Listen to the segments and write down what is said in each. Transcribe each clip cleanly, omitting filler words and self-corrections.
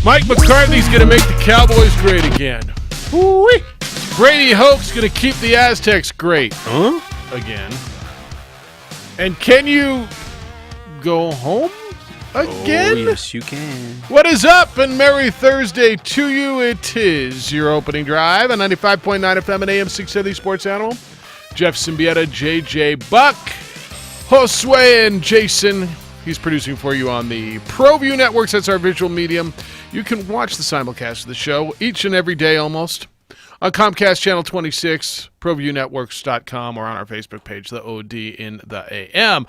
Mike McCarthy's going to make the Cowboys great again. Woo-wee. Brady Hoke's going to keep the Aztecs great. Again. And can you go home again? Oh, yes, you can. What is up, and Merry Thursday to you. It is your opening drive on 95.9 FM and AM 670 Sports Animal. Jeff Siembieda, JJ Buck, Josue, and Jason. He's producing for you on the ProView Networks. That's our visual medium. You can watch the simulcast of the show each and every day almost on Comcast Channel 26, ProViewNetworks.com, or on our Facebook page, the OD in the AM.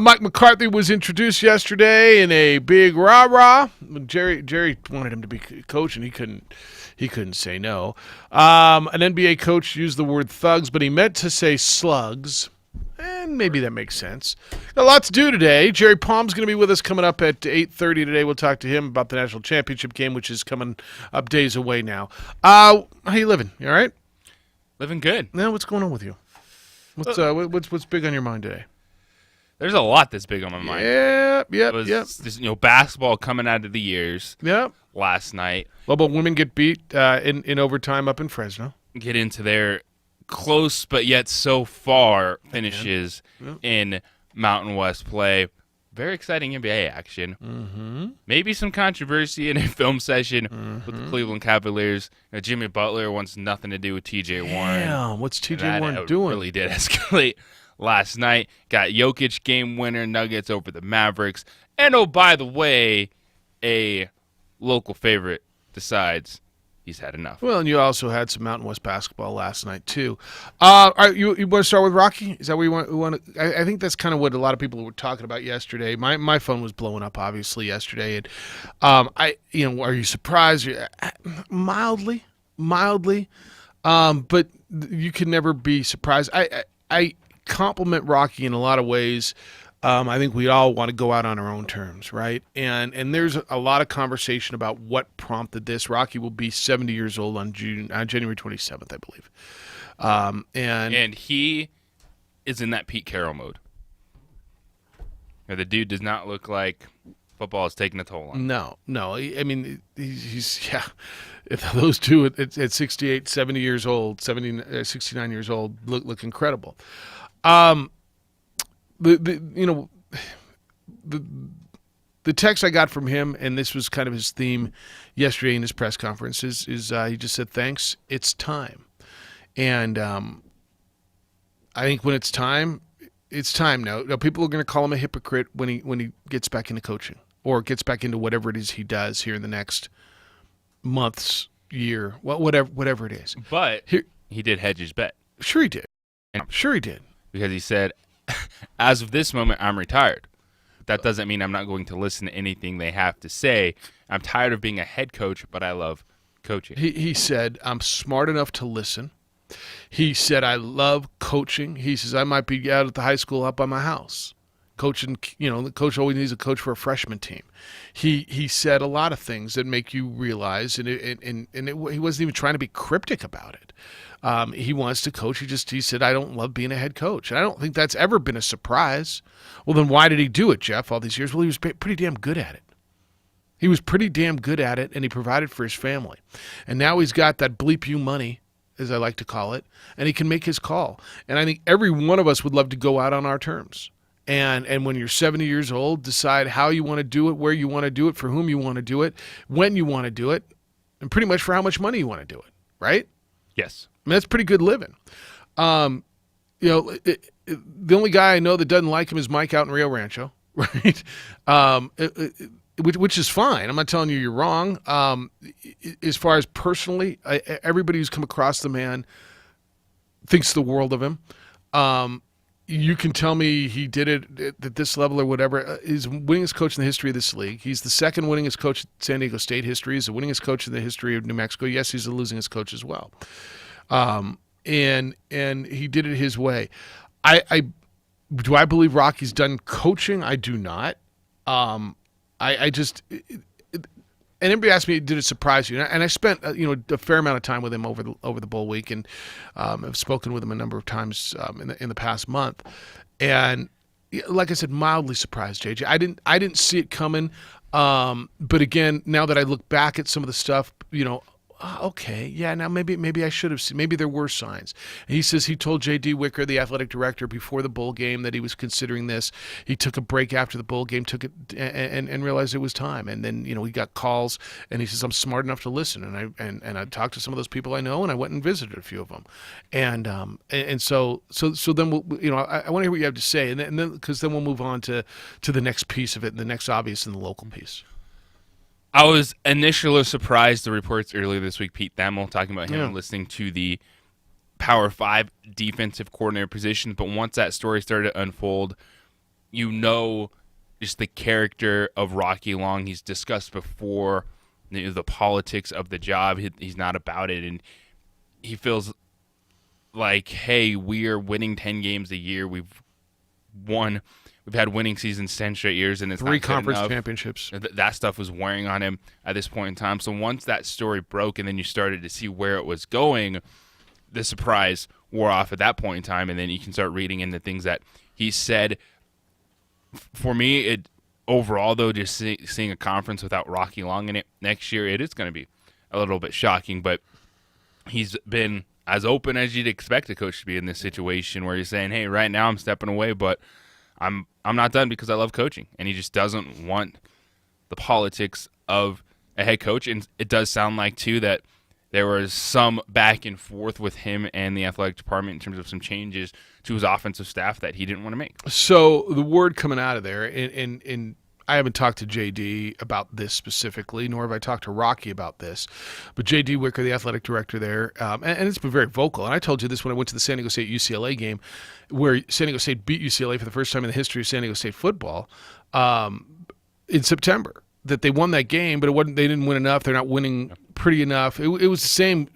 Mike McCarthy was introduced yesterday in a big rah-rah. Jerry wanted him to be coach, and he couldn't say no. An NBA coach used the word thugs, but he meant to say slugs. And maybe that makes sense. Got a lot to do today. Jerry Palm's going to be with us coming up at 8:30 today. We'll talk to him about the national championship game, which is coming up days away now. How you living? You all right? Living good. Now, what's going on with you? What's big on your mind today? There's a lot that's big on my mind. Yep. This, basketball coming out of the years. Yep. Last night. Well, but women get beat in overtime up in Fresno. Get into their close but yet so far finishes in Mountain West play. Very exciting NBA action. Mm-hmm. Maybe some controversy in a film session with the Cleveland Cavaliers. Jimmy Butler wants nothing to do with T.J. Warren. Damn, what's T.J. Warren doing? Really did escalate last night. Got Jokic game winner, Nuggets over the Mavericks. And oh, by the way, a local favorite decides he's had enough. Well, and you also had some Mountain West basketball last night, too. All right, you want to start with Rocky? Is that what you want? I think that's kind of what a lot of people were talking about yesterday. My phone was blowing up, obviously, yesterday. And, are you surprised? Mildly. But you can never be surprised. I compliment Rocky in a lot of ways. I think we all want to go out on our own terms, right? And there's a lot of conversation about what prompted this. Rocky will be 70 years old on January 27th, I believe. And he is in that Pete Carroll mode. The dude does not look like football is taking a toll on him. No. I mean, he's if those two at 68, 70 years old, 69 years old look incredible. The text I got from him, and this was kind of his theme yesterday in his press conference, is he just said, "Thanks, it's time." And I think when it's time now. Now people are going to call him a hypocrite when he gets back into coaching or gets back into whatever it is he does here in the next months, year, whatever it is. But he did hedge his bet. Sure he did. Because he said, as of this moment, I'm retired. That doesn't mean I'm not going to listen to anything they have to say. I'm tired of being a head coach, but I love coaching. He said, I'm smart enough to listen. He said, I love coaching. He says, I might be out at the high school up by my house. Coaching, the coach always needs a coach for a freshman team. He said a lot of things that make you realize, and he wasn't even trying to be cryptic about it. He wants to coach. He said, I don't love being a head coach. And I don't think that's ever been a surprise. Well, then why did he do it, Jeff, all these years? Well, he was pretty damn good at it. He was pretty damn good at it, and he provided for his family. And now he's got that bleep you money, as I like to call it, and he can make his call. And I think every one of us would love to go out on our terms. And when you're 70 years old, decide how you want to do it, where you want to do it, for whom you want to do it, when you want to do it, and pretty much for how much money you want to do it, right? Yes. I mean, that's pretty good living. The only guy I know that doesn't like him is Mike out in Rio Rancho, right? Which is fine. I'm not telling you you're wrong. As far as personally, everybody who's come across the man thinks the world of him. You can tell me he did it at this level or whatever. He's the winningest coach in the history of this league. He's the second winningest coach in San Diego State history. He's the winningest coach in the history of New Mexico. Yes, he's the losingest coach as well. And he did it his way. Do I believe Rocky's done coaching? I do not. I just and everybody asked me, did it surprise you? And I spent a fair amount of time with him over the bowl week, and I've spoken with him a number of times in the past month. And like I said, mildly surprised, JJ. I didn't see it coming. But again, now that I look back at some of the stuff, okay, yeah, now maybe I should have seen. Maybe there were signs. And he says he told J.D. Wicker, the athletic director, before the bowl game that he was considering this. He took a break after the bowl game, took it and realized it was time. And then he got calls, and he says I'm smart enough to listen. And I talked to some of those people I know, and I went and visited a few of them. And so then I want to hear what you have to say, and then because then we'll move on to the next piece of it, and the next obvious and the local piece. I was initially surprised the reports earlier this week, Pete Thamel talking about him listening to the Power 5 defensive coordinator position. But once that story started to unfold, just the character of Rocky Long. He's discussed before the politics of the job. He's not about it. And he feels like, hey, we are winning 10 games a year. We've had winning seasons 10 straight years, and it's 3 not conference enough. championships. That stuff was wearing on him at this point in time. So once that story broke and then you started to see where it was going, the surprise wore off at that point in time, and then you can start reading into things that he said. For me, overall, though, just seeing a conference without Rocky Long in it next year, it is going to be a little bit shocking, but he's been as open as you'd expect a coach to be in this situation where he's saying, hey, right now I'm stepping away, but I'm not done because I love coaching. And he just doesn't want the politics of a head coach. And it does sound like, too, that there was some back and forth with him and the athletic department in terms of some changes to his offensive staff that he didn't want to make. So the word coming out of there, and I haven't talked to JD about this specifically, nor have I talked to Rocky about this, but JD Wicker, the athletic director there, and it's been very vocal. And I told you this when I went to the San Diego State UCLA game, where San Diego State beat UCLA for the first time in the history of San Diego State football in September. That they won that game, but they didn't win enough. They're not winning pretty enough. It was the same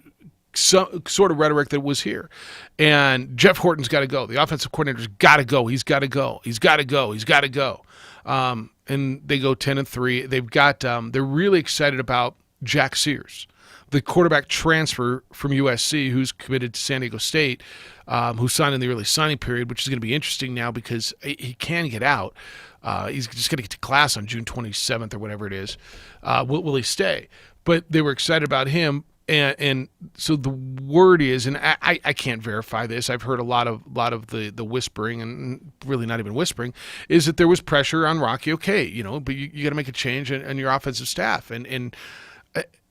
sort of rhetoric that was here. And Jeff Horton's got to go. The offensive coordinator's got to go. He's got to go. He's got to go. He's got to go. And they go 10-3. They've got. They're really excited about Jack Sears, the quarterback transfer from USC, who's committed to San Diego State, who signed in the early signing period, which is going to be interesting now because he can get out. He's just going to get to class on June 27th or whatever it is. Will he stay? But they were excited about him. And so the word is, and I can't verify this. I've heard a lot of the whispering, and really not even whispering, is that there was pressure on Rocky. Okay, but you got to make a change in your offensive staff. And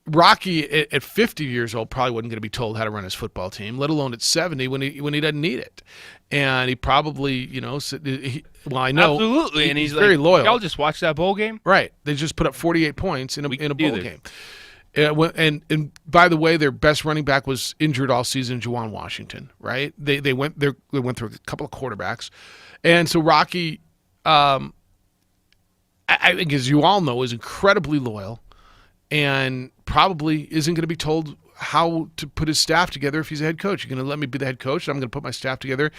Rocky at 50 years old probably wasn't going to be told how to run his football team, let alone at 70 when he doesn't need it. And he probably, I know absolutely, and he's very loyal. Y'all just watch that bowl game, right? They just put up 48 points in a bowl game. And by the way, their best running back was injured all season, Juwan Washington. Right? They went through a couple of quarterbacks, and so Rocky, I think, as you all know, is incredibly loyal, and probably isn't going to be told how to put his staff together if he's a head coach. You're going to let me be the head coach, and I'm going to put my staff together,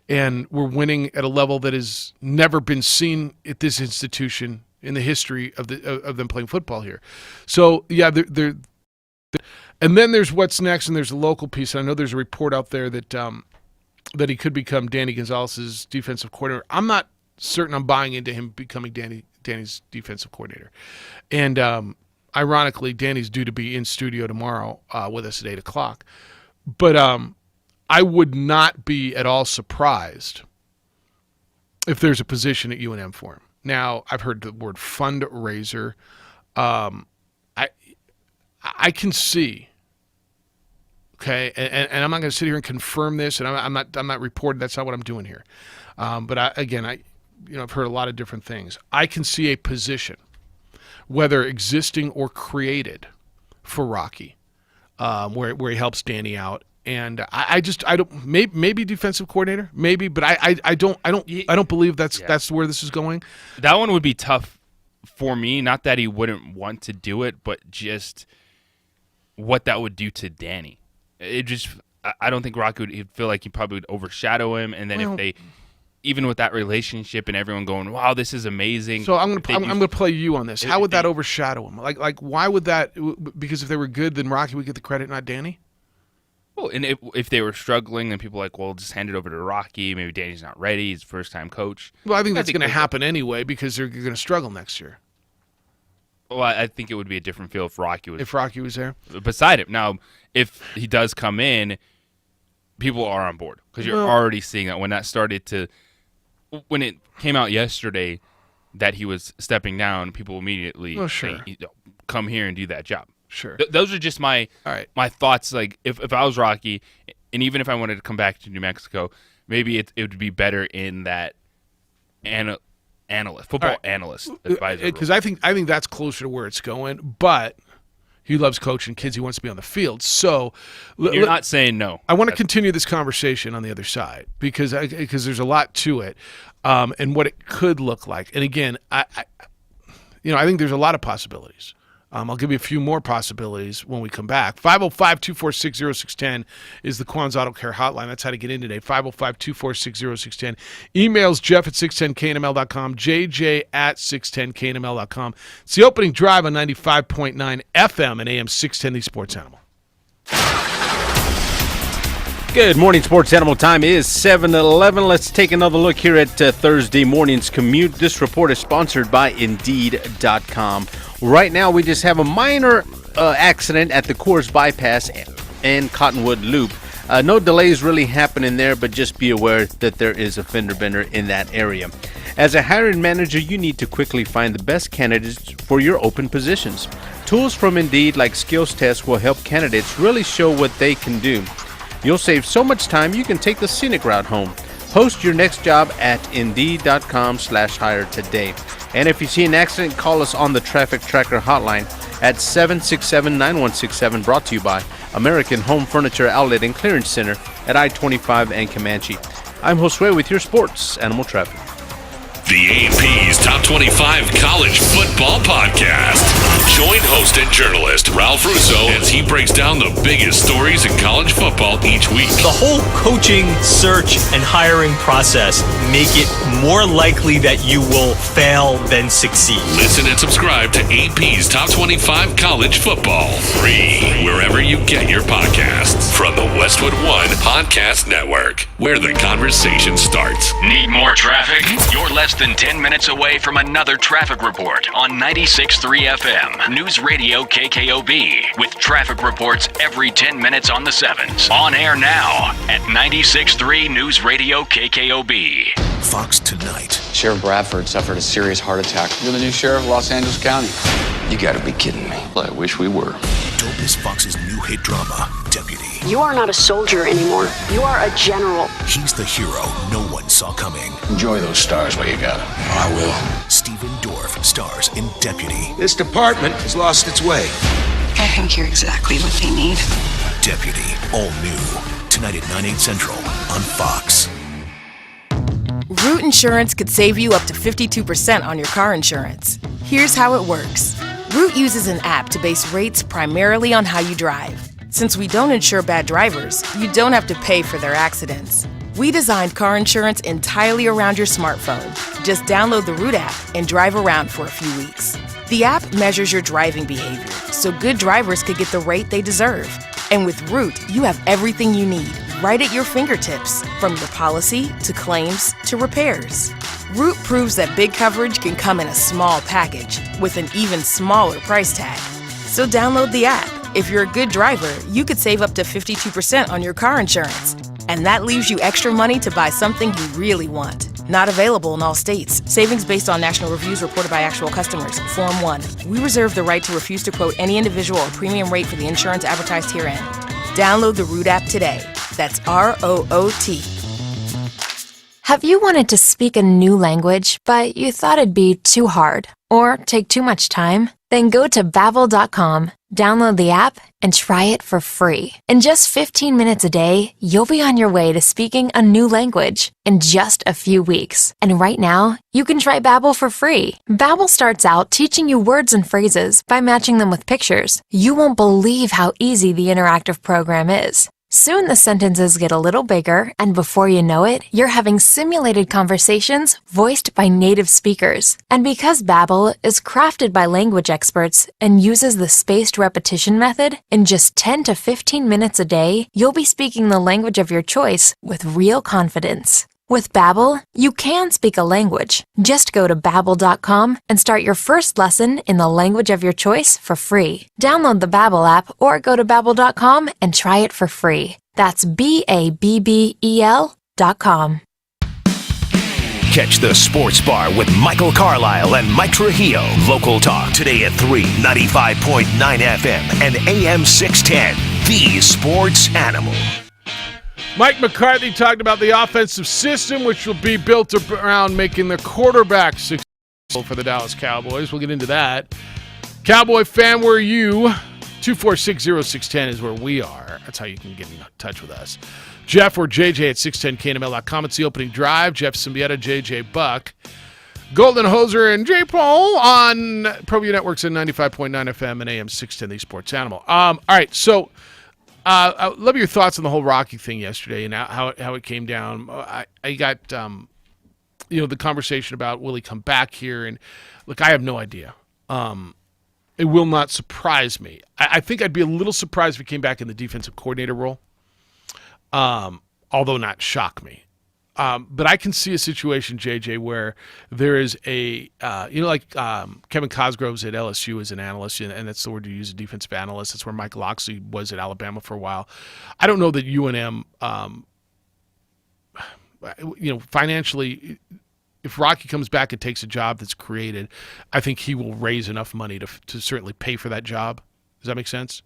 and we're winning at a level that has never been seen at this institution in the history of them playing football here. So yeah, they're and then there's what's next, and there's a local piece. And I know there's a report out there that that he could become Danny Gonzalez's defensive coordinator. I'm not certain I'm buying into him becoming Danny's defensive coordinator. And ironically, Danny's due to be in studio tomorrow with us at 8:00. But I would not be at all surprised if there's a position at UNM for him. Now, I've heard the word fundraiser. I can see, okay, and I'm not going to sit here and confirm this, and I'm not reporting. That's not what I'm doing here. But I've heard a lot of different things. I can see a position, whether existing or created, for Rocky, where he helps Danny out. And I don't maybe defensive coordinator, maybe, but I don't believe that's where this is going. That one would be tough for me. Not that he wouldn't want to do it, but just what that would do to Danny. I don't think Rocky would feel like he probably would overshadow him, and then if they, even with that relationship and everyone going, wow, this is amazing. So I'm gonna play you on this. How would that overshadow him? Like why would that? Because if they were good, then Rocky would get the credit, not Danny. Well, and if they were struggling, then people are like, well, just hand it over to Rocky. Maybe Danny's not ready. He's a first-time coach. Well, I think that's going to happen anyway because they're going to struggle next year. Well, I think it would be a different feel if Rocky was there. Beside him. Now, if he does come in, people are on board because you're already seeing that when it came out yesterday that he was stepping down, people immediately say, come here and do that job. Sure. Those are just my thoughts. Like if I was Rocky, and even if I wanted to come back to New Mexico, maybe it would be better in that football analyst advisor. Because I think that's closer to where it's going. But he loves coaching kids. He wants to be on the field. So you're not saying no. I want to continue this conversation on the other side because there's a lot to it, and what it could look like. And again, I think there's a lot of possibilities. I'll give you a few more possibilities when we come back. 505-246-0610 is the Quan's Auto Care hotline. That's how to get in today. 505-246-0610. Emails Jeff at 610knml.com, JJ at 610knml.com. It's the opening drive on 95.9 FM and AM 610, the Sports Animal. Good morning, Sports Animal. Time is 7:11. Let's take another look here at Thursday morning's commute. This report is sponsored by Indeed.com. Right now, we just have a minor accident at the Coors Bypass and Cottonwood Loop. No delays really happening there, but just be aware that there is a fender bender in that area. As a hiring manager, you need to quickly find the best candidates for your open positions. Tools from Indeed like skills tests will help candidates really show what they can do. You'll save so much time you can take the scenic route home. Post your next job at Indeed.com/hire today. And if you see an accident, call us on the Traffic Tracker hotline at 767-9167, brought to you by American Home Furniture Outlet and Clearance Center at I-25 and Comanche. I'm Josue with your Sports Animal Traffic. The AP's Top 25 College Football Podcast. Join host and journalist Ralph Russo as he breaks down the biggest stories in college football each week. The whole coaching, search, and hiring process make it more likely that you will fail than succeed. Listen and subscribe to AP's Top 25 College Football, free wherever you get your podcasts. From the Westwood One Podcast Network, where the conversation starts. Need more traffic? You're less than 10 minutes away from another traffic report on 96.3 FM, News Radio KKOB, with traffic reports every 10 minutes on the 7s. On air now at 96.3 News Radio KKOB. Fox Tonight. Sheriff Bradford suffered a serious heart attack. You're the new sheriff of Los Angeles County. You gotta be kidding me. I wish we were. Dope is Fox's new hit drama, Deputy. You are not a soldier anymore. You are a general. He's the hero no one saw coming. Enjoy those stars while you got them. I will. Stephen Dorff stars in Deputy. This department has lost its way. I think you're exactly what they need. Deputy, all new. Tonight at 9/8 Central on Fox. Root Insurance could save you up to 52% on your car insurance. Here's how it works. Root uses an app to base rates primarily on how you drive. Since we don't insure bad drivers, you don't have to pay for their accidents. We designed car insurance entirely around your smartphone. Just download the Root app and drive around for a few weeks. The app measures your driving behavior, so good drivers could get the rate they deserve. And with Root, you have everything you need right at your fingertips, from your policy to claims to repairs. Root proves that big coverage can come in a small package with an even smaller price tag. So download the app. If you're a good driver, you could save up to 52% on your car insurance. And that leaves you extra money to buy something you really want. Not available in all states. Savings based on national reviews reported by actual customers. Form 1. We reserve the right to refuse to quote any individual or premium rate for the insurance advertised herein. Download the Root app today. That's ROOT. Have you wanted to speak a new language, but you thought it'd be too hard or take too much time? Then go to Babbel.com, download the app, and try it for free. In just 15 minutes a day, you'll be on your way to speaking a new language in just a few weeks. And right now, you can try Babbel for free. Babbel starts out teaching you words and phrases by matching them with pictures. You won't believe how easy the interactive program is. Soon the sentences get a little bigger, and before you know it, you're having simulated conversations voiced by native speakers. And because Babbel is crafted by language experts and uses the spaced repetition method, in just 10 to 15 minutes a day, you'll be speaking the language of your choice with real confidence. With Babbel, you can speak a language. Just go to Babbel.com and start your first lesson in the language of your choice for free. Download the Babbel app or go to Babbel.com and try it for free. That's BABBEL.com. Catch the Sports Bar with Michael Carlisle and Mike Trujillo. Local talk today at 3, 95.9 FM and AM 610. The Sports Animal. Mike McCarthy talked about the offensive system, which will be built around making the quarterback successful for the Dallas Cowboys. We'll get into that. Cowboy fan, where are you? 2460610 is where we are. That's how you can get in touch with us. Jeff or JJ at 610knml.com. It's the opening drive. Jeff Siembieda, JJ Buck. Golden Hoser and J. Paul on ProView Networks at 95.9 FM and AM 610, the Sports Animal. All right, so I love your thoughts on the whole Rocky thing yesterday and how it came down. I got the conversation about will he come back here, and look, I have no idea. It will not surprise me. I think I'd be a little surprised if he came back in the defensive coordinator role, although not shock me. But I can see a situation, JJ, where there is a, Kevin Cosgrove's at LSU as an analyst, and that's the word you use, a defensive analyst. That's where Mike Locksley was at Alabama for a while. I don't know that UNM, financially, if Rocky comes back and takes a job that's created, I think he will raise enough money to certainly pay for that job. Does that make sense?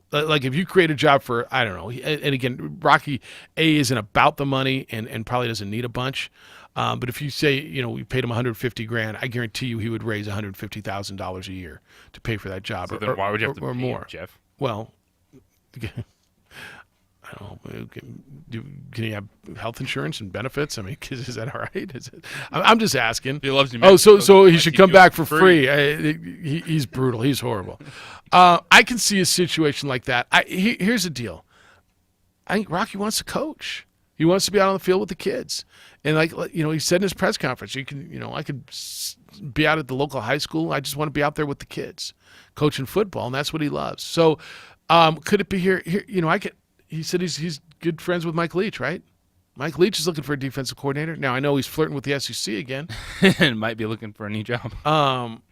Like if you create a job for, I don't know, and again, Rocky isn't about the money and probably doesn't need a bunch. But if you say, we paid him $150,000, I guarantee you he would raise $150,000 a year to pay for that job. So then why would you have to pay more, him, Jeff? Well, I don't know. Can you have health insurance and benefits? I mean, is that all right? I'm just asking. He loves you. So he should come back for free. He's brutal. He's horrible. I can see a situation like that. Here's the deal. I think Rocky wants to coach. He wants to be out on the field with the kids. And he said in his press conference, I could be out at the local high school. I just want to be out there with the kids, coaching football, and that's what he loves. So could it be here? He said he's good friends with Mike Leach, right? Mike Leach is looking for a defensive coordinator. Now, I know he's flirting with the SEC again. And might be looking for a new job.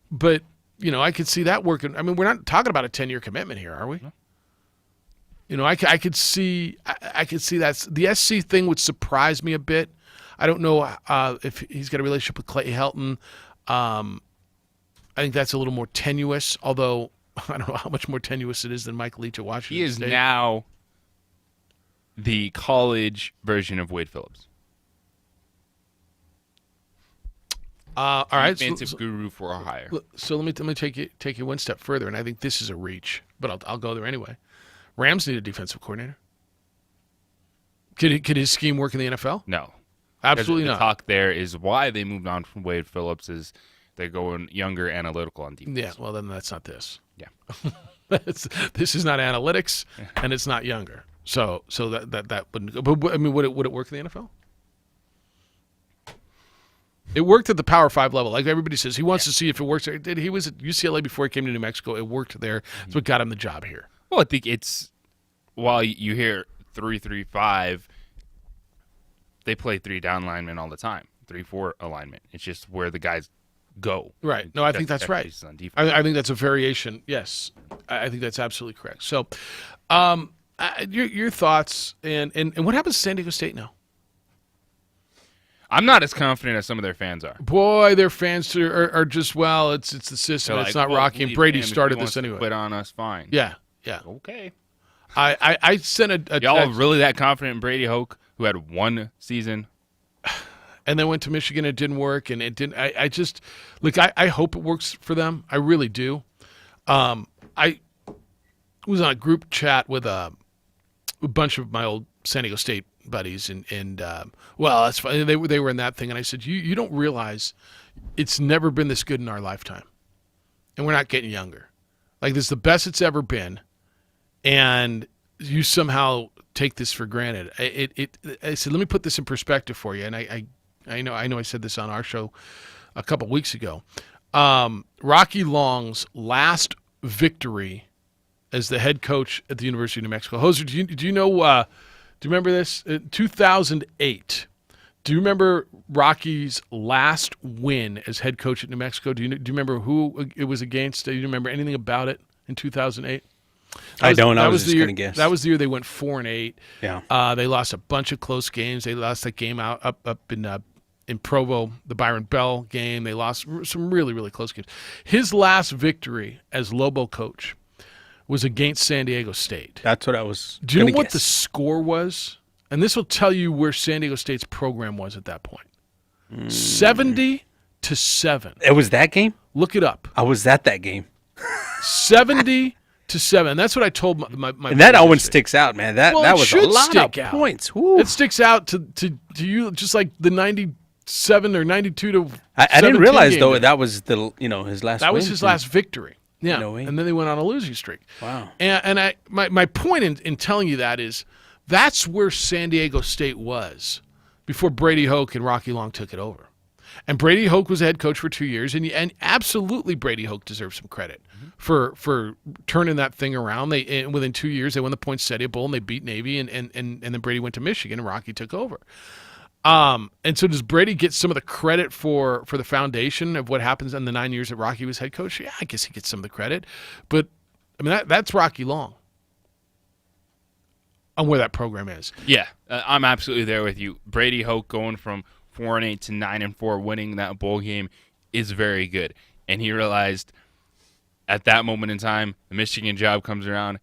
But, I could see that working. I mean, we're not talking about a 10-year commitment here, are we? No. I could see that. The SC thing would surprise me a bit. I don't know if he's got a relationship with Clay Helton. I think that's a little more tenuous, although I don't know how much more tenuous it is than Mike Leach at Washington He is State. now the college version of Wade Phillips. All right, defensive guru for a hire. So let me take you one step further, and I think this is a reach, but I'll go there anyway. Rams need a defensive coordinator. Could his scheme work in the NFL? No, absolutely not. not. The talk there is why they moved on from Wade Phillips is they're going younger, analytical on defense. Yeah, well then that's not this. Yeah, this is not analytics, and it's not younger. So that wouldn't. But I mean, would it work in the NFL? It worked at the Power 5 level. Like everybody says, he wants to see if it works. He was at UCLA before he came to New Mexico. It worked there. That's what got him the job here. Well, I think it's while you hear 3-3-5, they play 3 down linemen all the time. 3-4 alignment. It's just where the guys go. Right. No, I think that's right. I think that's a variation. Yes, I think that's absolutely correct. So, your thoughts and what happens to San Diego State now? I'm not as confident as some of their fans are. Boy, their fans are just, it's the system. It's not Rocky and Brady started this anyway. Quit on us, fine. Yeah. Okay. I sent a y'all text. are really that confident in Brady Hoke, who had one season, and then went to Michigan. It didn't work, and it didn't. I just look. I hope it works for them. I really do. I was on a group chat with a bunch of my old San Diego State buddies, and that's funny. They were in that thing, and I said, you don't realize it's never been this good in our lifetime, and we're not getting younger. Like, this is the best it's ever been, and you somehow take this for granted. I said, let me put this in perspective for you, and I know I said this on our show a couple weeks ago. Rocky Long's last victory as the head coach at the University of New Mexico. Hoser, do you know? Do you remember this? 2008, Do you remember Rocky's last win as head coach at New Mexico? Do you remember who it was against? Do you remember anything about it in 2008? I don't. I was just going to guess. That was the year they went 4-8. Yeah. They lost a bunch of close games. They lost that game out up in Provo, the Byron Bell game. They lost some really, really close games. His last victory as Lobo coach was against San Diego State. That's what I was. Do you know what the score was? And this will tell you where San Diego State's program was at that point. 70-7. It was that game? Look it up. I was at that game. 70-7. And that's what I told my and that always sticks out, man. That was a lot of out. points. Woo. It sticks out to you just like the 97 or 92 to I didn't realize though game. that was his last. That win. was his last victory. Yeah, and then they went on a losing streak. Wow. And my point in telling you that is that's where San Diego State was before Brady Hoke and Rocky Long took it over. And Brady Hoke was a head coach for 2 years, and absolutely Brady Hoke deserves some credit for turning that thing around. Within 2 years they won the Poinsettia Bowl and they beat Navy, and then Brady went to Michigan and Rocky took over. And so does Brady get some of the credit for the foundation of what happens in the 9 years that Rocky was head coach? Yeah, I guess he gets some of the credit. But, I mean, that's Rocky Long on where that program is. Yeah, I'm absolutely there with you. Brady Hoke going from 4-8 to 9-4, winning that bowl game is very good. And he realized at that moment in time, the Michigan job comes around.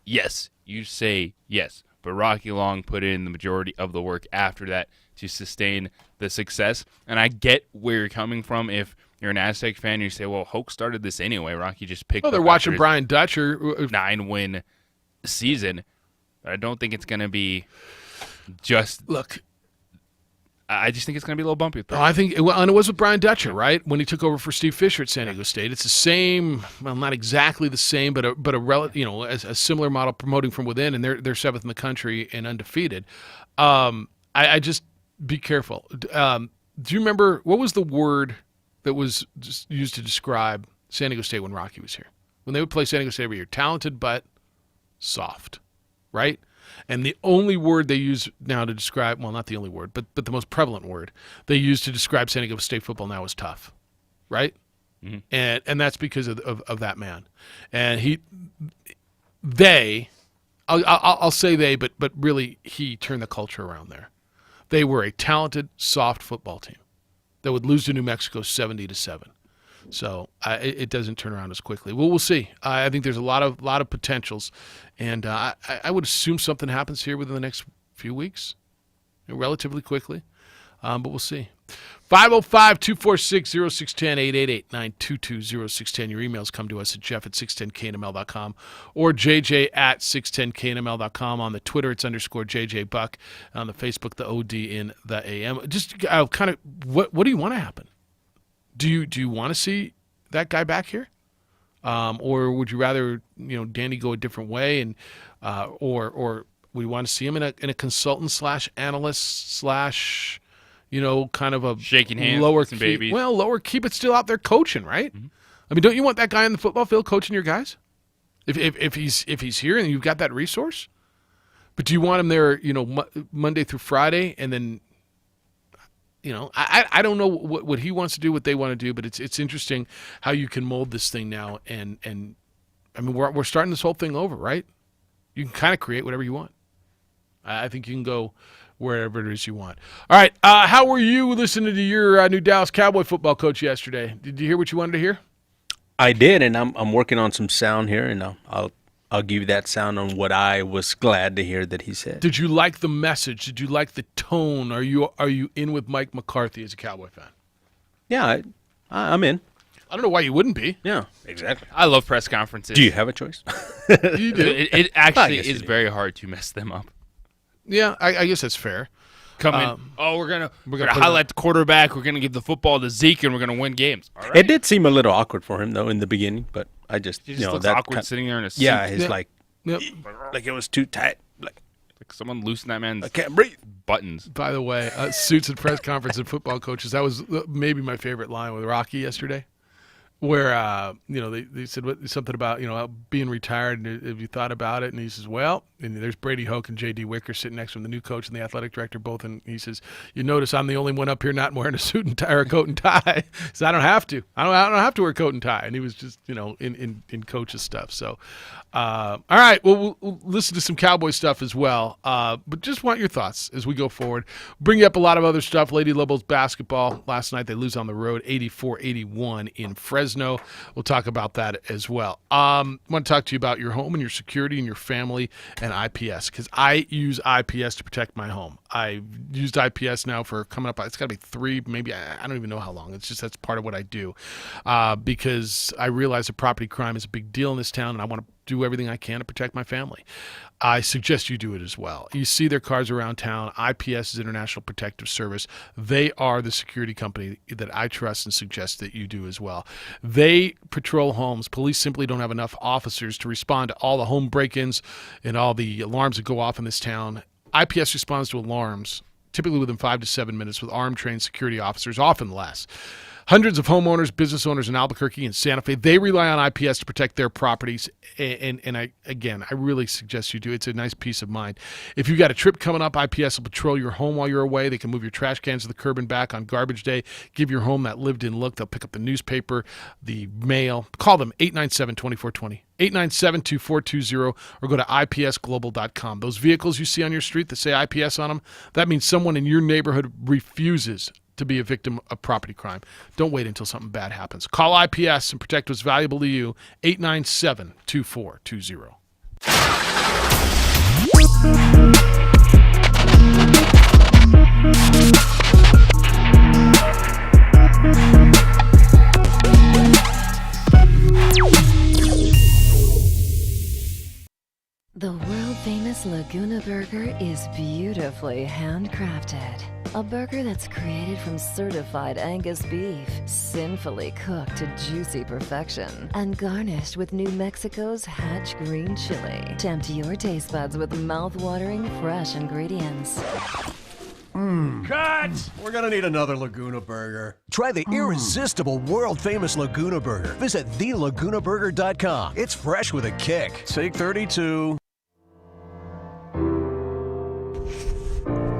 Yes, you say yes. But Rocky Long put in the majority of the work after that to sustain the success. And I get where you're coming from if you're an Aztec fan and you say, well, Hoke started this anyway. Rocky just picked up. They're watching Brian Dutcher. 9-win season. I don't think it's going to be just... Look, I just think it's going to be a little bumpy. I think, and it was with Brian Dutcher, right? When he took over for Steve Fisher at San Diego State, it's the same. Well, not exactly the same, but a similar model, promoting from within, and they're seventh in the country and undefeated. I just be careful. Do you remember what was the word that was used to describe San Diego State when Rocky was here? When they would play San Diego State every year, talented but soft, right? And the only word they use now to describe, well, not the only word, but the most prevalent word they use to describe San Diego State football now is tough, right? Mm-hmm. And that's because of that man. And I'll say they, but really he turned the culture around there. They were a talented, soft football team that would lose to New Mexico 70-7. So it doesn't turn around as quickly. Well, we'll see. I think there's a lot of potentials, and I would assume something happens here within the next few weeks, relatively quickly. But we'll see. 505-246-0610, 888-922-0610. Your emails come to us at jeff@610knml.com or jj@610knml.com. On the Twitter, it's _JJBuck. On the Facebook, the OD in the AM. Just kind of, what do you want to happen? Do you want to see that guy back here, or would you rather Danny go a different way, and or we want to see him in a consultant / analyst / kind of a shaking hands, lower key, babies. Well, lower key, but still out there coaching, right? Mm-hmm. I mean, don't you want that guy on the football field coaching your guys? If he's here and you've got that resource, but do you want him there? Monday through Friday, and then. I don't know what he wants to do, what they want to do, but it's interesting how you can mold this thing now. And I mean, we're starting this whole thing over, right? You can kind of create whatever you want. I think you can go wherever it is you want. All right. How were you listening to your new Dallas Cowboy football coach yesterday? Did you hear what you wanted to hear? I did, and I'm working on some sound here, and I'll give you that sound on what I was glad to hear that he said. Did you like the message? Did you like the tone? Are you in with Mike McCarthy as a Cowboy fan? Yeah, I'm in. I don't know why you wouldn't be. Yeah, exactly. I love press conferences. Do you have a choice? You do. It actually is very hard to mess them up. Yeah, I guess that's fair. Come in. We're gonna highlight the quarterback. We're gonna give the football to Zeke, and we're gonna win games. All right. It did seem a little awkward for him though in the beginning, but I just he looks awkward sitting there in a suit. Yeah, he's like it was too tight. Like someone loosened that man's I can't breathe. buttons. By the way, suits and press conference and football coaches. That was maybe my favorite line with Rocky yesterday. where they said something about being retired, and have you thought about it? And he says, well, and there's Brady Hoke and J.D. Wicker sitting next to him, the new coach and the athletic director both, and he says, you notice I'm the only one up here not wearing a suit and tie or a coat and tie. So I don't have to. I don't have to wear a coat and tie. And he was just in coach's stuff. So all right, well, we'll listen to some Cowboy stuff as well, but just want your thoughts as we go forward. Bring you up a lot of other stuff. Lady Lobos basketball last night, they lose on the road 84-81 in Fresno. We'll talk about that as well. I want to talk to you about your home and your security and your family and IPS, because I use IPS to protect my home. I've used IPS now for coming up, it's got to be 3, maybe, I don't even know how long. It's just that's part of what I do, because I realize that property crime is a big deal in this town, and I want to do everything I can to protect my family. I suggest you do it as well. You see their cars around town. IPS is International Protective Service. They are the security company that I trust and suggest that you do as well. They patrol homes. Police simply don't have enough officers to respond to all the home break-ins and all the alarms that go off in this town. IPS responds to alarms typically within 5 to 7 minutes with armed trained security officers, often less. Hundreds of homeowners, business owners in Albuquerque and Santa Fe, they rely on IPS to protect their properties. And I really suggest you do. It's a nice peace of mind. If you've got a trip coming up, IPS will patrol your home while you're away. They can move your trash cans to the curb and back on garbage day. Give your home that lived-in look. They'll pick up the newspaper, the mail. Call them 897-2420. 897-2420, or go to ipsglobal.com. Those vehicles you see on your street that say IPS on them, that means someone in your neighborhood refuses to be a victim of property crime. Don't wait until something bad happens. Call IPS and protect what's valuable to you. 897-2420. The world-famous Laguna Burger is beautifully handcrafted. A burger that's created from certified Angus beef, sinfully cooked to juicy perfection, and garnished with New Mexico's Hatch green chili. Tempt your taste buds with mouth-watering fresh ingredients. Cut! We're gonna need another Laguna Burger. Try the irresistible, world-famous Laguna Burger. Visit thelagunaburger.com. It's fresh with a kick. Take 32.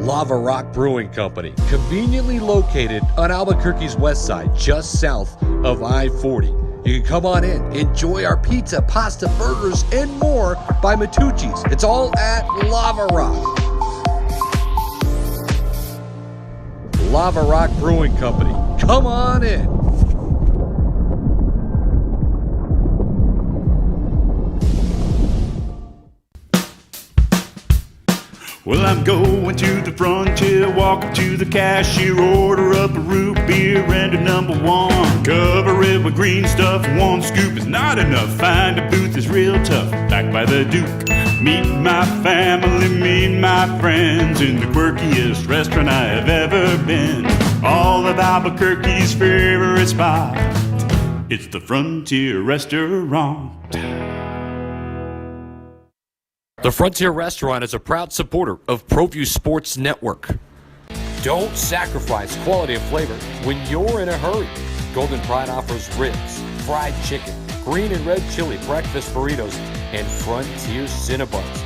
Lava Rock Brewing Company, conveniently located on Albuquerque's west side, just south of I-40. You can come on in, enjoy our pizza, pasta, burgers, and more by Matucci's. It's all at Lava Rock. Lava Rock Brewing Company, come on in. Well, I'm going to the frontier, walk up to the cashier, order up a root beer and a number one. Cover it with green stuff, one scoop is not enough. Find a booth is real tough, back by the Duke. Meet my family, meet my friends in the quirkiest restaurant I have ever been. All of Albuquerque's favorite spot, it's the Frontier Restaurant. The Frontier Restaurant is a proud supporter of ProView Sports Network. Don't sacrifice quality and flavor when you're in a hurry. Golden Pride offers ribs, fried chicken, green and red chili breakfast burritos, and Frontier Cinnabons.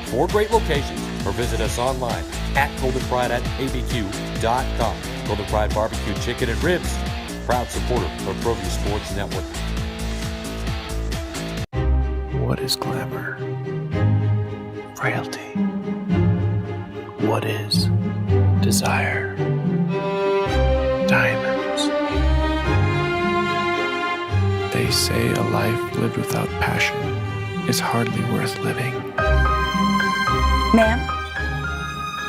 4 great locations, or visit us online at goldenpride@abq.com. Golden Pride Barbecue Chicken and Ribs, proud supporter of ProView Sports Network. What is glamour? Frailty. What is desire? Diamonds. They say a life lived without passion is hardly worth living. Ma'am?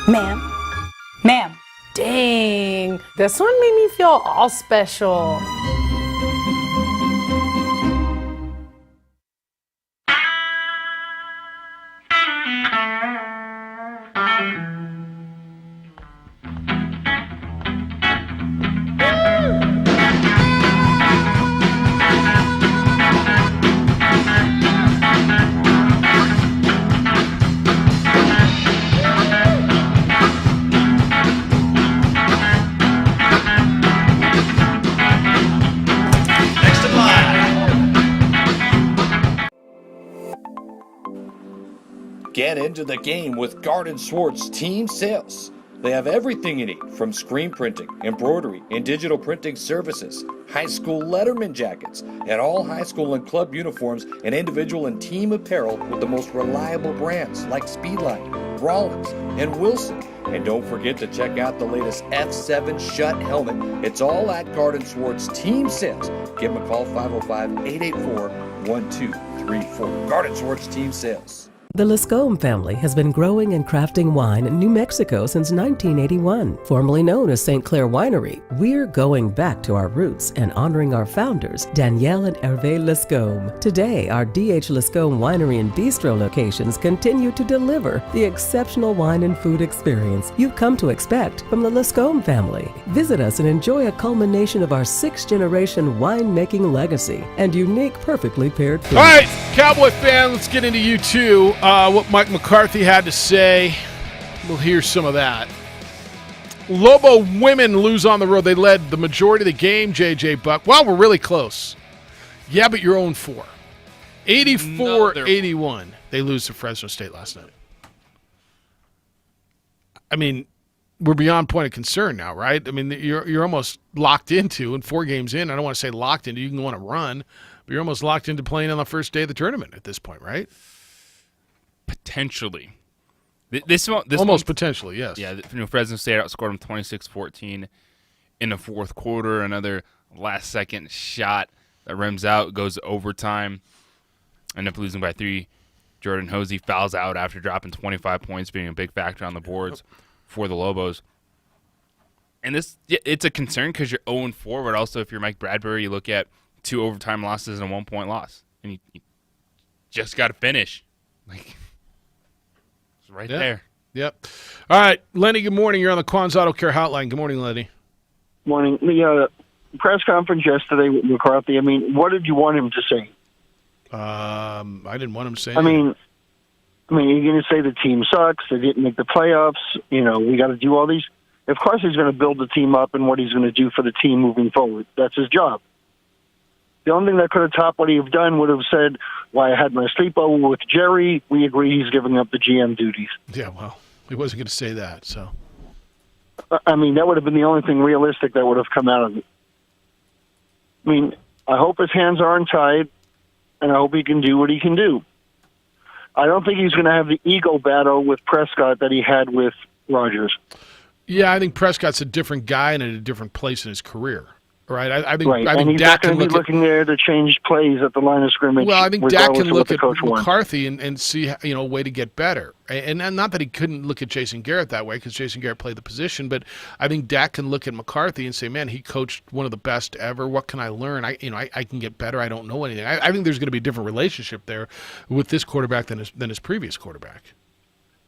Ma'am? Ma'am? Dang, this one made me feel all special. Get into the game with Garden Swartz Team Sales. They have everything you need, from screen printing, embroidery, and digital printing services, high school letterman jackets, and all high school and club uniforms, and individual and team apparel with the most reliable brands like Speedline, Rollins, and Wilson. And don't forget to check out the latest F7 Shut helmet. It's all at Garden Swartz Team Sales. Give them a call, 505-884-1234. Garden Swartz Team Sales. The Lascombe family has been growing and crafting wine in New Mexico since 1981. Formerly known as St. Clair Winery, we're going back to our roots and honoring our founders, Danielle and Hervé Lascombe. Today, our D.H. Lascombe Winery and Bistro locations continue to deliver the exceptional wine and food experience you've come to expect from the Lascombe family. Visit us and enjoy a culmination of our sixth-generation winemaking legacy and unique, perfectly paired food. All right, Cowboy fan, let's get into you two. What Mike McCarthy had to say. We'll hear some of that. Lobo women lose on the road. They led the majority of the game, J.J. Buck. Well, we're really close. Yeah, but you're 0-4. 84-81. They lose to Fresno State last night. I mean, we're beyond point of concern now, right? I mean, you're almost locked into, and 4 games in, I don't want to say locked into. You can go on a run, but you're almost locked into playing on the first day of the tournament at this point, right? Potentially. This almost one, potentially, yes. Yeah, Fresno State outscored them 26-14 in the fourth quarter. Another last-second shot that rims out, goes to overtime. End up losing by 3. Jordan Hosey fouls out after dropping 25 points, being a big factor on the boards for the Lobos. And it's a concern because you're 0-4, but also if you're Mike Bradbury, you look at 2 overtime losses and a 1-point loss. And you just got to finish. Right there. Yep. All right, Lenny, good morning. You're on the Quan's Auto Care Hotline. Good morning, Lenny. Morning. The press conference yesterday with McCarthy, I mean, what did you want him to say? I didn't want him to say I mean, you're going to say the team sucks, they didn't make the playoffs, we got to do all these. Of course he's going to build the team up and what he's going to do for the team moving forward. That's his job. The only thing that could have topped what he'd done would have said, well, I had my sleepover with Jerry. We agree he's giving up the GM duties. Yeah, well, he wasn't going to say that, so. I mean, that would have been the only thing realistic that would have come out of it. I mean, I hope his hands aren't tied, and I hope he can do what he can do. I don't think he's going to have the ego battle with Prescott that he had with Rodgers. Yeah, I think Prescott's a different guy and in a different place in his career. Right, I think. Right, I think and he's Dak not going can to look be looking there to change plays at the line of scrimmage. Well, I think Dak can look at coach McCarthy and see a way to get better. And not that he couldn't look at Jason Garrett that way because Jason Garrett played the position, but I think Dak can look at McCarthy and say, "Man, he coached one of the best ever. What can I learn? I can get better. I don't know anything." I think there's going to be a different relationship there with this quarterback than his previous quarterback.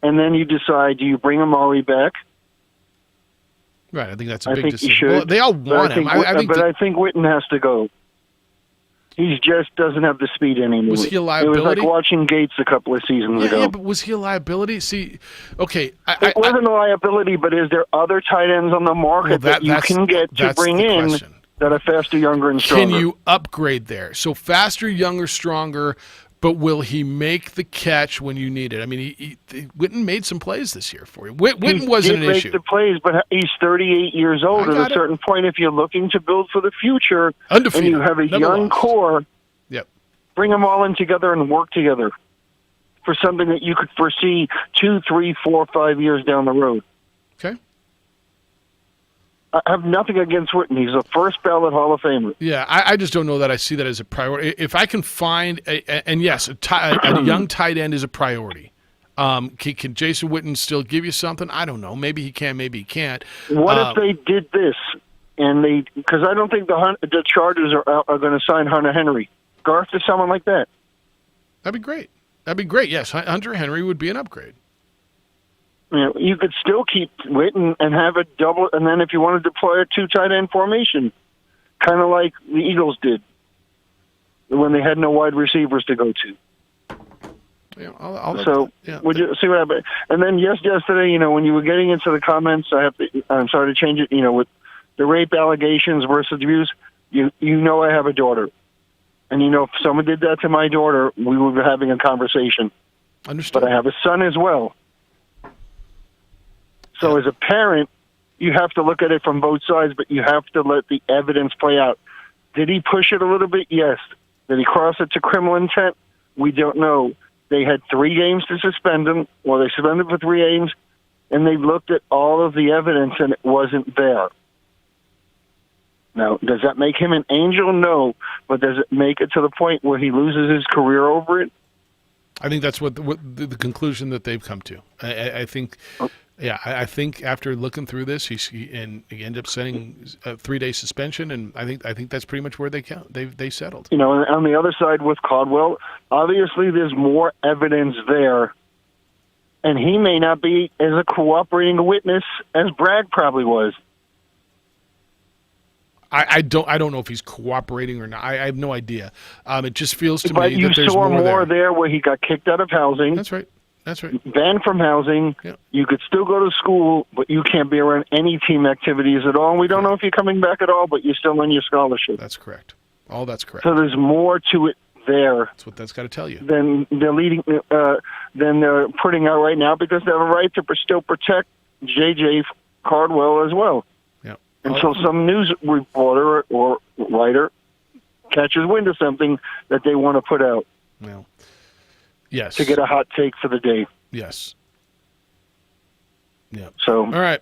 And then you decide: do you bring Amari back? Right, I think that's a big decision. You should. Well, they all want him. I think Witten has to go. He just doesn't have the speed anymore. Was he a liability? It was like watching Gates a couple of seasons ago. Yeah, but was he a liability? See, okay. It wasn't a liability, but is there other tight ends on the market that you can get to bring in that are faster, younger, and stronger? Can you upgrade there? So faster, younger, stronger, but will he make the catch when you need it? I mean, Witten made some plays this year for you. Witten wasn't an issue. He did make the plays, but he's 38 years old. At a certain point, if you're looking to build for the future, undefeated, and you have a young core, bring them all in together and work together for something that you could foresee 2, 3, 4, 5 years down the road. Okay. I have nothing against Witten. He's a first ballot Hall of Famer. Yeah, I just don't know that I see that as a priority. If I can find, a young tight end is a priority. Can Jason Witten still give you something? I don't know. Maybe he can, maybe he can't. What if they did this? Because I don't think the Chargers are going to sign Hunter Henry. Garth to someone like that. That'd be great. Yes, Hunter Henry would be an upgrade. You could still keep Witten and have a double, and then if you want to deploy a 2 tight end formation, kind of like the Eagles did when they had no wide receivers to go to. Yeah, would you see what happened? And then yesterday, when you were getting into the comments, I'm sorry to change it. With the rape allegations versus abuse, I have a daughter, and if someone did that to my daughter, we would be having a conversation. Understood. But I have a son as well. So as a parent, you have to look at it from both sides, but you have to let the evidence play out. Did he push it a little bit? Yes. Did he cross it to criminal intent? We don't know. They had 3 games to suspend him. Well, they suspended for 3 games, and they looked at all of the evidence, and it wasn't there. Now, does that make him an angel? No. But does it make it to the point where he loses his career over it? I think that's what the conclusion that they've come to. I think, I think after looking through this, he ended up setting a 3-day suspension, and I think that's pretty much where they settled. You know, and on the other side with Caldwell, obviously there's more evidence there, and he may not be as a cooperating witness as Bragg probably was. I don't know if he's cooperating or not. I have no idea. It just feels to but me that there's more. But you saw more there. there where he got kicked out of housing. That's right. Banned from housing. Yeah. You could still go to school, but you can't be around any team activities at all. We don't know if you're coming back at all, but you're still on your scholarship. That's correct. All that's correct. So there's more to it there. That's what that's got to tell you. Than they're putting out right now, because they have a right to still protect J.J. Cardwell as well. Until some news reporter or writer catches wind of something that they want to put out. Well, yes. To get a hot take for the day. Yes. Yeah. So. All right.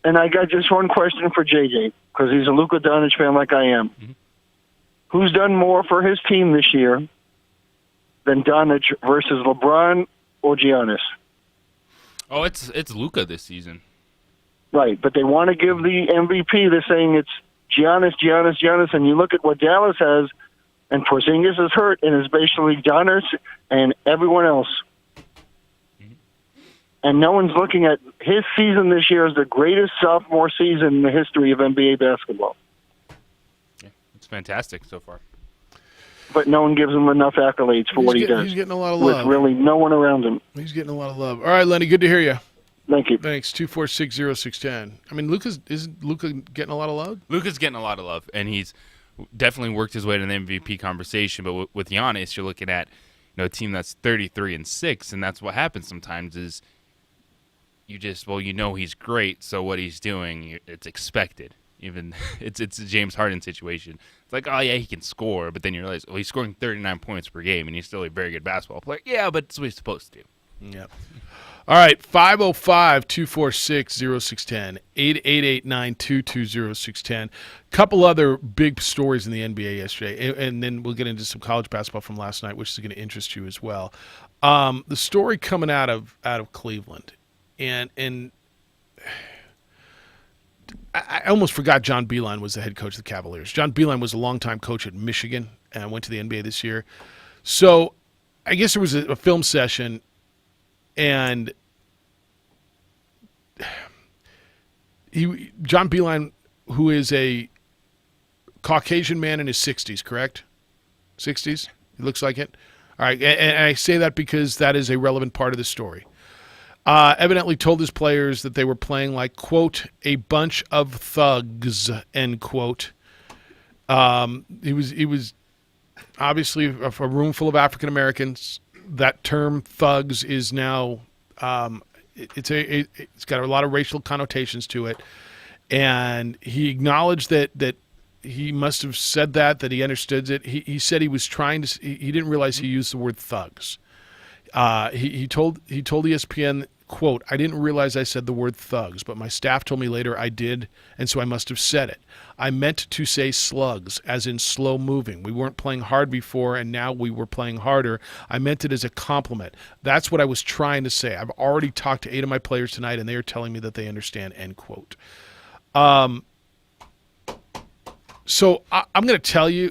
And I got just one question for JJ, because he's a Luka Doncic fan like I am. Mm-hmm. Who's done more for his team this year than Doncic versus LeBron or Giannis? Oh, it's Luka this season. Right, but they want to give the MVP. They're saying it's Giannis, and you look at what Dallas has, and Porzingis is hurt, and it's basically Giannis and everyone else. Mm-hmm. And no one's looking at his season this year as the greatest sophomore season in the history of NBA basketball. Yeah, it's fantastic so far. But no one gives him enough accolades for what he does. He's getting a lot of love. With really no one around him. He's getting a lot of love. All right, Lenny, good to hear you. Thank you. Thanks. 2460610. I mean, isn't Luka getting a lot of love? Luka's getting a lot of love, and he's definitely worked his way to the MVP conversation. But with Giannis, you're looking at a team that's 33-6, and that's what happens sometimes is he's great, so what he's doing, it's expected. Even it's a James Harden situation. It's like, oh yeah, he can score, but then you realize, he's scoring 39 points per game, and he's still a very good basketball player. Yeah, but it's what he's supposed to do. Yeah. All right, 505-246-0610, 888-922-0610. Couple other big stories in the NBA yesterday, and then we'll get into some college basketball from last night, which is going to interest you as well. The story coming out of Cleveland, and I almost forgot John Beilein was the head coach of the Cavaliers. John Beilein was a longtime coach at Michigan and went to the NBA this year. So I guess there was a film session, and John Beilein, who is a Caucasian man in his 60s, correct? 60s? He looks like it. All right, and I say that because that is a relevant part of the story. Evidently told his players that they were playing like, quote, a bunch of thugs, end quote. He was obviously a room full of African Americans. That term thugs is now it's got a lot of racial connotations to it, and he acknowledged that he must have said that he understood it. He said he was trying to. He didn't realize he used the word thugs. He told ESPN, quote, I didn't realize I said the word thugs, but my staff told me later I did, and so I must have said it. I meant to say slugs, as in slow moving. We weren't playing hard before, and now we were playing harder. I meant it as a compliment. That's what I was trying to say. I've already talked to 8 of my players tonight, and they are telling me that they understand, end quote. So I'm going to tell you,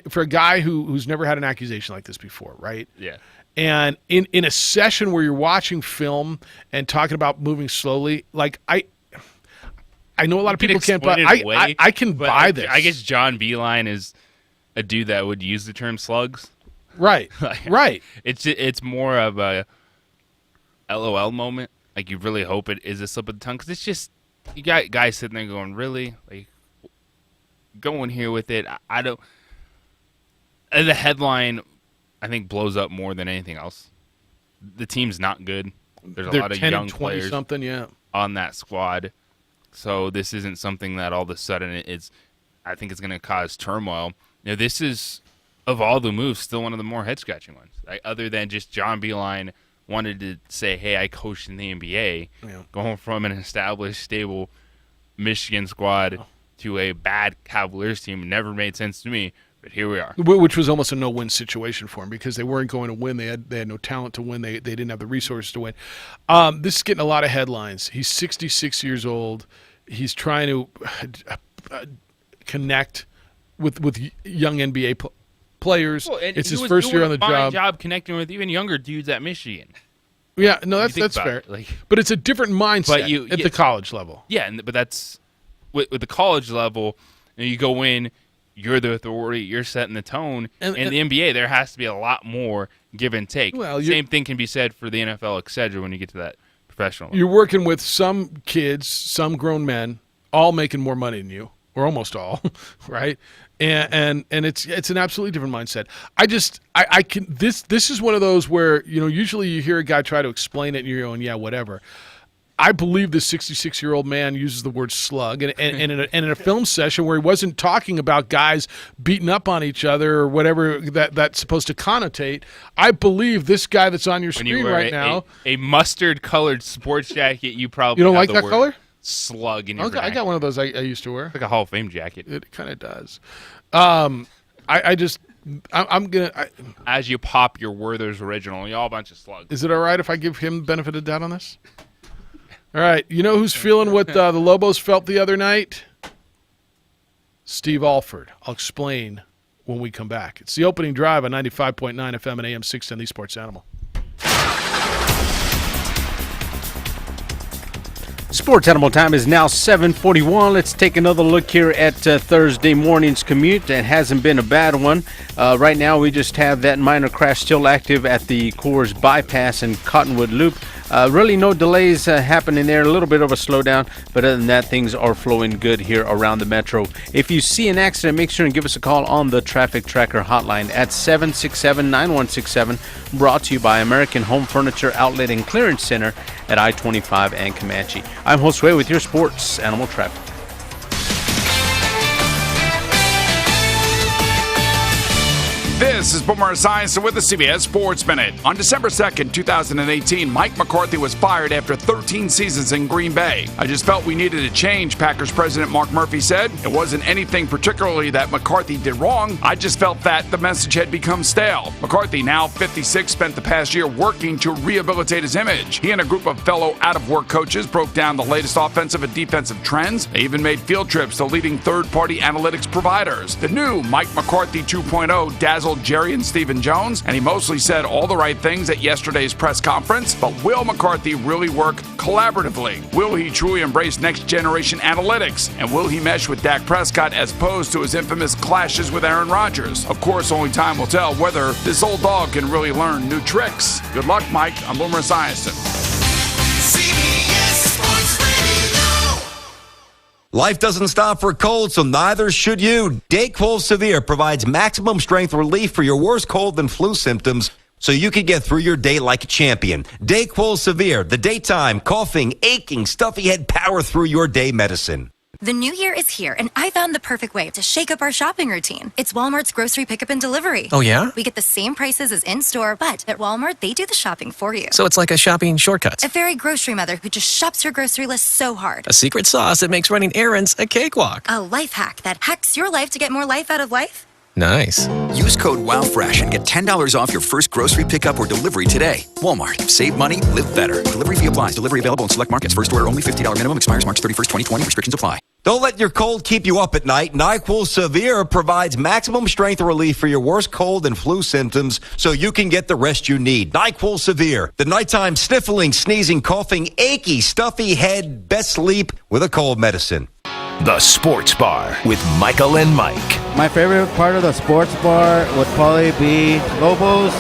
for a guy who's never had an accusation like this before, right? Yeah. And in a session where you're watching film and talking about moving slowly, like I know a lot of people can't, but I can buy this. I guess John Beilein is a dude that would use the term slugs. Right, right. It's more of a LOL moment. Like you really hope it is a slip of the tongue, because it's just you got guys sitting there going, really, like going here with it. I don't. The headline, I think, blows up more than anything else. the team's not good. There's a They're lot of 10 young and 20 players something, yeah. on that squad. So this isn't something that all of a sudden I think it's going to cause turmoil. This is, of all the moves, still one of the more head-scratching ones. Other than just John Beilein wanted to say, hey, I coached in the NBA, going from an established, stable Michigan squad to a bad Cavaliers team never made sense to me, but here we are. Which was almost a no-win situation for him because they weren't going to win. They had no talent to win. They didn't have the resources to win. This is getting a lot of headlines. He's 66 years old. He's trying to connect with young NBA players. Well, it's his first year on the job connecting with even younger dudes at Michigan. Yeah, no, that's fair. But it's a different mindset at the college level. Yeah, but that's with the college level. You go in, you're the authority, you're setting the tone. And in the NBA, there has to be a lot more give and take. Well, same thing can be said for the NFL, etc. when you get to that professional level. You're working with some kids, some grown men, all making more money than you, or almost all, right? And it's an absolutely different mindset. I can this is one of those where usually you hear a guy try to explain it and you're going, yeah, whatever. I believe this 66-year-old man uses the word slug, and in a film session where he wasn't talking about guys beating up on each other or whatever that's supposed to connotate. I believe this guy that's on your screen right now, a mustard-colored sports jacket, you probably don't like that color? Slug in your I got one of those I used to wear. It's like a Hall of Fame jacket. It kind of does. I'm gonna. As you pop your Werther's original, you all a bunch of slugs. Is it all right if I give him the benefit of the doubt on this? All right. You know who's feeling what the Lobos felt the other night? Steve Alford. I'll explain when we come back. It's the opening drive on 95.9 FM and AM 610, the Sports Animal. Sports Animal time is now 7:41. Let's take another look here at Thursday morning's commute. It hasn't been a bad one. Right now, we just have that minor crash still active at the Coors Bypass and Cottonwood Loop. Really no delays happening there. A little bit of a slowdown, but other than that, things are flowing good here around the metro. If you see an accident, make sure and give us a call on the Traffic Tracker hotline at 767-9167. Brought to you by American Home Furniture Outlet and Clearance Center at I-25 and Comanche. I'm Josue with your Sports Animal Traffic. This is Boomer Science with the CBS Sports Minute. On December 2nd, 2018, Mike McCarthy was fired after 13 seasons in Green Bay. I just felt we needed a change, Packers president Mark Murphy said. It wasn't anything particularly that McCarthy did wrong. I just felt that the message had become stale. McCarthy, now 56, spent the past year working to rehabilitate his image. He and a group of fellow out-of-work coaches broke down the latest offensive and defensive trends. They even made field trips to leading third-party analytics providers. The new Mike McCarthy 2.0 dazzled Jerry and Stephen Jones, and he mostly said all the right things at yesterday's press conference. But will McCarthy really work collaboratively? Will he truly embrace next-generation analytics? And will he mesh with Dak Prescott as opposed to his infamous clashes with Aaron Rodgers? Of course, only time will tell whether this old dog can really learn new tricks. Good luck, Mike. I'm Boomer Esiason. Life doesn't stop for a cold, so neither should you. Dayquil Severe provides maximum strength relief for your worst cold and flu symptoms, so you can get through your day like a champion. Dayquil Severe, the daytime, coughing, aching, stuffy head power through your day medicine. The new year is here, and I found the perfect way to shake up our shopping routine. It's Walmart's grocery pickup and delivery. Oh, yeah? We get the same prices as in-store, but at Walmart, they do the shopping for you. So it's like a shopping shortcut. A fairy grocery mother who just shops her grocery list so hard. A secret sauce that makes running errands a cakewalk. A life hack that hacks your life to get more life out of life. Nice. Use code WOWFRESH and get $10 off your first grocery pickup or delivery today. Walmart. Save money, live better. Delivery fee applies. Delivery available in select markets. First order only $50 minimum. Expires March 31st, 2020. Restrictions apply. Don't let your cold keep you up at night. NyQuil Severe provides maximum strength relief for your worst cold and flu symptoms so you can get the rest you need. NyQuil Severe. The nighttime sniffling, sneezing, coughing, achy, stuffy head, best sleep with a cold medicine. The Sports Bar with Michael and Mike. My favorite part of the Sports Bar would probably be Lobos,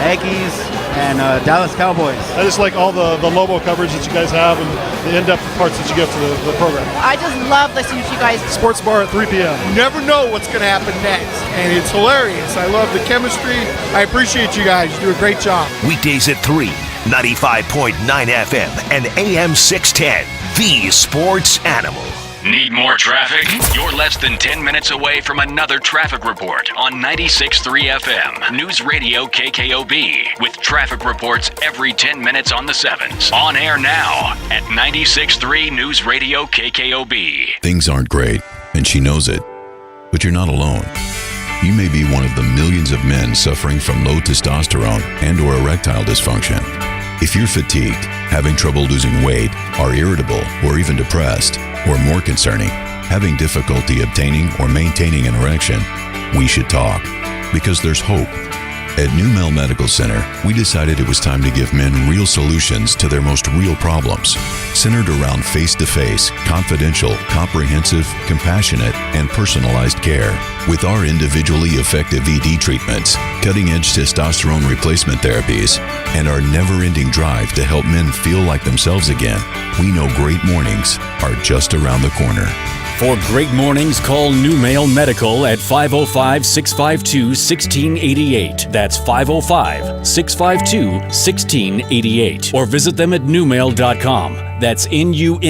Aggies, and Dallas Cowboys. I just like all the Lobo coverage that you guys have and the in-depth parts that you give to the program. I just love listening to you guys. Sports Bar at 3 p.m. You never know what's going to happen next, and it's hilarious. I love the chemistry. I appreciate you guys. You do a great job. Weekdays at 3, 95.9 FM and AM 610, the Sports Animal. Need more traffic? You're less than 10 minutes away from another traffic report on 96.3 FM, News Radio KKOB, with traffic reports every 10 minutes on the 7s. On air now at 96.3 News Radio KKOB. Things aren't great, and she knows it. But you're not alone. You may be one of the millions of men suffering from low testosterone and/or erectile dysfunction. If you're fatigued, having trouble losing weight, are irritable, or even depressed, or more concerning, having difficulty obtaining or maintaining an erection, we should talk, because there's hope. At New Mel Medical Center, we decided it was time to give men real solutions to their most real problems, centered around face-to-face, confidential, comprehensive, compassionate, and personalized care. With our individually effective ED treatments, cutting-edge testosterone replacement therapies, and our never-ending drive to help men feel like themselves again, we know great mornings are just around the corner. For great mornings, call New Mail Medical at 505-652-1688. That's 505-652-1688. Or visit them at newmail.com. That's NUMALE.com.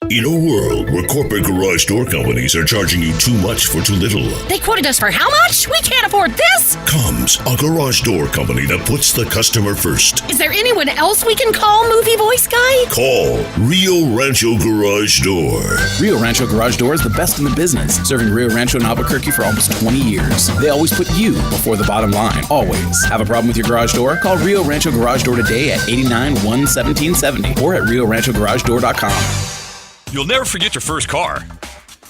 In a world where corporate garage door companies are charging you too much for too little, they quoted us for how much? We can't afford this! comes a garage door company that puts the customer first. Is there anyone else we can call, movie voice guy? Call Rio Rancho Garage Door. Rio Rancho Garage Door is the best in the business, serving Rio Rancho and Albuquerque for almost 20 years. They always put you before the bottom line, always. Have a problem with your garage door? Call Rio Rancho Garage Door today at 891-1770 or at RioRanchoGarageDoor.com. You'll never forget your first car.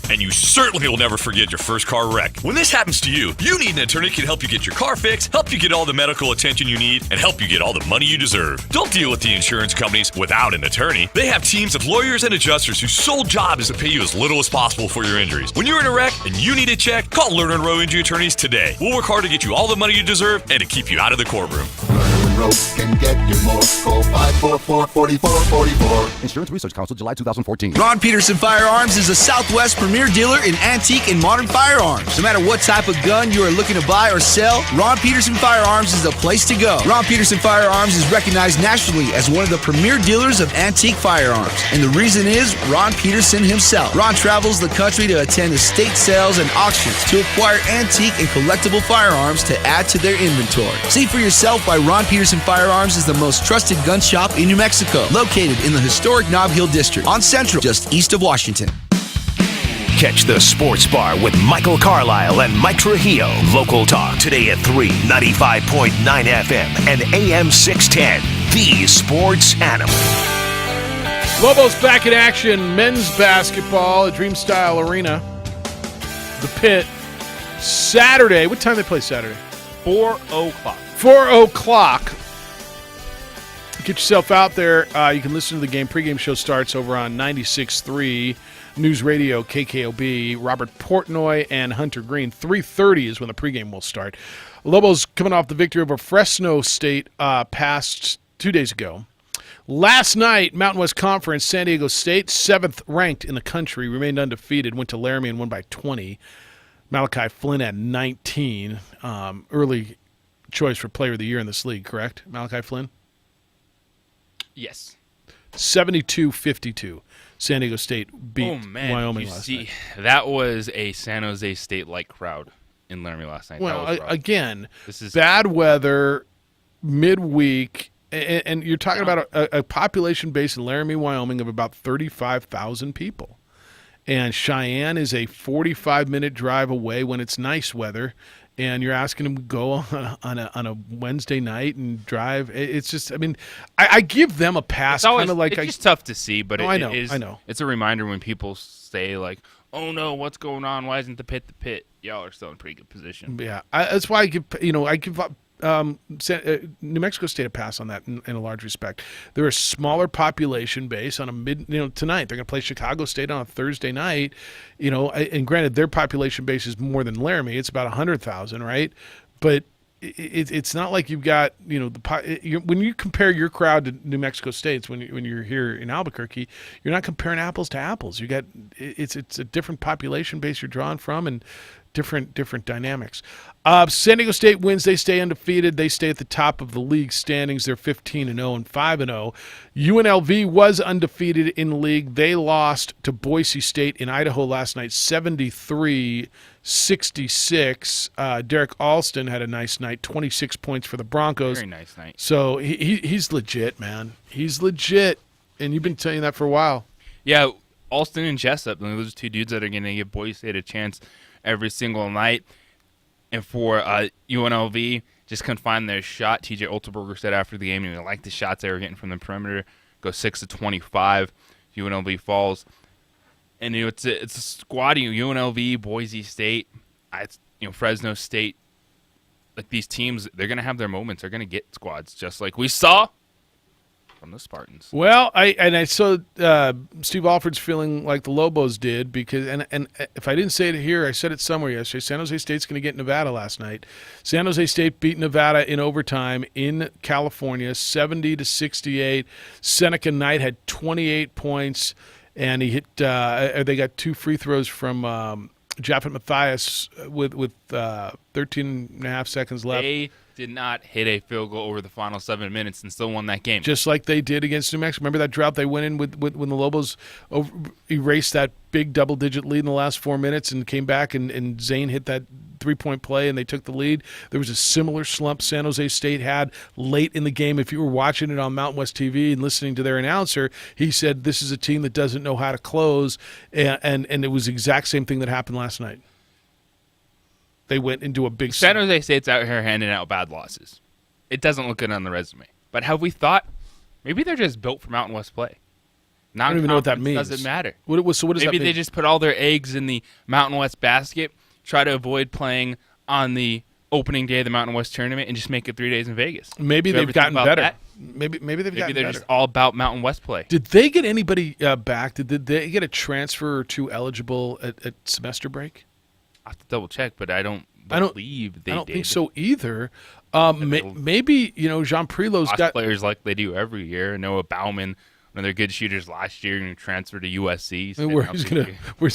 And you certainly will never forget your first car wreck. When this happens to you, you need an attorney who can help you get your car fixed, help you get all the medical attention you need, and help you get all the money you deserve. Don't deal with the insurance companies without an attorney. They have teams of lawyers and adjusters whose sole job is to pay you as little as possible for your injuries. When you're in a wreck and you need a check, call Lerner & Rowe Injury Attorneys today. We'll work hard to get you all the money you deserve and to keep you out of the courtroom. Lerner & Rowe can get you more. Call 544-4444. Insurance Research Council, July 2014. Ron Peterson Firearms is a Southwest premier dealer in antique and modern firearms. No matter what type of gun you are looking to buy or sell, Ron Peterson Firearms is the place to go. Ron Peterson Firearms is recognized nationally as one of the premier dealers of antique firearms. And the reason is Ron Peterson himself. Ron travels the country to attend estate sales and auctions to acquire antique and collectible firearms to add to their inventory. See for yourself why Ron Peterson Firearms is the most trusted gun shop in New Mexico, located in the historic Nob Hill District on Central, just east of Washington. Catch the Sports Bar with Michael Carlisle and Mike Trujillo. Local talk today at 3, 95.9 FM and AM 610. The Sports Animal. Lobos back in action. Men's basketball at Dream Style Arena. The Pit. Saturday. What time do they play Saturday? 4 o'clock. 4 o'clock. Get yourself out there. You can listen to the game. Pregame show starts over on 96.3 News Radio KKOB. Robert Portnoy and Hunter Green. 3:30 is when the pregame will start. Lobos coming off the victory over Fresno State past 2 days ago. Last night, Mountain West Conference, San Diego State, 7th ranked in the country, remained undefeated, went to Laramie and won by 20. Malachi Flynn at 19. Early choice for Player of the Year in this league, correct? Malachi Flynn? Yes. 72-52. San Diego State beat Wyoming last night. That was a San Jose State-like crowd in Laramie last night. Well, again, bad weather, midweek, and you're talking about a population base in Laramie, Wyoming of about 35,000 people. And Cheyenne is a 45-minute drive away when it's nice weather. And you're asking them to go on a Wednesday night and drive. It's just, I mean, I give them a pass. It's just tough to see, but I know. It's a reminder when people say, like, oh, no, what's going on? Why isn't the pit? Y'all are still in pretty good position. Yeah, that's why I give New Mexico State a pass on that in a large respect. They're a smaller population base on a tonight. They're going to play Chicago State on a Thursday night, and granted their population base is more than Laramie. It's about 100,000, right? But it's not like you've got, when you compare your crowd to New Mexico State's when you're here in Albuquerque, you're not comparing apples to apples. You got it's a different population base you're drawing from and different dynamics. San Diego State wins. They stay undefeated. They stay at the top of the league standings. They're 15-0 and 5-0. UNLV was undefeated in the league. They lost to Boise State in Idaho last night, 73-66. Derek Alston had a nice night, 26 points for the Broncos. Very nice night. So he's legit, man. He's legit, and you've been telling that for a while. Yeah, Alston and Jessup, those are two dudes that are going to give Boise State a chance every single night. And for UNLV, just couldn't find their shot. TJ Olterberger said after the game, he liked the shots they were getting from the perimeter. Go 6-25. UNLV falls. And it's a squad. UNLV, Boise State, Fresno State. Like these teams, they're going to have their moments. They're going to get squads, just like we saw from the Spartans. Well, I saw Steve Alford's feeling like the Lobos did because, and if I didn't say it here, I said it somewhere yesterday. San Jose State's going to get Nevada last night. San Jose State beat Nevada in overtime in California, 70-68. Seneca Knight had 28 points, and he hit. They got 2 free throws from Japheth Mathias with 13 and a half seconds left. They did not hit a field goal over the final 7 minutes and still won that game. Just like they did against New Mexico. Remember that drought they went in with when the Lobos erased that big double-digit lead in the last 4 minutes and came back and Zane hit that three-point play and they took the lead. There was a similar slump San Jose State had late in the game. If you were watching it on Mountain West TV and listening to their announcer, he said this is a team that doesn't know how to close, and it was the exact same thing that happened last night. They went into a big... San Jose State's out here handing out bad losses. It doesn't look good on the resume. But have we thought maybe they're just built for Mountain West play? I don't even know what that means. Doesn't matter. So what does that mean? Maybe they just put all their eggs in the Mountain West basket, try to avoid playing on the opening day of the Mountain West tournament, and just make it 3 days in Vegas. Maybe they've gotten better. That? Maybe they've gotten better. Maybe they're just all about Mountain West play. Did they get anybody back? Did they get a transfer or two eligible at semester break? I have to double check, but I don't believe they did. I don't think so either. Maybe Jean Prelo's got players like they do every year. Noah Bauman, one of their good shooters last year, and transferred to USC. Where he's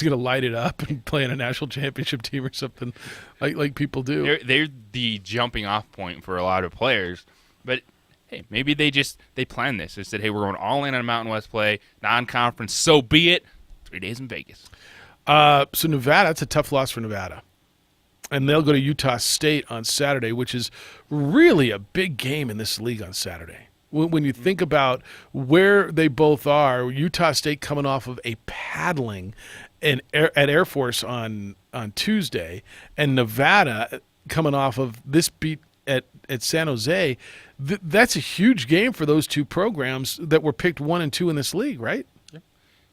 gonna light it up and play in a national championship team or something like people do. They're the jumping off point for a lot of players. But hey, maybe they planned this. They said, hey, we're going all in on Mountain West play, non-conference. So be it. 3 days in Vegas. So Nevada, that's a tough loss for Nevada. And they'll go to Utah State on Saturday, which is really a big game in this league on Saturday. When you think about where they both are, Utah State coming off of a paddling at Air Force on Tuesday, and Nevada coming off of this beat at San Jose, that's a huge game for those two programs that were picked 1 and 2 in this league, right?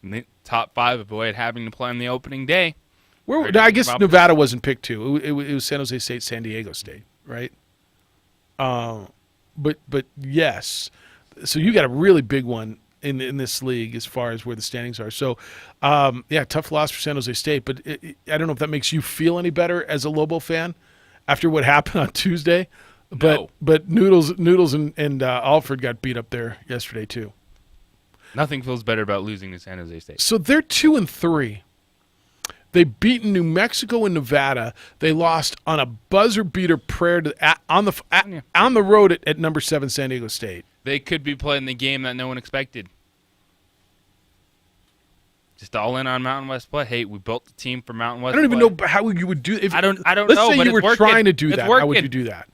And the top 5 avoid having to play on the opening day. I guess Nevada wasn't picked 2. It was San Jose State, San Diego State, right? But yes. So you got a really big one in this league as far as where the standings are. So, tough loss for San Jose State. But I don't know if that makes you feel any better as a Lobo fan after what happened on Tuesday. No. But Noodles and Alford got beat up there yesterday too. Nothing feels better about losing to San Jose State. So they're 2-3. They've beaten New Mexico and Nevada. They lost on a buzzer beater prayer on the road at number 7 San Diego State. They could be playing the game that no one expected. Just all in on Mountain West play. Hey, we built the team for Mountain West. I don't even know how you would do it. I don't know. Let's say but you were trying to do that. How would you do that?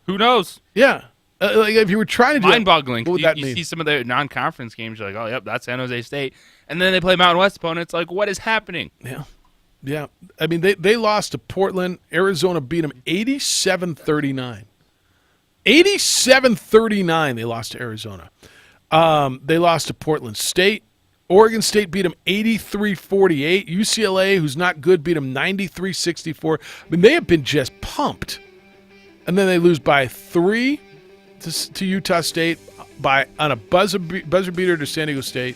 Who knows? Yeah. Like if you were trying to do mind-boggling. What would that mean? mean? You see some of the non-conference games, you're like, oh, yep, that's San Jose State. And then they play Mountain West opponents. Like, what is happening? Yeah. I mean, they lost to Portland. Arizona beat them 87-39. 87-39 they lost to Arizona. They lost to Portland State. Oregon State beat them 83-48. UCLA, who's not good, beat them 93-64. I mean, they have been just pumped. And then they lose by 3 to Utah State on a buzzer beater to San Diego State.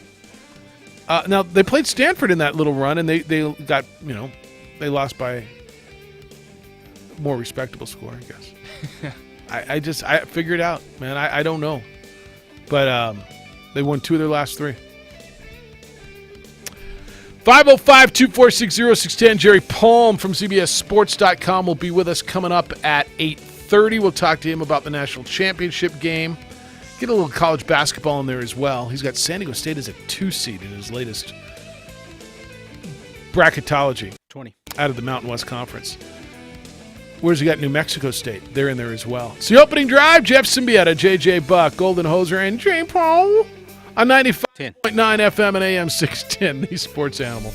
Now, they played Stanford in that little run, and they got, they lost by more respectable score, I guess. I figured it out, man. I don't know. But they won 2 of their last 3. 505-246-0610. Jerry Palm from CBSSports.com will be with us coming up at 8:30. We'll talk to him about the national championship game. Get a little college basketball in there as well. He's got San Diego State as a 2 seed in his latest bracketology. 20. Out of the Mountain West Conference. Where's he got New Mexico State? They're in there as well. It's the opening drive. Jeff Siembieda, J.J. Buck, Golden Hoser, and Jay Paul on 95.9 FM and AM 610, the Sports Animal.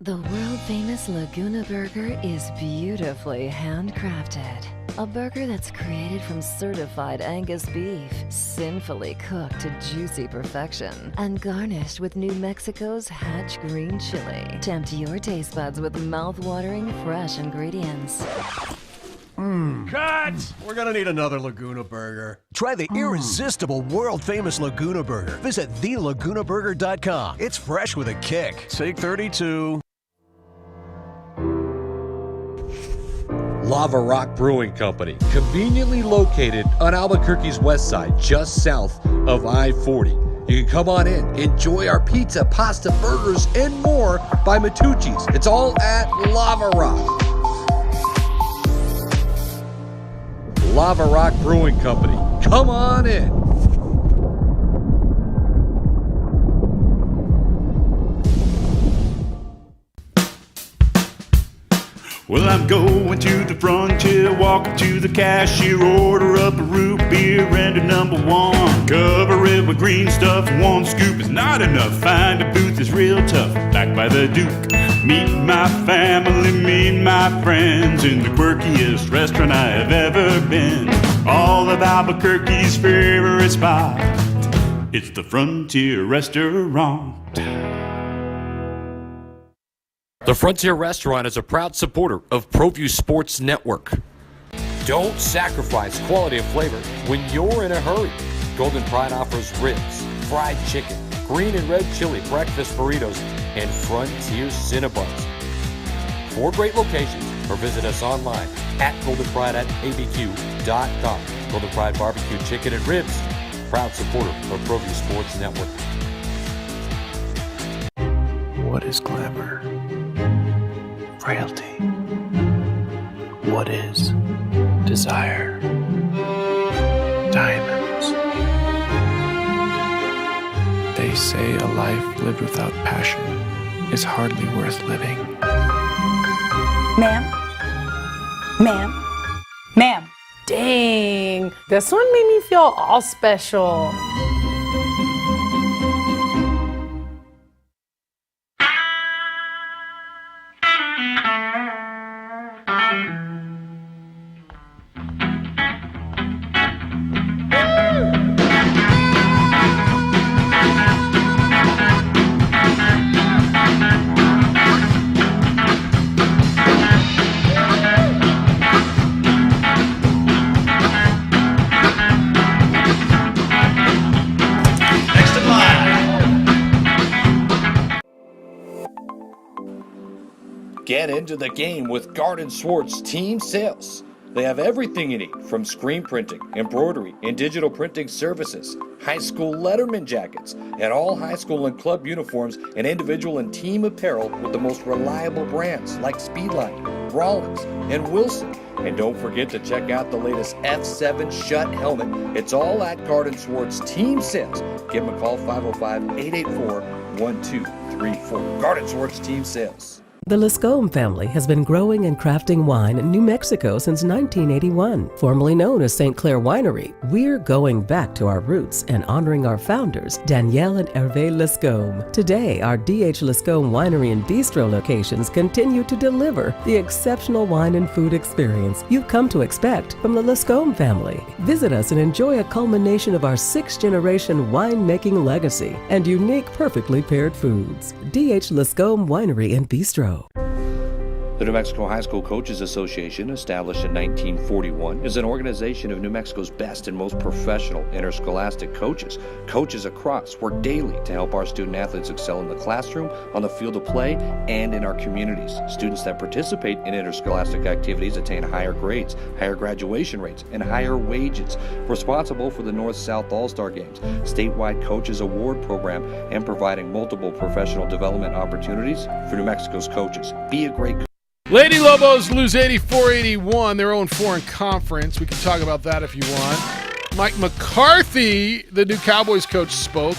The world-famous Laguna Burger is beautifully handcrafted. A burger that's created from certified Angus beef, sinfully cooked to juicy perfection, and garnished with New Mexico's Hatch green chili. Tempt your taste buds with mouth-watering fresh ingredients. Cut! We're gonna need another Laguna Burger. Try the irresistible, world-famous Laguna Burger. Visit thelagunaburger.com. It's fresh with a kick. Take 32. Lava Rock Brewing Company, conveniently located on Albuquerque's west side, just south of I-40. You can come on in, enjoy our pizza, pasta, burgers, and more by Matucci's. It's all at Lava Rock. Lava Rock Brewing Company, come on in. Well, I'm going to the frontier, walking to the cashier, order up a root beer and a number 1. Cover it with green stuff, 1 scoop is not enough. Find a booth is real tough, back by the Duke. Meet my family, meet my friends in the quirkiest restaurant I have ever been. All of Albuquerque's favorite spot, it's the Frontier Restaurant. The Frontier Restaurant is a proud supporter of ProView Sports Network. Don't sacrifice quality of flavor when you're in a hurry. Golden Pride offers ribs, fried chicken, green and red chili, breakfast burritos, and Frontier Cinnabons. 4 great locations, or visit us online at goldenpride@abq.com. Golden Pride Barbecue Chicken and Ribs, proud supporter of ProView Sports Network. What is glamour? Frailty. What is desire? Diamonds. They say a life lived without passion is hardly worth living. Ma'am? Ma'am? Ma'am? Dang, this one made me feel all special. Get into the game with Garden Swartz Team Sales. They have everything you need, from screen printing, embroidery, and digital printing services, high school letterman jackets, and all high school and club uniforms, and individual and team apparel with the most reliable brands like Speedline, Rollins, and Wilson. And don't forget to check out the latest F7 Shut helmet. It's all at Garden Swartz Team Sales. Give them a call, 505-884-1234. Garden Swartz Team Sales. The Lascombe family has been growing and crafting wine in New Mexico since 1981. Formerly known as St. Clair Winery, we're going back to our roots and honoring our founders, Danielle and Hervé Lascombe. Today, our D.H. Lascombe Winery and Bistro locations continue to deliver the exceptional wine and food experience you've come to expect from the Lascombe family. Visit us and enjoy a culmination of our 6th-generation winemaking legacy and unique, perfectly paired foods. D.H. Lascombe Winery and Bistro. The New Mexico High School Coaches Association, established in 1941, is an organization of New Mexico's best and most professional interscholastic coaches. Coaches across work daily to help our student athletes excel in the classroom, on the field of play, and in our communities. Students that participate in interscholastic activities attain higher grades, higher graduation rates, and higher wages. Responsible for the North-South All-Star Games, statewide Coaches Award Program, and providing multiple professional development opportunities for New Mexico's coaches. Be a great coach. Lady Lobos lose 84-81, their own foreign conference. We can talk about that if you want. Mike McCarthy, the new Cowboys coach, spoke.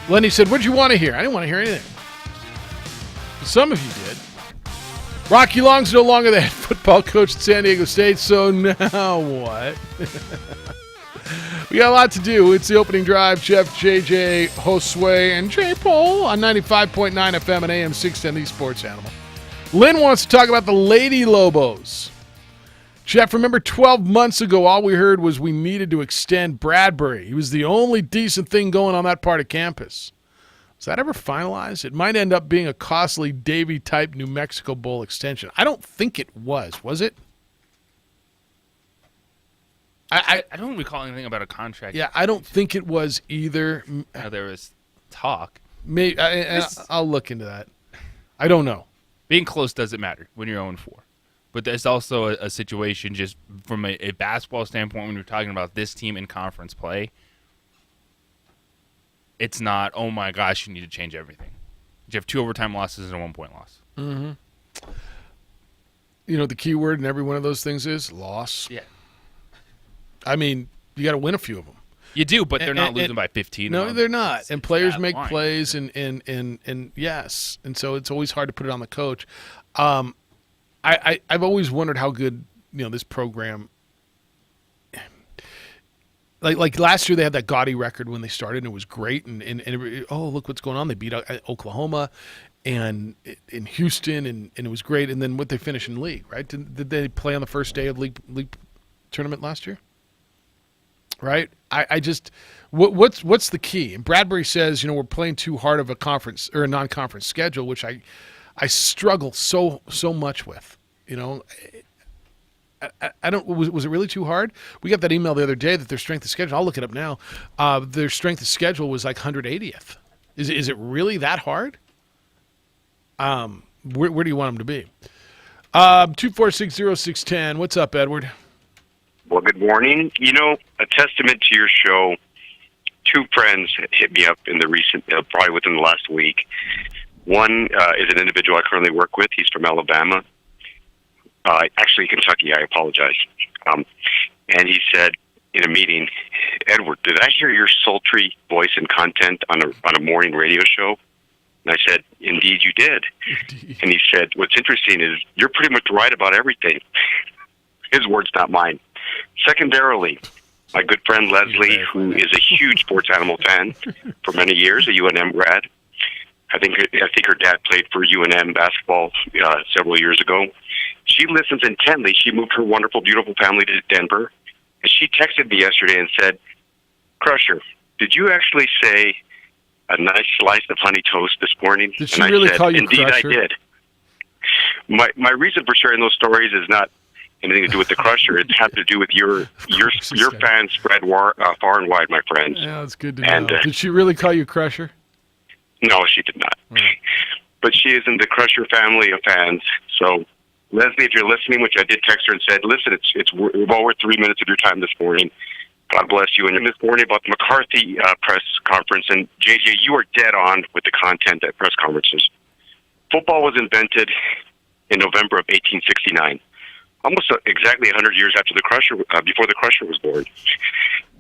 Lenny said, "What'd you want to hear?" I didn't want to hear anything. Some of you did. Rocky Long's no longer the head football coach at San Diego State, so now what? We got a lot to do. It's the opening drive. Jeff, JJ, Josue, and J. Paul on 95.9 FM and AM 610, the Sports Animal. Lynn wants to talk about the Lady Lobos. Jeff, remember 12 months ago, all we heard was we needed to extend Bradbury. He was the only decent thing going on that part of campus. Was that ever finalized? It might end up being a costly Davie-type New Mexico Bowl extension. I don't think it was. Was it? I don't recall anything about a contract. Yeah, I don't think it was either. There was talk. Maybe I'll look into that. I don't know. Being close doesn't matter when you're 0-4. But there's also a situation just from a basketball standpoint when you're talking about this team in conference play. It's not, oh my gosh, you need to change everything. You have 2 overtime losses and a 1-point loss. Mm-hmm. You know, the key word in every one of those things is loss. Yeah. I mean, you got to win a few of them. You do, but they're not losing by 15. No, they're not. And players make plays, and yes. And so it's always hard to put it on the coach. I've always wondered how good, this program. Like last year, they had that gaudy record when they started, and it was great. And oh, look what's going on! They beat Oklahoma, and in Houston, and it was great. And then what they finish in league, right? Did they play on the first day of league tournament last year? Right? I just what's the key? And Bradbury says, we're playing too hard of a conference or a non-conference schedule, which I struggle so much with. I don't. Was it really too hard? We got that email the other day that their strength of schedule. I'll look it up now. Their strength of schedule was like 180th. Is it really that hard? Where do you want them to be? 2460610. What's up, Edward? Well, good morning. A testament to your show, 2 friends hit me up in the recent, probably within the last week. One is an individual I currently work with. He's from Alabama. Actually, Kentucky, I apologize. And he said in a meeting, "Edward, did I hear your sultry voice and content on a morning radio show?" And I said, "Indeed, you did." Indeed. And he said, "What's interesting is you're pretty much right about everything." His words, not mine. Secondarily, my good friend Leslie, who is a huge sports animal fan for many years, a UNM grad. I think her dad played for UNM basketball several years ago. She listens intently. She moved her wonderful, beautiful family to Denver, and she texted me yesterday and said, "Crusher, did you actually say a nice slice of honey toast this morning?" Did she really call you Indeed, Crusher? I did. My reason for sharing those stories is not anything to do with the Crusher. It has to do with your fans spread far and wide, my friends. Yeah, it's good to know. Did she really call you Crusher? No, she did not. But she is in the Crusher family of fans. So, Leslie, if you're listening, which I did text her and said, "Listen, it's well worth 3 minutes of your time this morning. God bless you." And this morning about the McCarthy press conference, and JJ, you are dead on with the content at press conferences. Football was invented in November of 1869. Almost exactly 100 years after the Crusher, before the Crusher was born.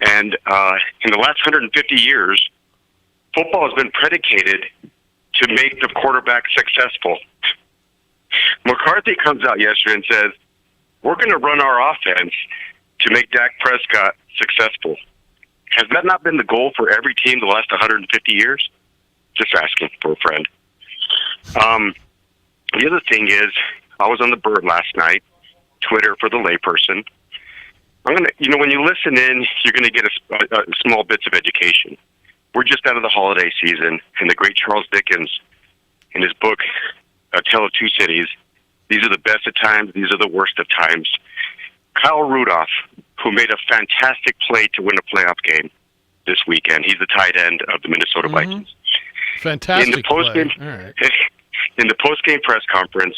And in the last 150 years, football has been predicated to make the quarterback successful. McCarthy comes out yesterday and says, "We're going to run our offense to make Dak Prescott successful." Has that not been the goal for every team the last 150 years? Just asking for a friend. The other thing is, I was on the Bird last night, Twitter for the layperson. When you listen in, you're going to get a small bits of education. We're just out of the holiday season, and the great Charles Dickens, in his book, A Tale of Two Cities. These are the best of times. These are the worst of times. Kyle Rudolph, who made a fantastic play to win a playoff game this weekend. He's the tight end of the Minnesota Vikings. Fantastic In the post-game, play. All right. in the post-game press conference,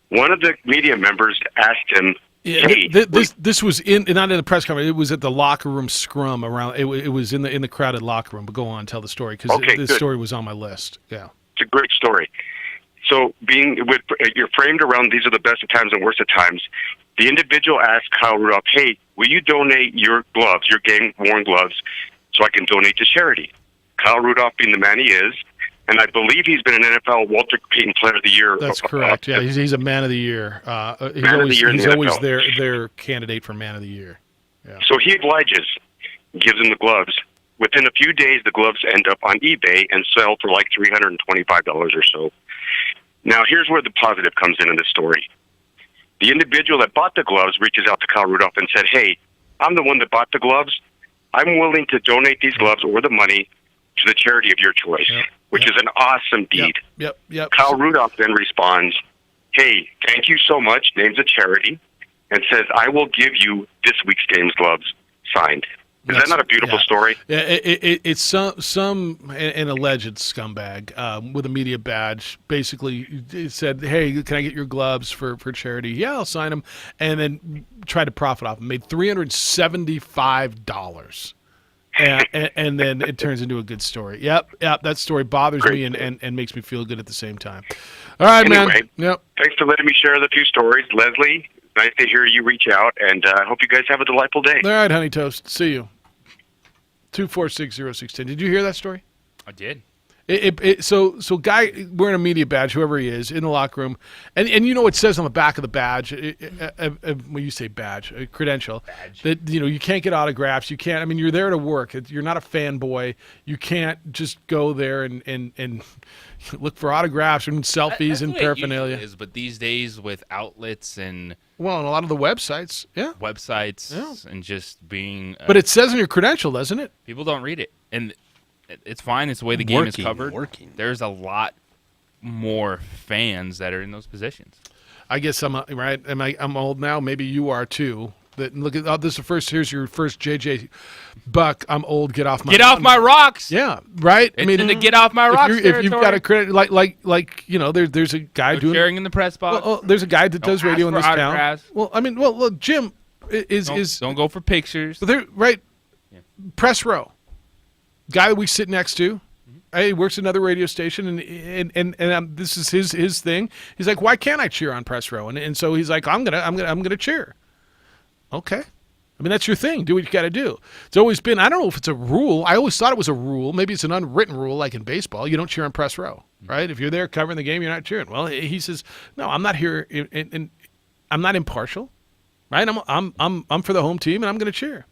one of the media members asked him, "Hey, this was not in the press conference. It was at the locker room scrum around. It was in the crowded locker room. But go on, tell the story because this story was on my list. Yeah, it's a great story." So, you're framed around these are the best of times and worst of times. The individual asked Kyle Rudolph, "Hey, will you donate your gloves, your game-worn gloves, so I can donate to charity?" Kyle Rudolph, being the man he is, and I believe he's been an NFL Walter Payton Player of the Year. That's correct. Yeah, he's a Man of the Year. He's always their candidate for Man of the Year. Yeah. So he obliges, gives him the gloves. Within a few days, the gloves end up on eBay and sell for like $325 or so. Now, here's where the positive comes in this story. The individual that bought the gloves reaches out to Kyle Rudolph and said, "Hey, I'm the one that bought the gloves. I'm willing to donate these gloves or the money to the charity of your choice," which is an awesome deed. Yep. Kyle Rudolph then responds, "Hey, thank you so much," names a charity, and says, "I will give you this week's game's gloves signed." Is that not a beautiful story? Yeah, it's some an alleged scumbag with a media badge basically said, "Hey, can I get your gloves for charity?" "Yeah, I'll sign them," and then tried to profit off them. Made $375. And then it turns into a good story. Yep. That story bothers me and makes me feel good at the same time. All right, man. Yep. Thanks for letting me share the few stories. Leslie, nice to hear you reach out, and I hope you guys have a delightful day. All right, Honey Toast. See you. 2460610. Did you hear that story? I did. So guy wearing a media badge, whoever he is, in the locker room, and you know it says on the back of the badge, when you say badge, a credential, that you can't get autographs, you can't. I mean, you're there to work. You're not a fanboy. You can't just go there and look for autographs and selfies and paraphernalia. But these days with outlets and a lot of the websites, and just being. But it says on your credential, doesn't it? People don't read it, and it's fine. It's the way the game is covered. There's a lot more fans that are in those positions. I guess I'm right. I'm old now. Maybe you are too. Look at this. Here's your first JJ Buck. I'm old. Get off my rocks. Yeah, right. I mean, to get off my rocks. If you've got a credit, there's a guy doing sharing in the press box. Well, there's a guy that does radio in this autographs. town. Well, look, Jim don't go for pictures. But they're right. Yeah. Press row. Guy that we sit next to, he works at another radio station, and this is his thing. He's like, "Why can't I cheer on press row?" And so he's like, "I'm gonna cheer." Okay, I mean that's your thing. Do what you got to do. It's always been. I don't know if it's a rule. I always thought it was a rule. Maybe it's an unwritten rule, like in baseball. You don't cheer on press row, right? If you're there covering the game, you're not cheering. Well, he says, "No, I'm not here, and I'm not impartial, right? I'm for the home team, and I'm going to cheer."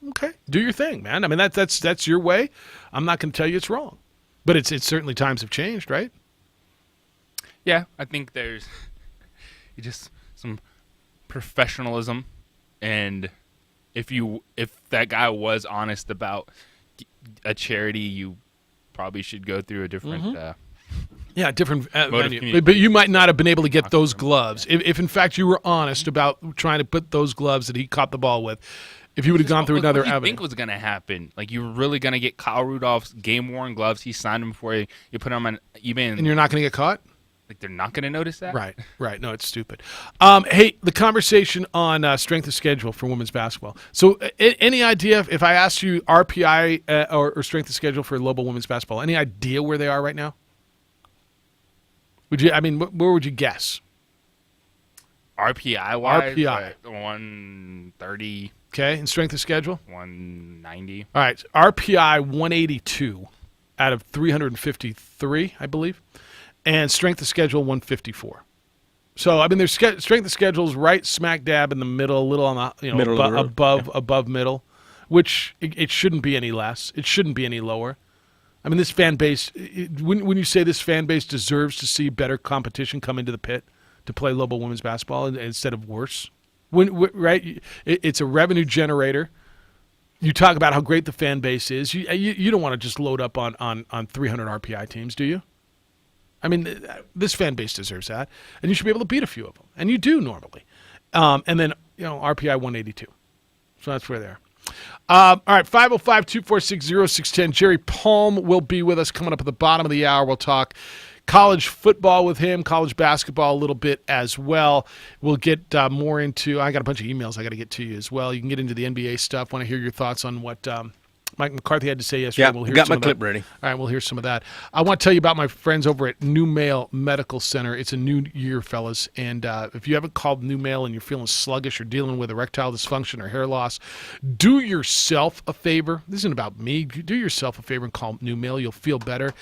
Okay, do your thing, man. I mean that's your way. I'm not going to tell you it's wrong, but it's certainly times have changed, right? Yeah, I think there's just some professionalism, and if that guy was honest about a charity, you probably should go through a different. Different venue. But you might not have been able to get those gloves if in fact you were honest about trying to put those gloves that he caught the ball with. If you would have gone through another avenue. What do you think was going to happen? Like, you were really going to get Kyle Rudolph's game-worn gloves. He signed them before you put them on eBay. And you're not going to get caught? Like, they're not going to notice that? Right. No, it's stupid. Hey, the conversation on strength of schedule for women's basketball. So any idea, if I asked you RPI or strength of schedule for Lobo women's basketball, any idea where they are right now? Where would you guess? RPI-wise? RPI. 130. Okay, and strength of schedule? 190. All right, RPI 182 out of 353, I believe, and strength of schedule 154. So, I mean, their strength of schedule is right smack dab in the middle, a little on the above middle, which it shouldn't be any less. It shouldn't be any lower. I mean, this fan base, when you say this fan base deserves to see better competition come into the pit to play Lobo women's basketball instead of worse. Right? It's a revenue generator. You talk about how great the fan base is. You don't want to just load up on 300 RPI teams, do you? I mean, this fan base deserves that, and you should be able to beat a few of them, and you do normally. And then, RPI 182. So that's where they are. All right, 505-246-0610. Jerry Palm will be with us coming up at the bottom of the hour. We'll talk college football with him, college basketball a little bit as well. We'll get more into – I got a bunch of emails I got to get to you as well. You can get into the NBA stuff. Want to hear your thoughts on what Mike McCarthy had to say yesterday. Yeah, we'll hear got some my of clip that. ready. All right, we'll hear some of that. I want to tell you about my friends over at New Mail Medical Center. It's a new year, fellas, and if you haven't called New Mail and you're feeling sluggish or dealing with erectile dysfunction or hair loss, do yourself a favor. This isn't about me. Do yourself a favor and call New Mail. You'll feel better.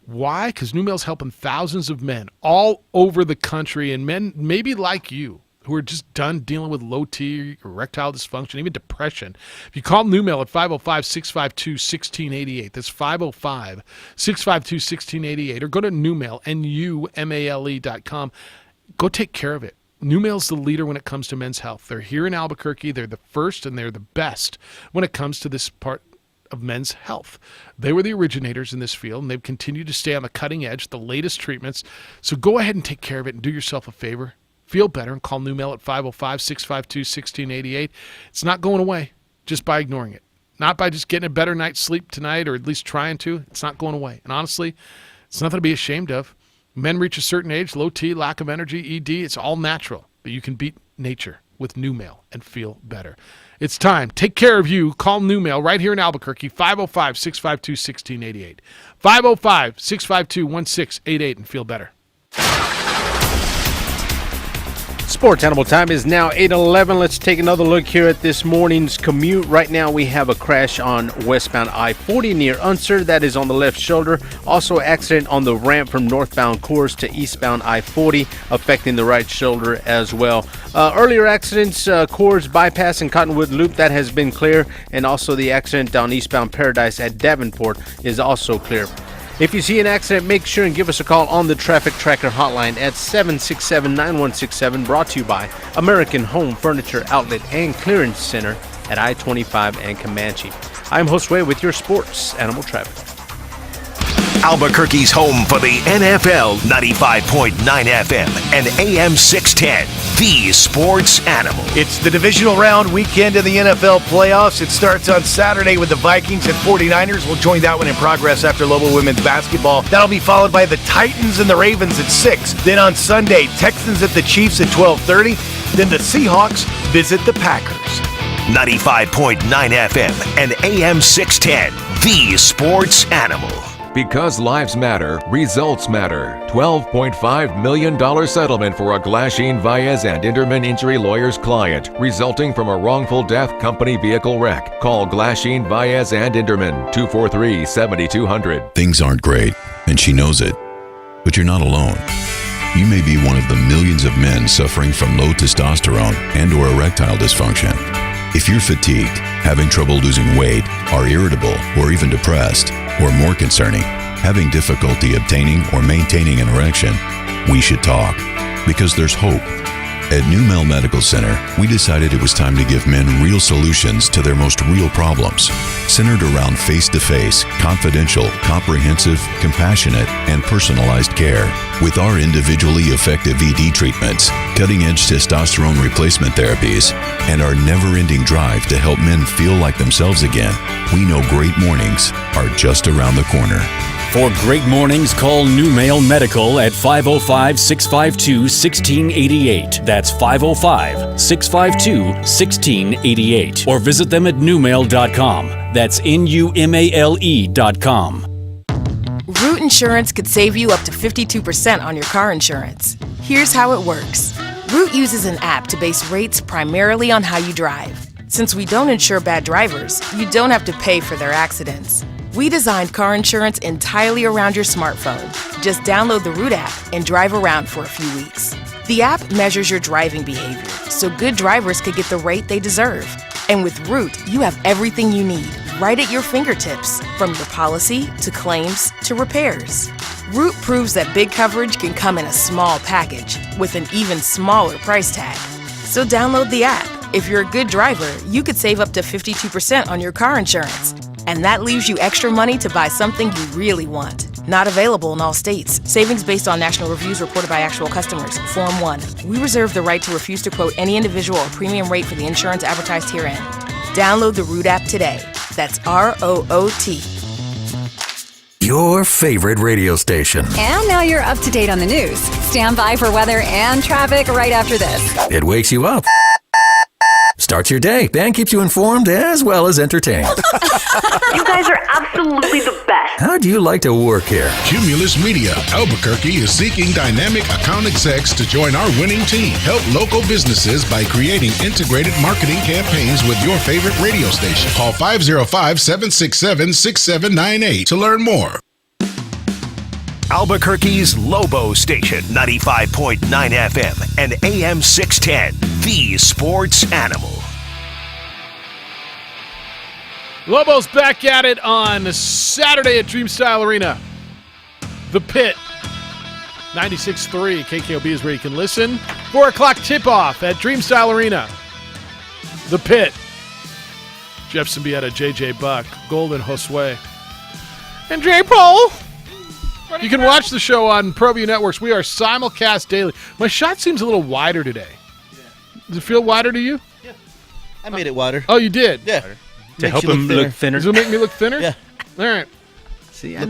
Why? Because New Mail's helping thousands of men all over the country, and men maybe like you, who are just done dealing with low T, erectile dysfunction, even depression. If you call New Mail at 505-652-1688, that's 505-652-1688, or go to New Mail, NUMALE.com. Go take care of it. New Mail's the leader when it comes to men's health. They're here in Albuquerque. They're the first, and they're the best when it comes to this part of men's health. They were the originators in this field, and they've continued to stay on the cutting edge, the latest treatments. So go ahead and take care of it and do yourself a favor. Feel better and call New Mail at 505-652-1688. It's not going away just by ignoring it. Not by just getting a better night's sleep tonight, or at least trying to. It's not going away. And honestly, it's nothing to be ashamed of. Men reach a certain age, low T, lack of energy, ED, it's all natural. But you can beat nature with New Mail and feel better. It's time. Take care of you. Call New Mail right here in Albuquerque, 505-652-1688. 505-652-1688 and feel better. Sports Animal Time is now 8:11. Let's take another look here at this morning's commute. Right now we have a crash on westbound I-40 near Unser. That is on the left shoulder. Also accident on the ramp from northbound Coors to eastbound I-40 affecting the right shoulder as well. Earlier accidents, Coors Bypass and Cottonwood Loop, that has been clear. And also the accident down eastbound Paradise at Davenport is also clear. If you see an accident, make sure and give us a call on the Traffic Tracker hotline at 767-9167, brought to you by American Home Furniture Outlet and Clearance Center at I-25 and Comanche. I'm Josue with your sports animal traffic. Albuquerque's home for the NFL, 95.9 FM and AM 610, the sports animal. It's the divisional round weekend in the NFL playoffs. It starts on Saturday with the Vikings and 49ers. We'll join that one in progress after Lobo women's basketball. That'll be followed by the Titans and the Ravens at 6. Then on Sunday, Texans at the Chiefs at 12:30. Then the Seahawks visit the Packers. 95.9 FM and AM 610, the sports animal. Because lives matter, results matter. $12.5 million settlement for a Glasheen, Vaez, and Inderman injury lawyer's client, resulting from a wrongful death company vehicle wreck. Call Glasheen, Vaez, and Inderman, 243-7200. Things aren't great, and she knows it. But you're not alone. You may be one of the millions of men suffering from low testosterone and or erectile dysfunction. If you're fatigued, having trouble losing weight, are irritable, or even depressed, or more concerning, having difficulty obtaining or maintaining an erection, we should talk, because there's hope. At New Mail Medical Center, we decided it was time to give men real solutions to their most real problems, centered around face-to-face, confidential, comprehensive, compassionate, and personalized care. With our individually effective ED treatments, cutting-edge testosterone replacement therapies, and our never-ending drive to help men feel like themselves again, we know great mornings are just around the corner. For great mornings, call New Mail Medical at 505-652-1688. That's 505-652-1688. Or visit them at newmail.com. That's NUMALE.com. Root Insurance could save you up to 52% on your car insurance. Here's how it works. Root uses an app to base rates primarily on how you drive. Since we don't insure bad drivers, you don't have to pay for their accidents. We designed car insurance entirely around your smartphone. Just download the Root app and drive around for a few weeks. The app measures your driving behavior, so good drivers could get the rate they deserve. And with Root, you have everything you need right at your fingertips, from your policy to claims to repairs. Root proves that big coverage can come in a small package with an even smaller price tag. So download the app. If you're a good driver, you could save up to 52% on your car insurance. And that leaves you extra money to buy something you really want. Not available in all states. Savings based on national reviews reported by actual customers. Form 1. We reserve the right to refuse to quote any individual or premium rate for the insurance advertised herein. Download the Root app today. That's ROOT. Your favorite radio station. And now you're up to date on the news. Stand by for weather and traffic right after this. It wakes you up, starts your day, and keeps you informed as well as entertained. You guys are absolutely the best. How'd you like to work here? Cumulus Media Albuquerque is seeking dynamic account execs to join our winning team. Help local businesses by creating integrated marketing campaigns with your favorite radio station. Call 505-767-6798 to learn more. Albuquerque's Lobo Station, 95.9 FM and AM 610, the sports animal. Lobos back at it on Saturday at Dreamstyle Arena. The Pit, 96.3 KKOB is where you can listen. 4 o'clock tip-off at Dreamstyle Arena. The Pit. Jeff Siembieda, JJ Buck, Golden Josue, and J. Paul. You can watch the show on ProView Networks. We are simulcast daily. My shot seems a little wider today. Does it feel wider to you? Yeah. I made it wider. Oh, you did? Yeah. To help him look thinner. Does it make me look thinner? Yeah. All right. See, I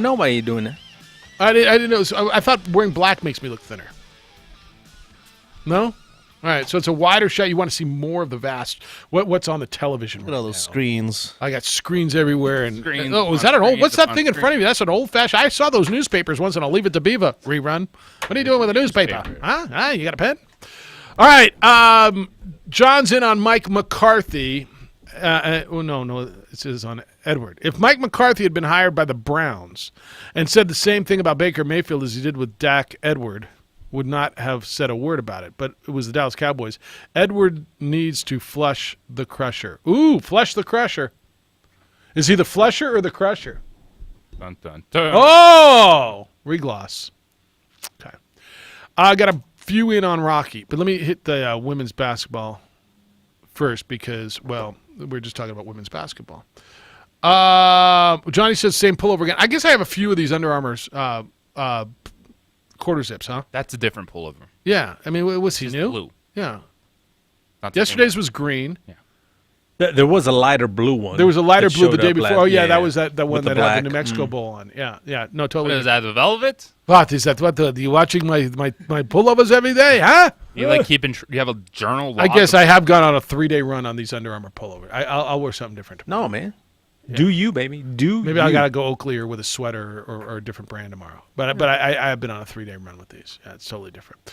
know why you're doing that. I didn't know. I thought wearing black makes me look thinner. No? All right, so it's a wider shot. You want to see more of the vast. What's on the television? Look at all those screens. I got screens everywhere. And Screens oh, is on that an old? screens What's that on thing in front of you? That's an old-fashioned. I saw those newspapers once, and I'll leave it to Beaver rerun. What are you doing with a newspaper? Huh? Ah, you got a pen? All right. John's in on Mike McCarthy. No, it says on Edward. If Mike McCarthy had been hired by the Browns and said the same thing about Baker Mayfield as he did with Dak, Edward would not have said a word about it, but it was the Dallas Cowboys. Edward needs to flush the crusher. Ooh, flush the crusher. Is he the flusher or the crusher? Dun, dun, dun. Oh! Regloss. Okay. I got a few in on Rocky, but let me hit the women's basketball first because, well, we're just talking about women's basketball. Johnny says same pullover again. I guess I have a few of these Under Armour's quarter zips, huh? That's a different pullover. Yeah. I mean, was he new? Blue. Yeah. Not the Yesterday's was green. Yeah. There was a lighter blue one. There was a lighter blue the day up before. last- Oh, yeah, that was that one With the that had black. the New Mexico Bowl on. Yeah, yeah. No, totally. What is that, the velvet? What is that? What? You watching my pullovers every day, huh? You like keeping? You have a journal? I guess I have gone on a 3-day run on these Under Armour pullovers. I'll wear something different. No, man. Yeah. Do you, baby? Maybe I gotta go Oakley or with a sweater or a different brand tomorrow. But I have been on a 3-day run with these. Yeah, it's totally different.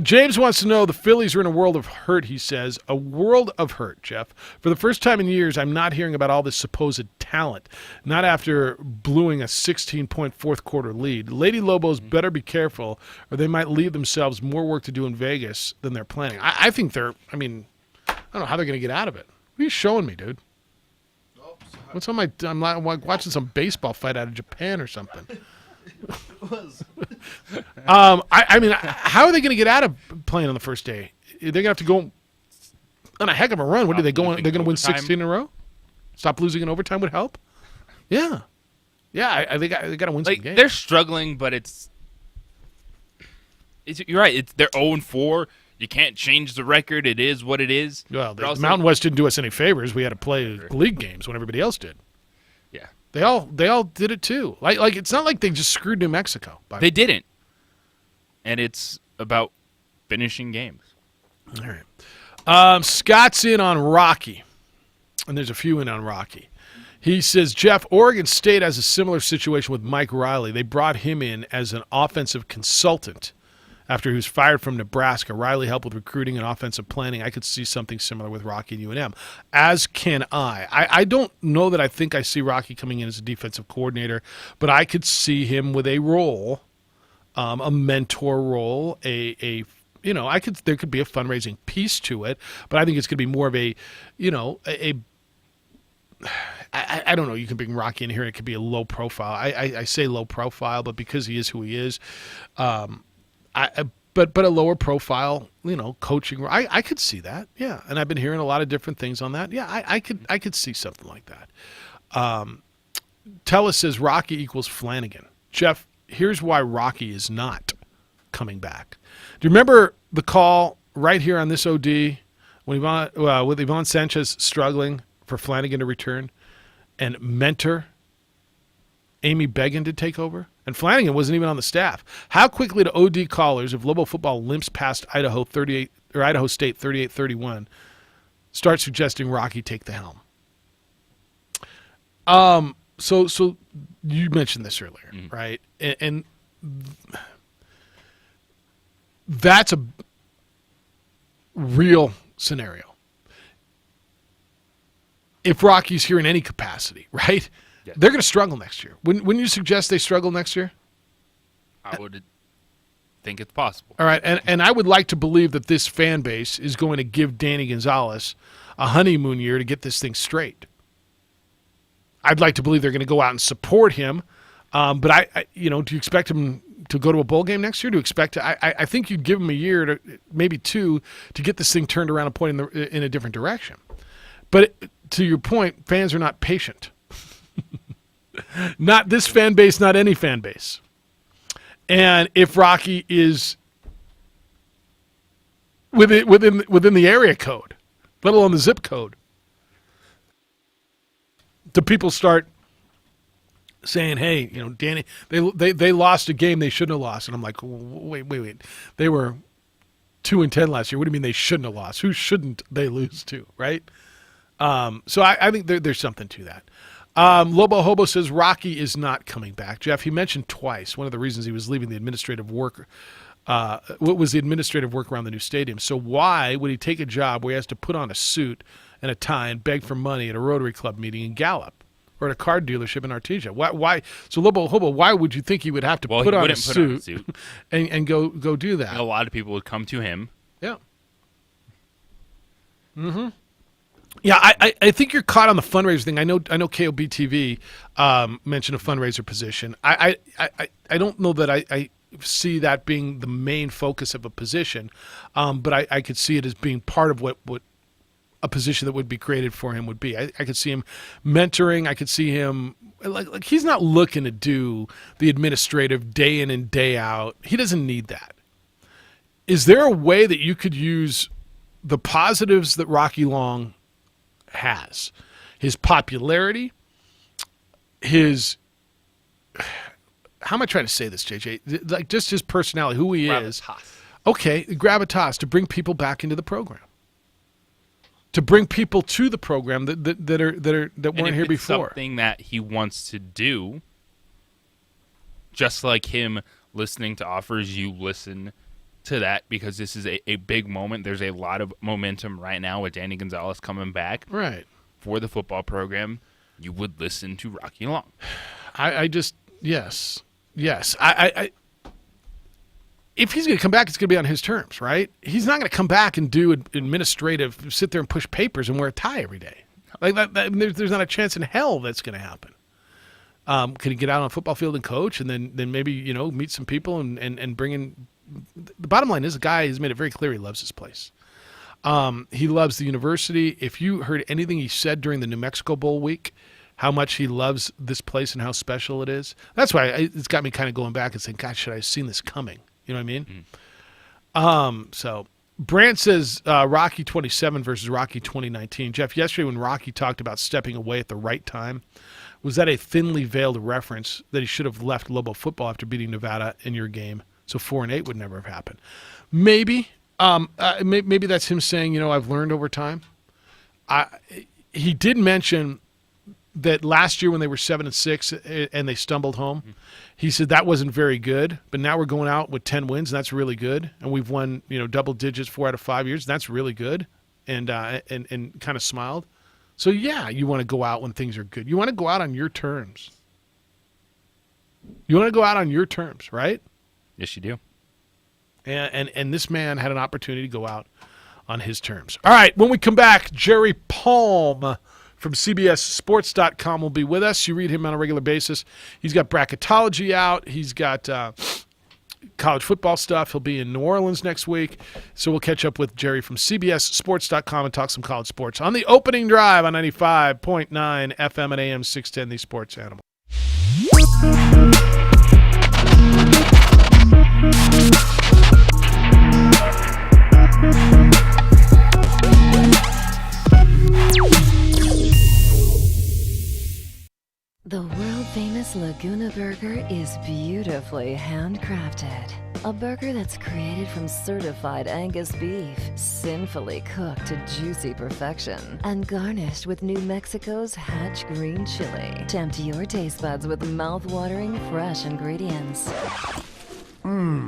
James wants to know the Phillies are in a world of hurt. He says a world of hurt. Jeff, for the first time in years, I'm not hearing about all this supposed talent. Not after blowing a 16-point fourth quarter lead. Lady Lobos better be careful, or they might leave themselves more work to do in Vegas than they're planning. I think they're. I mean, I don't know how they're going to get out of it. What are you showing me, dude? What's on my? I'm like watching some baseball fight out of Japan or something. I mean, how are they going to get out of playing on the first day? They're going to have to go on a heck of a run. What are they going? They're going to win 16 in a row. Stop losing in overtime would help. Yeah, yeah. They got to win some games. They're struggling, but it's you're right. They're 0-4. You can't change the record. It is what it is. Well, the Mountain West didn't do us any favors. We had to play league games when everybody else did. Yeah, they all did it too. Like it's not like they just screwed New Mexico. They didn't, and it's about finishing games. All right. Scott's in on Rocky, and there's a few in on Rocky. He says, Jeff, Oregon State has a similar situation with Mike Riley. They brought him in as an offensive consultant. After he was fired from Nebraska, Riley helped with recruiting and offensive planning. I could see something similar with Rocky and UNM, as can I. I don't know that I think I see Rocky coming in as a defensive coordinator, but I could see him with a role, a mentor role, there could be a fundraising piece to it, but I think it's going to be more of I don't know. You can bring Rocky in here. It could be a low profile. I say low profile, but because he is who he is, but a lower profile, coaching. I could see that, yeah. And I've been hearing a lot of different things on that. Yeah, I could see something like that. Tellus says Rocky equals Flanagan. Jeff, here's why Rocky is not coming back. Do you remember the call right here on this OD when with Yvonne Sanchez struggling for Flanagan to return and mentor Amy Began to take over? And Flanagan wasn't even on the staff. How quickly do OD callers, if Lobo football limps past Idaho State 38-31, start suggesting Rocky take the helm? So you mentioned this earlier, right? And that's a real scenario. If Rocky's here in any capacity, right? Yeah. They're going to struggle next year. Wouldn't you suggest they struggle next year? I would think it's possible. All right, and I would like to believe that this fan base is going to give Danny Gonzalez a honeymoon year to get this thing straight. I'd like to believe they're going to go out and support him, but do you expect him to go to a bowl game next year? Do you expect I think you'd give him a year to maybe 2 to get this thing turned around and point in a different direction. But to your point, fans are not patient. Not this fan base, not any fan base. And if Rocky is within the area code, let alone the zip code, do people start saying, "Hey, Danny, they lost a game they shouldn't have lost," and I'm like, "Wait, they were 2-10 last year. What do you mean they shouldn't have lost? Who shouldn't they lose to, right?" So I think there's something to that. Lobo Hobo says Rocky is not coming back. Jeff, he mentioned twice one of the reasons he was leaving the administrative work. What was the administrative work around the new stadium? So why would he take a job where he has to put on a suit and a tie and beg for money at a Rotary Club meeting in Gallup or at a car dealership in Artesia? Why? So Lobo Hobo, why would you think he would have to put on a suit and go do that? And a lot of people would come to him. Yeah. Mm-hmm. Yeah, I think you're caught on the fundraiser thing. I know KOB TV mentioned a fundraiser position. I don't know that I see that being the main focus of a position, but I could see it as being part of what a position that would be created for him would be. I could see him mentoring. I could see him like he's not looking to do the administrative day in and day out. He doesn't need that. Is there a way that you could use the positives that Rocky Long has, his popularity, his, how am I trying to say this, JJ? Like just his personality, who he is. Okay, gravitas, to bring people back into the program, to bring people to the program that weren't here before. Something that he wants to do, just like him listening to offers, you listen to that because this is a big moment. There's a lot of momentum right now with Danny Gonzalez coming back for the football program. You would listen to Rocky Long. Yes. I if he's going to come back, it's going to be on his terms, right? He's not going to come back and do administrative, sit there and push papers and wear a tie every day. Like that there's not a chance in hell that's going to happen. Can he get out on a football field and coach and then maybe, meet some people and bring in. The bottom line is the guy has made it very clear he loves his place. He loves the university. If you heard anything he said during the New Mexico Bowl week, how much he loves this place and how special it is, that's why it's got me kind of going back and saying, gosh, should I have seen this coming? You know what I mean? So Brant says Rocky 27 versus Rocky 2019. Jeff, yesterday when Rocky talked about stepping away at the right time, was that a thinly veiled reference that he should have left Lobo football after beating Nevada in your game? So 4-8 would never have happened. Maybe that's him saying, I've learned over time. He did mention that last year when they were 7-6 and they stumbled home, he said that wasn't very good. But now we're going out with 10 wins, and that's really good. And we've won, double digits 4 out of 5 years. And that's really good. And kind of smiled. So yeah, you want to go out when things are good. You want to go out on your terms. You want to go out on your terms, right? Yes, you do. And this man had an opportunity to go out on his terms. All right, when we come back, Jerry Palm from CBSSports.com will be with us. You read him on a regular basis. He's got bracketology out. He's got college football stuff. He'll be in New Orleans next week. So we'll catch up with Jerry from CBSSports.com and talk some college sports on the opening drive on 95.9 FM and AM 610, the Sports Animal. burger is beautifully handcrafted. A burger that's created from certified Angus beef, sinfully cooked to juicy perfection, and garnished with New Mexico's Hatch green chili. Tempt your taste buds with mouth-watering fresh ingredients.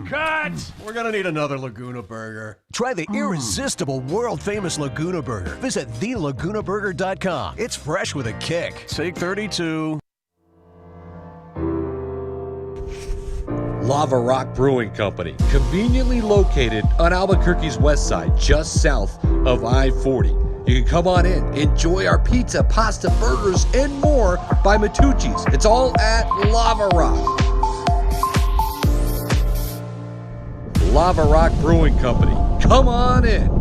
Cut! We're gonna need another Laguna Burger. Try the irresistible, world-famous Laguna Burger. Visit thelagunaburger.com. It's fresh with a kick. Take 32. Lava Rock Brewing Company, conveniently located on Albuquerque's west side, just south of I-40. You can come on in, enjoy our pizza, pasta, burgers, and more by Matucci's. It's all at Lava Rock. Lava Rock Brewing Company. Come on in.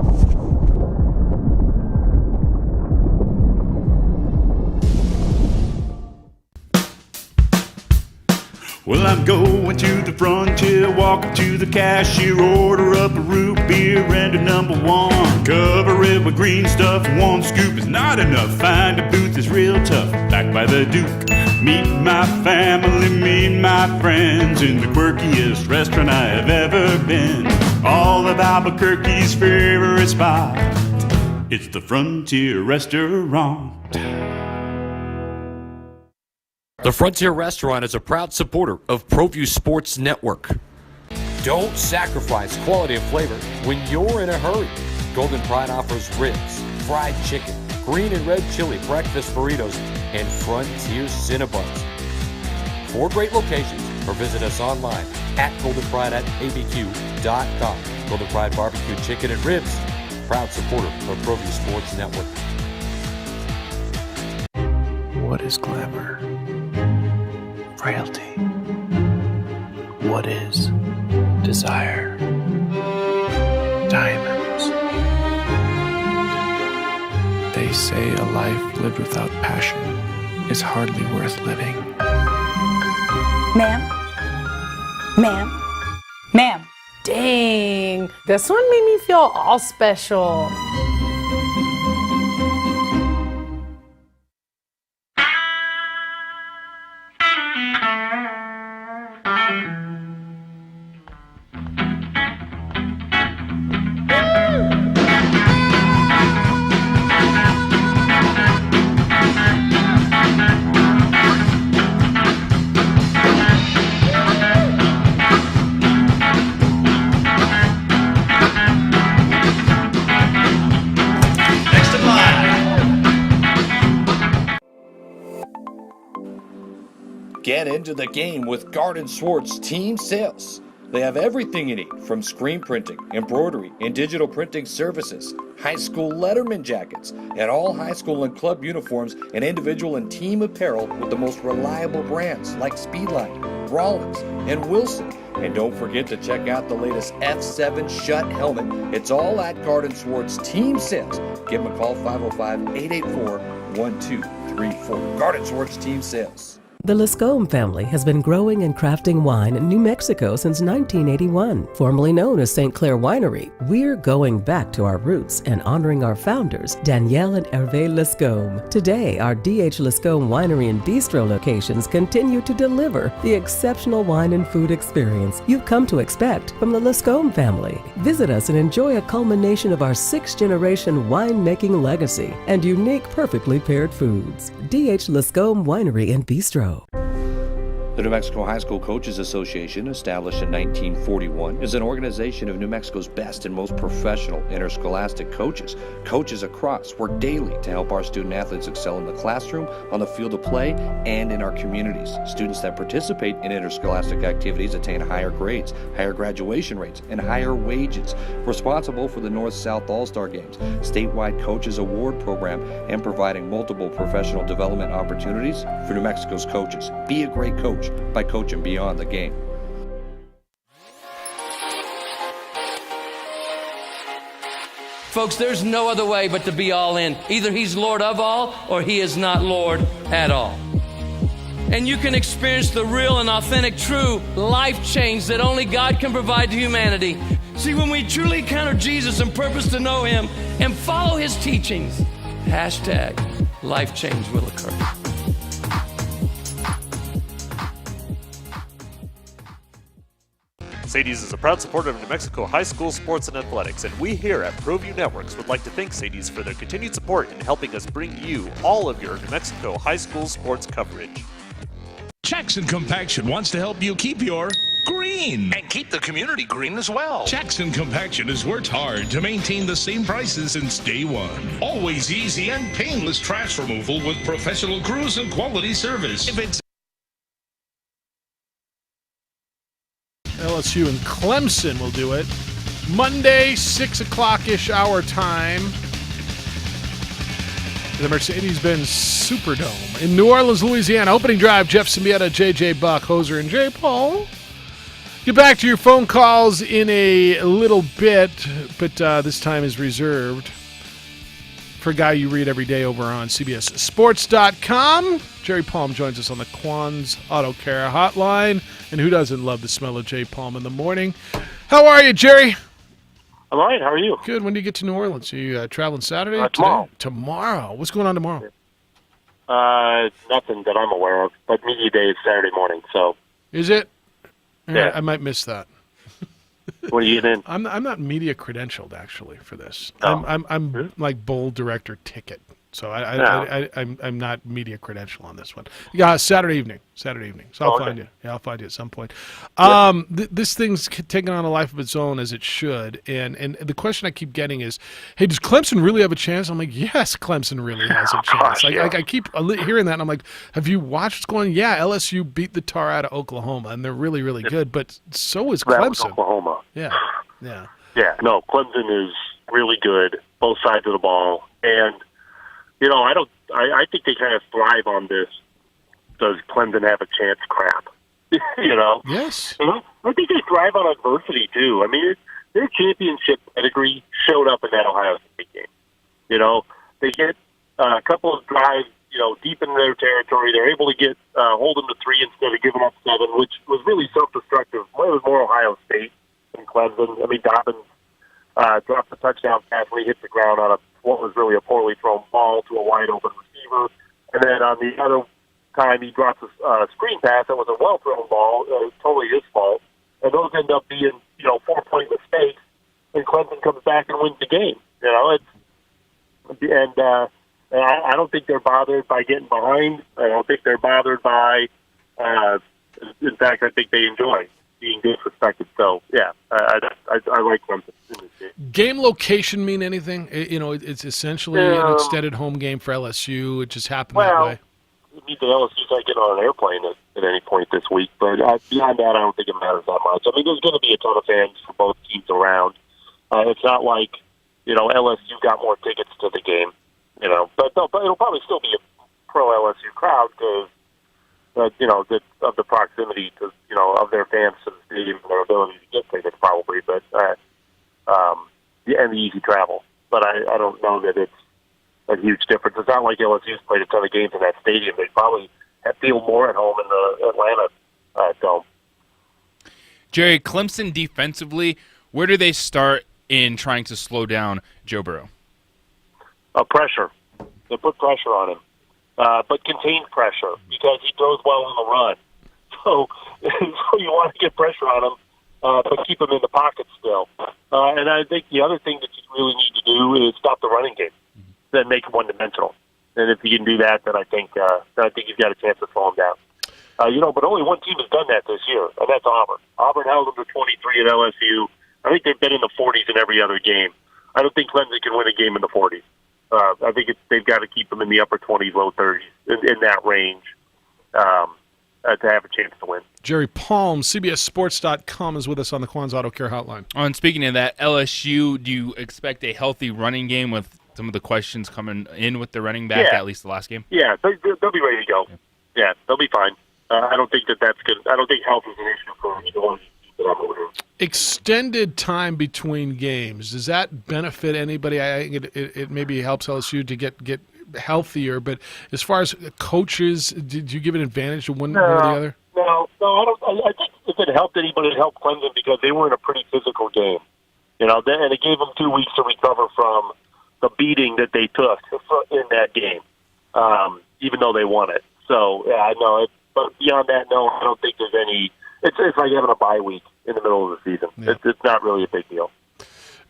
Well, I'm going to the frontier, walk up to the cashier, order up a root beer and a number one. Cover it with green stuff, one scoop is not enough. Find a booth is real tough, backed by the Duke. Meet my family, meet my friends in the quirkiest restaurant I have ever been. All of Albuquerque's favorite spot, it's the Frontier Restaurant. The Frontier Restaurant is a proud supporter of ProView Sports Network. Don't sacrifice quality and flavor when you're in a hurry. Golden Pride offers ribs, fried chicken, green and red chili breakfast burritos, and Frontier Cinnabons. 4 great locations, or visit us online at goldenpride@abq.com. Golden Pride Barbecue Chicken and Ribs, proud supporter of ProView Sports Network. What is glamour? Frailty. What is desire? Diamonds. They say a life lived without passion is hardly worth living. Ma'am? Ma'am? Ma'am? Dang, this one made me feel all special. Get into the game with Garden Swartz Team Sales. They have everything you need from screen printing, embroidery, and digital printing services, high school letterman jackets, and all high school and club uniforms and individual and team apparel with the most reliable brands like Speedline, Rollins, and Wilson. And don't forget to check out the latest F7 Shut helmet. It's all at Garden Swartz Team Sales. Give them a call, 505-884-1234. Garden Swartz Team Sales. The Lascombe family has been growing and crafting wine in New Mexico since 1981. Formerly known as St. Clair Winery, we're going back to our roots and honoring our founders, Danielle and Hervé Lascombe. Today, our D.H. Lascombe Winery and Bistro locations continue to deliver the exceptional wine and food experience you've come to expect from the Lascombe family. Visit us and enjoy a culmination of our 6th-generation winemaking legacy and unique, perfectly paired foods. D.H. Lascombe Winery and Bistro. The New Mexico High School Coaches Association, established in 1941, is an organization of New Mexico's best and most professional interscholastic coaches. Coaches across work daily to help our student athletes excel in the classroom, on the field of play, and in our communities. Students that participate in interscholastic activities attain higher grades, higher graduation rates, and higher wages. Responsible for the North-South All-Star Games, statewide Coaches Award Program, and providing multiple professional development opportunities for New Mexico's coaches. Be a great coach by coaching beyond the game. Folks, there's no other way but to be all in. Either he's Lord of all or he is not Lord at all. And you can experience the real and authentic, true life change that only God can provide to humanity. See, when we truly encounter Jesus and purpose to know him and follow his teachings, #life change will occur. Sadie's is a proud supporter of New Mexico high school sports and athletics, and we here at ProView Networks would like to thank Sadie's for their continued support in helping us bring you all of your New Mexico high school sports coverage. Jackson Compaction wants to help you keep your green. And keep the community green as well. Jackson Compaction has worked hard to maintain the same prices since day one. Always easy and painless trash removal with professional crews and quality service. If it's LSU and Clemson will do it. Monday, 6 o'clock-ish our time. The Mercedes-Benz Superdome in New Orleans, Louisiana. Opening drive, Jeff Siembieda, J.J. Buck, Hoser, and J. Paul. Get back to your phone calls in a little bit, but this time is reserved for a guy you read every day over on CBSSports.com. Jerry Palm joins us on the Quan's Auto Care Hotline. And who doesn't love the smell of J. Palm in the morning? How are you, Jerry? I'm all right. How are you? Good. When do you get to New Orleans? Are you traveling Saturday? Tomorrow. Tomorrow. What's going on tomorrow? Nothing that I'm aware of, but media day is Saturday morning, so. Is it? Yeah. I might miss that. What are you getting in? I'm not media credentialed actually for this. Oh. I'm like bowl director ticket, so I'm not media credential on this one. Yeah, Saturday evening. So I'll find you. Yeah, I'll find you at some point. This thing's taking on a life of its own, as it should. And the question I keep getting is, hey, does Clemson really have a chance? I'm like, yes, Clemson really has a chance. I keep hearing that, and I'm like, have you watched what's going on? Yeah, LSU beat the tar out of Oklahoma, and they're really, really good. But so is Clemson. That was Oklahoma. Yeah. Yeah, no, Clemson is really good, both sides of the ball. And, I think they kind of thrive on this. Does Clemson have a chance crap? Yes. I think they thrive on adversity, too. I mean, their championship pedigree showed up in that Ohio State game. They get a couple of drives, deep in their territory. They're able to hold them to 3 instead of giving up 7, which was really self-destructive. It was more Ohio State than Clemson. I mean, Dobbins dropped the touchdown pass when he hit the ground on what was really a poorly thrown ball to a wide-open receiver. And then on the other time, he drops a screen pass that was a well-thrown ball, totally his fault. And those end up being, 4-point mistakes, and Clemson comes back and wins the game. I don't think they're bothered by getting behind. I don't think they're bothered by, in fact, I think they enjoy being disrespected. So, yeah, I like Clemson in this game. Game location mean anything? It's essentially an extended home game for LSU. It just happened that way. The LSU's like getting on an airplane at any point this week. But beyond that, I don't think it matters that much. I mean, there's going to be a ton of fans for both teams around. It's not like, LSU got more tickets to the game, But it'll probably still be a pro-LSU crowd because, of the proximity to, of their fans to the stadium and their ability to get tickets probably. But, and the easy travel. But I don't know that it's a huge difference. It's not like LSU's played a ton of games in that stadium. They probably feel more at home in the Atlanta dome. Jerry, Clemson defensively, where do they start in trying to slow down Joe Burrow? Pressure. They put pressure on him, but contained pressure because he throws well on the run. So you want to get pressure on him, but keep him in the pocket still. And I think the other thing that you really need to do is stop the running game, then make him one-dimensional. And if you can do that, then I think you've got a chance to slow him down. But only one team has done that this year, and that's Auburn. Auburn held them to 23 at LSU. I think they've been in the 40s in every other game. I don't think Clemson can win a game in the 40s. I think they've got to keep them in the upper 20s, low 30s, in that range to have a chance to win. Jerry Palm, CBSSports.com, is with us on the Quan's Auto Care Hotline. And speaking of that, LSU, do you expect a healthy running game with some of the questions coming in with the running back, at least the last game? Yeah, they'll be ready to go. Yeah, they'll be fine. I don't think that's good. I don't think health is an issue for either one that I'm over. Extended time between games, does that benefit anybody? I think it maybe helps LSU to get healthier, but as far as coaches, did you give an advantage to one or the other? No, I don't. I think if it helped anybody, it helped Clemson because they were in a pretty physical game. And it gave them 2 weeks to recover from the beating that they took in that game, even though they won it. So, yeah, I know it. But beyond that, no, I don't think there's any it's like having a bye week in the middle of the season. Yeah. It's not really a big deal.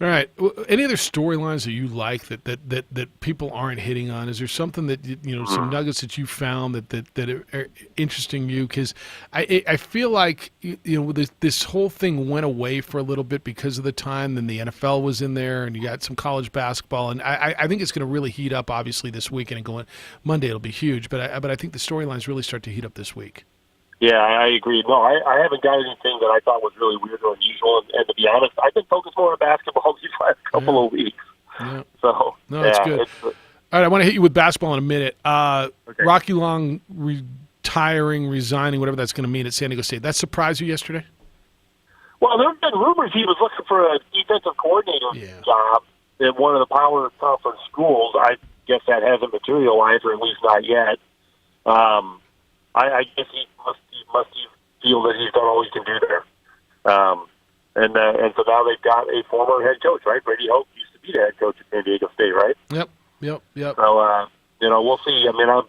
All right. Any other storylines that you like that people aren't hitting on? Is there something that some nuggets that you found that are interesting you? Because I feel like this whole thing went away for a little bit because of the time. Then the NFL was in there, and you got some college basketball, and I think it's going to really heat up. Obviously, this weekend and going Monday, it'll be huge. But I think the storylines really start to heat up this week. Yeah, I agree. No, I haven't got anything that I thought was really weird or unusual. And to be honest, I've been focused more on basketball these last couple of weeks. Yeah. So, no, that's good. All right, I want to hit you with basketball in a minute. Okay. Rocky Long retiring, resigning, whatever that's going to mean at San Diego State. That surprised you yesterday? Well, there have been rumors he was looking for a defensive coordinator job at one of the Power Conference schools. I guess that hasn't materialized, or at least not yet. I guess he must feel that he's done all he can do there. And so now they've got a former head coach, right? Brady Hoke used to be the head coach at San Diego State, right? Yep. So, we'll see. I mean, I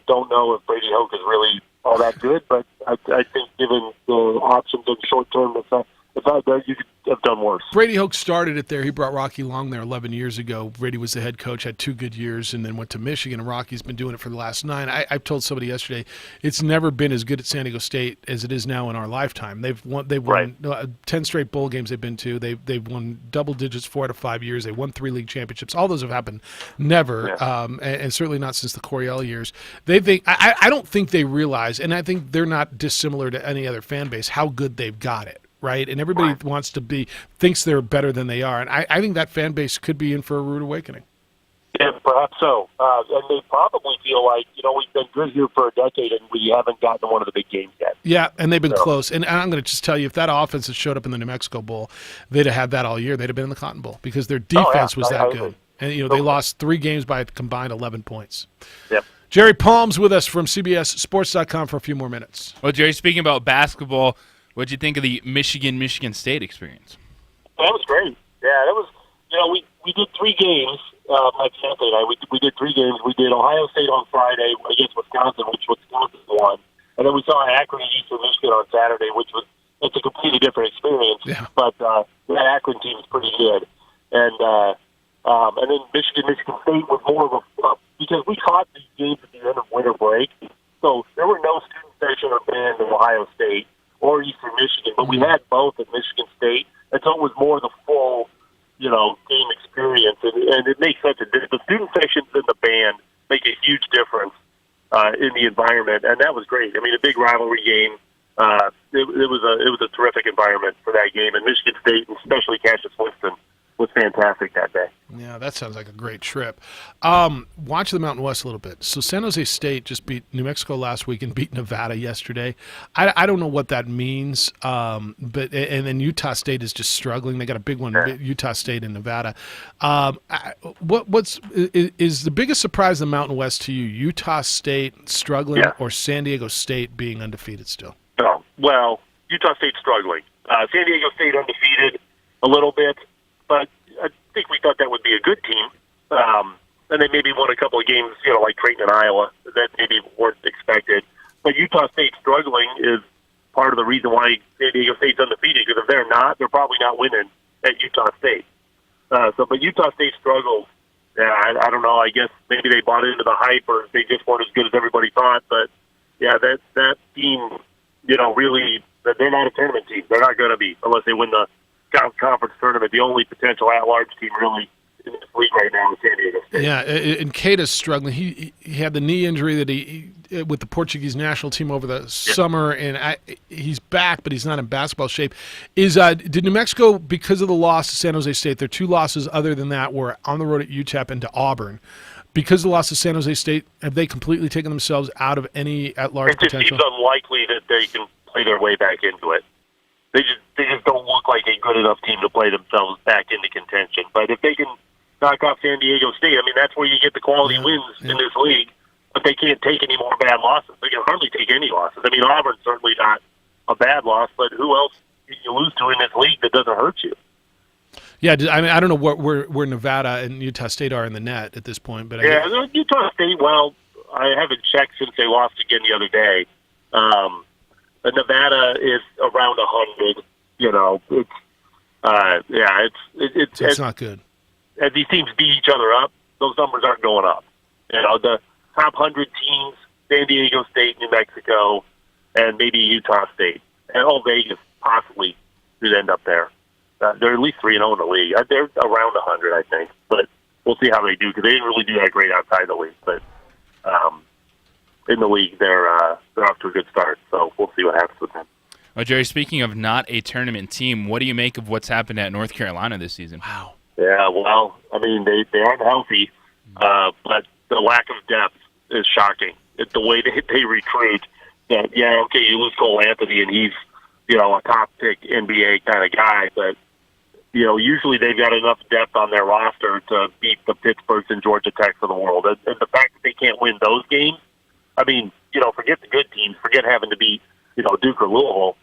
don't know if Brady Hoke is really all that good, but I think given the options in the short term, it's not that you could have done worse. Brady Hoke started it there. He brought Rocky Long there 11 years ago. Brady was the head coach, had 2 good years, and then went to Michigan, and Rocky's been doing it for the last 9. I've told somebody yesterday, it's never been as good at San Diego State as it is now in our lifetime. They've won 10 straight bowl games they've been to. They've won double digits 4 out of 5 years. They won 3 league championships. All those have happened never, and certainly not since the Coryell years. I don't think they realize, and I think they're not dissimilar to any other fan base, how good they've got it. Right, and everybody wants to thinks they're better than they are, and I think that fan base could be in for a rude awakening. Yeah, perhaps so. And they probably feel like we've been good here for a decade, and we haven't gotten to one of the big games yet. Yeah, and they've been close. And I'm going to just tell you, if that offense had showed up in the New Mexico Bowl, they'd have had that all year. They'd have been in the Cotton Bowl because their defense was that good. And they lost 3 games by a combined 11 points. Yep. Jerry Palm's with us from CBSSports.com for a few more minutes. Well, Jerry, speaking about basketball, what'd you think of the Michigan State experience? That was great. Yeah, that was. We did 3 games. My fiance and I, we did 3 games. We did Ohio State on Friday against Wisconsin, which Wisconsin won, and then we saw Akron and Eastern Michigan on Saturday, it's a completely different experience. Yeah. But that Akron team is pretty good, and then Michigan State was more of a because we caught these games at the end of winter break, so there were no student session or band in Ohio State or Eastern Michigan, but we had both at Michigan State, and so it was more the full, game experience, and it makes such a difference. The student sections and the band make a huge difference in the environment, and that was great. I mean, a big rivalry game. It was a terrific environment for that game, and Michigan State, and especially Cassius Winston, was fantastic that day. Yeah, that sounds like a great trip. Watch the Mountain West a little bit. So San Jose State just beat New Mexico last week and beat Nevada yesterday. I don't know what that means, but then Utah State is just struggling. They got a big one, Utah State and Nevada. Is the biggest surprise in the Mountain West to you, Utah State struggling or San Diego State being undefeated still? No, well, Utah State's struggling. San Diego State undefeated a little bit. But I think we thought that would be a good team. And they maybe won a couple of games, like Creighton and Iowa, that maybe weren't expected. But Utah State struggling is part of the reason why San Diego State's undefeated, because if they're not, they're probably not winning at Utah State. But Utah State struggles. Yeah, I don't know. I guess maybe they bought into the hype, or they just weren't as good as everybody thought. But, yeah, that team, really, they're not a tournament team. They're not going to be unless they win the conference tournament. The only potential at-large team really in this league right now is San Diego State. Yeah, and Keita's struggling. He had the knee injury that he with the Portuguese national team over the summer, and he's back, but he's not in basketball shape. Did New Mexico, because of the loss to San Jose State, their 2 losses other than that were on the road at UTEP and to Auburn. Because of the loss to San Jose State, have they completely taken themselves out of any at-large potential? It just seems unlikely that they can play their way back into it. They just don't look like a good enough team to play themselves back into contention. But if they can knock off San Diego State, I mean, that's where you get the quality wins in this league. But they can't take any more bad losses. They can hardly take any losses. I mean, Auburn's certainly not a bad loss, but who else can you lose to in this league that doesn't hurt you? Yeah, I mean, I don't know where Nevada and Utah State are in the net at this point. But Utah State, well, I haven't checked since they lost again the other day. Nevada is around 100. You know, It's not good. As these teams beat each other up, those numbers aren't going up. You know, the top 100 teams, San Diego State, New Mexico, and maybe Utah State, and Vegas possibly could end up there. They're at least 3-0 in the league. They're around 100, I think, but we'll see how they do because they didn't really do that great outside the league. But in the league, they're off to a good start. So we'll see what happens with them. Well, Jerry, speaking of not a tournament team, what do you make of what's happened at North Carolina this season? Wow. Yeah, well, I mean, they aren't healthy, but the lack of depth is shocking. It's the way they recruit. That you lose Cole Anthony, and he's a top pick NBA kind of guy, but usually they've got enough depth on their roster to beat the Pittsburghs and Georgia Techs of the world. And the fact that they can't win those games, I mean, forget the good teams, forget having to beat Duke or Louisville.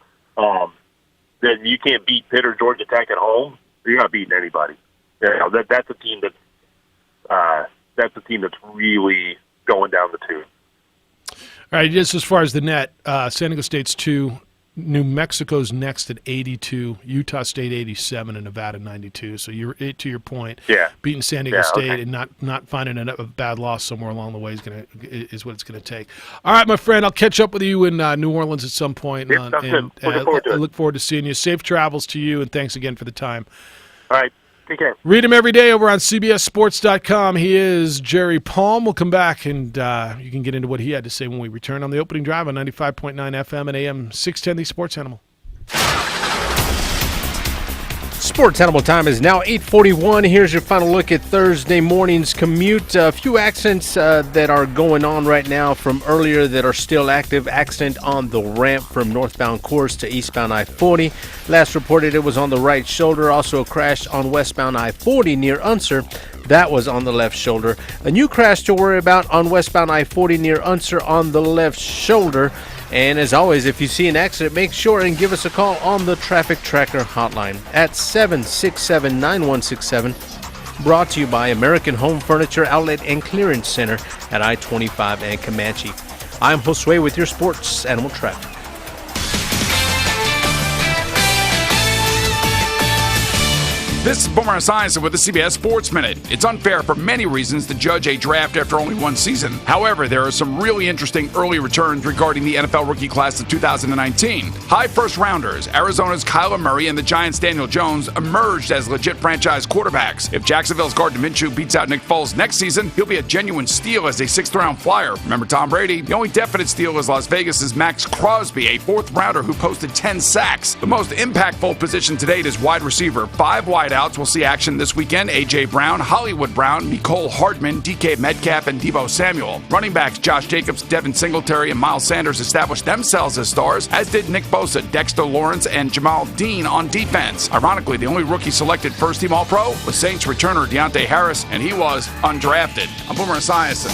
Then you can't beat Pitt or Georgia Tech at home. You're not beating anybody. That's a team that's really going down the tube. All right, just as far as the net, San Diego State's 2, New Mexico's next at 82, Utah State 87, and Nevada 92. So you're to your point, beating San Diego State and not finding a bad loss somewhere along the way is what it's going to take. All right, my friend, I'll catch up with you in New Orleans at some point. I look forward to seeing you. Safe travels to you, and thanks again for the time. All right. Take care. Read him every day over on CBSSports.com. He is Jerry Palm. We'll come back, and you can get into what he had to say when we return on the opening drive on 95.9 FM and AM 610, the Sports Animal. Sports Animal time is now 8:41. Here's your final look at Thursday morning's commute. A few accidents that are going on right now from earlier that are still active. Accident on the ramp from northbound course to eastbound I-40. Last reported it was on the right shoulder. Also a crash on westbound I-40 near Unser. That was on the left shoulder. A new crash to worry about on westbound I-40 near Unser on the left shoulder. And as always, if you see an accident, make sure and give us a call on the Traffic Tracker hotline at 767-9167. Brought to you by American Home Furniture Outlet and Clearance Center at I-25 and Comanche. I'm Josue with your Sports Animal Traffic. This is Boomer Esiason with the CBS Sports Minute. It's unfair for many reasons to judge a draft after only one season. However, there are some really interesting early returns regarding the NFL rookie class of 2019. High first-rounders, Arizona's Kyler Murray and the Giants' Daniel Jones, emerged as legit franchise quarterbacks. If Jacksonville's Gardner Minshew beats out Nick Foles next season, he'll be a genuine steal as a sixth-round flyer. Remember Tom Brady? The only definite steal is Las Vegas' Max Crosby, a fourth-rounder who posted 10 sacks. The most impactful position to date is wide receiver. 5 wideouts will see action this weekend. A.J. Brown, Hollywood Brown, Mecole Hardman, DK Metcalf, and Deebo Samuel. Running backs Josh Jacobs, Devin Singletary, and Miles Sanders established themselves as stars, as did Nick Bosa, Dexter Lawrence, and Jamal Dean on defense. Ironically, the only rookie selected first-team All-Pro was Saints returner Deontay Harris, and he was undrafted. I'm Boomer Esiason.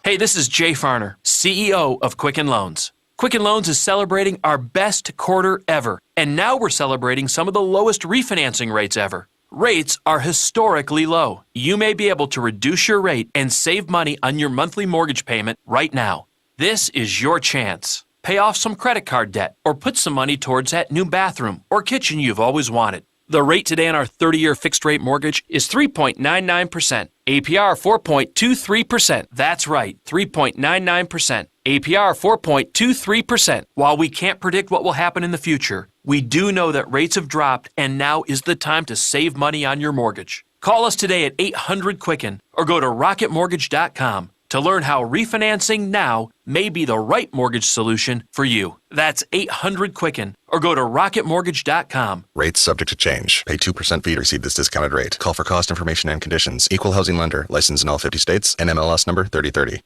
Hey, this is Jay Farner, CEO of Quicken Loans. Quicken Loans is celebrating our best quarter ever, and now we're celebrating some of the lowest refinancing rates ever. Rates are historically low. You may be able to reduce your rate and save money on your monthly mortgage payment right now. This is your chance. Pay off some credit card debt or put some money towards that new bathroom or kitchen you've always wanted. The rate today on our 30-year fixed-rate mortgage is 3.99%. APR 4.23%. That's right, 3.99%. APR 4.23%. While we can't predict what will happen in the future, we do know that rates have dropped and now is the time to save money on your mortgage. Call us today at 800-QUICKEN or go to rocketmortgage.com to learn how refinancing now may be the right mortgage solution for you. That's 800-QUICKEN or go to rocketmortgage.com. Rates subject to change. Pay 2% fee to receive this discounted rate. Call for cost information and conditions. Equal housing lender. Licensed in all 50 states. NMLS number 3030.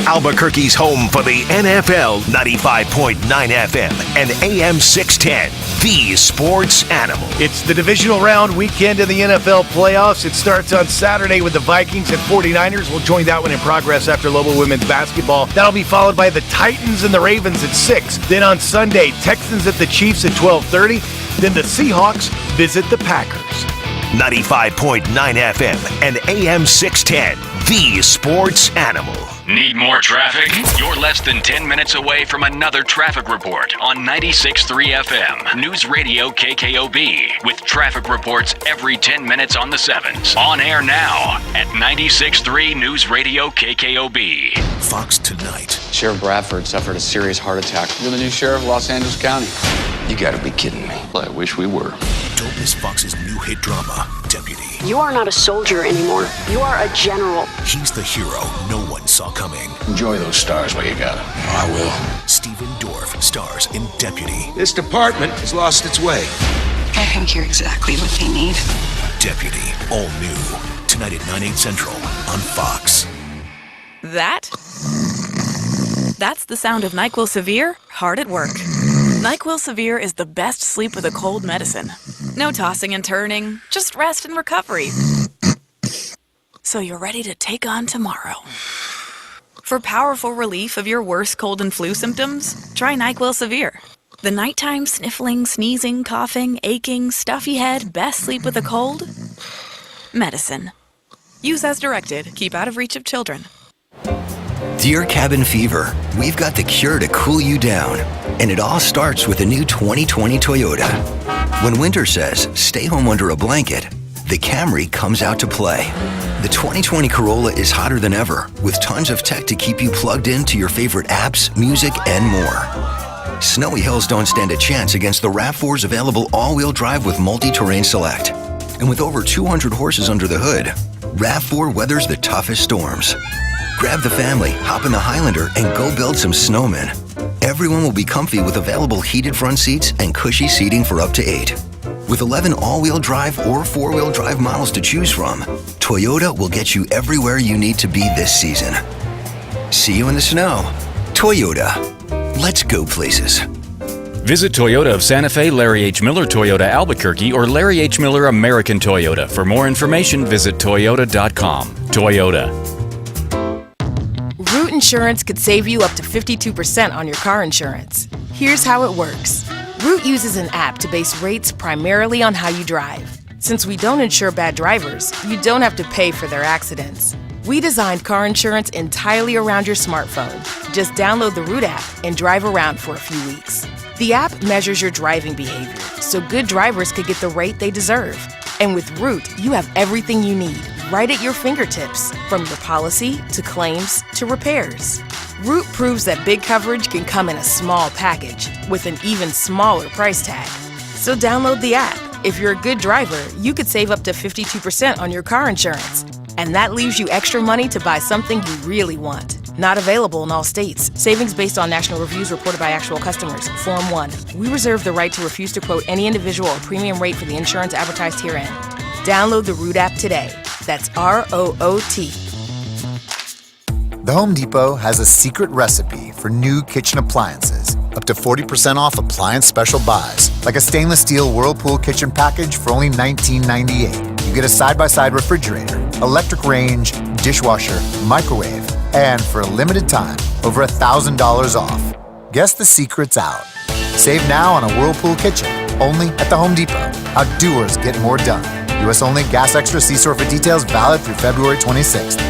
Albuquerque's home for the NFL, 95.9 FM and AM 610, the Sports Animal. It's the divisional round weekend in the NFL playoffs. It starts on Saturday with the Vikings and 49ers. We'll join that one in progress after Lobo women's basketball. That'll be followed by the Titans and the Ravens at 6. Then on Sunday, Texans at the Chiefs at 12:30. Then the Seahawks visit the Packers. 95.9 FM and AM 610, the sports animal. Need more traffic? You're less than 10 minutes away from another traffic report on 96.3 FM. News Radio KKOB with traffic reports every 10 minutes on the 7s. On air now at 96.3 News Radio KKOB. Fox Tonight. Sheriff Bradford suffered a serious heart attack. You're the new sheriff of Los Angeles County. You gotta be kidding me. I wish we were. Don't miss Fox's new hit drama, Deputy. You are not a soldier anymore. You are a general. He's the hero no one saw coming. Enjoy those stars while you got them. I will. Stephen Dorff stars in Deputy. This department has lost its way. I think you're exactly what they need. Deputy, all new. Tonight at 9/8 Central on Fox. That's the sound of NyQuil Severe hard at work. NyQuil Severe is the best sleep with a cold medicine. No tossing and turning, just rest and recovery. So you're ready to take on tomorrow. For powerful relief of your worst cold and flu symptoms, try NyQuil Severe. The nighttime sniffling, sneezing, coughing, aching, stuffy head, best sleep with a cold? Medicine. Use as directed. Keep out of reach of children. Dear Cabin Fever, we've got the cure to cool you down. And it all starts with a new 2020 Toyota. When winter says, stay home under a blanket, the Camry comes out to play. The 2020 Corolla is hotter than ever, with tons of tech to keep you plugged into your favorite apps, music, and more. Snowy hills don't stand a chance against the RAV4's available all-wheel drive with multi-terrain select. And with over 200 horses under the hood, RAV4 weathers the toughest storms. Grab the family, hop in the Highlander, and go build some snowmen. Everyone will be comfy with available heated front seats and cushy seating for up to 8. With 11 all-wheel drive or 4-wheel drive models to choose from, Toyota will get you everywhere you need to be this season. See you in the snow. Toyota. Let's go places. Visit Toyota of Santa Fe, Larry H. Miller Toyota Albuquerque, or Larry H. Miller American Toyota. For more information, visit toyota.com. Toyota. Root Insurance could save you up to 52% on your car insurance. Here's how it works. Root uses an app to base rates primarily on how you drive. Since we don't insure bad drivers, you don't have to pay for their accidents. We designed car insurance entirely around your smartphone. Just download the Root app and drive around for a few weeks. The app measures your driving behavior, so good drivers could get the rate they deserve. And with Root, you have everything you need right at your fingertips, from your policy to claims to repairs. Root proves that big coverage can come in a small package with an even smaller price tag. So download the app. If you're a good driver, you could save up to 52% on your car insurance. And that leaves you extra money to buy something you really want. Not available in all states. Savings based on national reviews reported by actual customers. Form 1. We reserve the right to refuse to quote any individual or premium rate for the insurance advertised herein. Download the Root app today. That's ROOT. The Home Depot has a secret recipe for new kitchen appliances. Up to 40% off appliance special buys, like a stainless steel Whirlpool kitchen package for only $19.98. You get a side-by-side refrigerator, electric range, dishwasher, microwave, and for a limited time, over $1,000 off. Guess the secret's out. Save now on a Whirlpool kitchen, only at the Home Depot. How doers get more done. U.S. only. Gas Extra. See store for details. Valid through February 26th.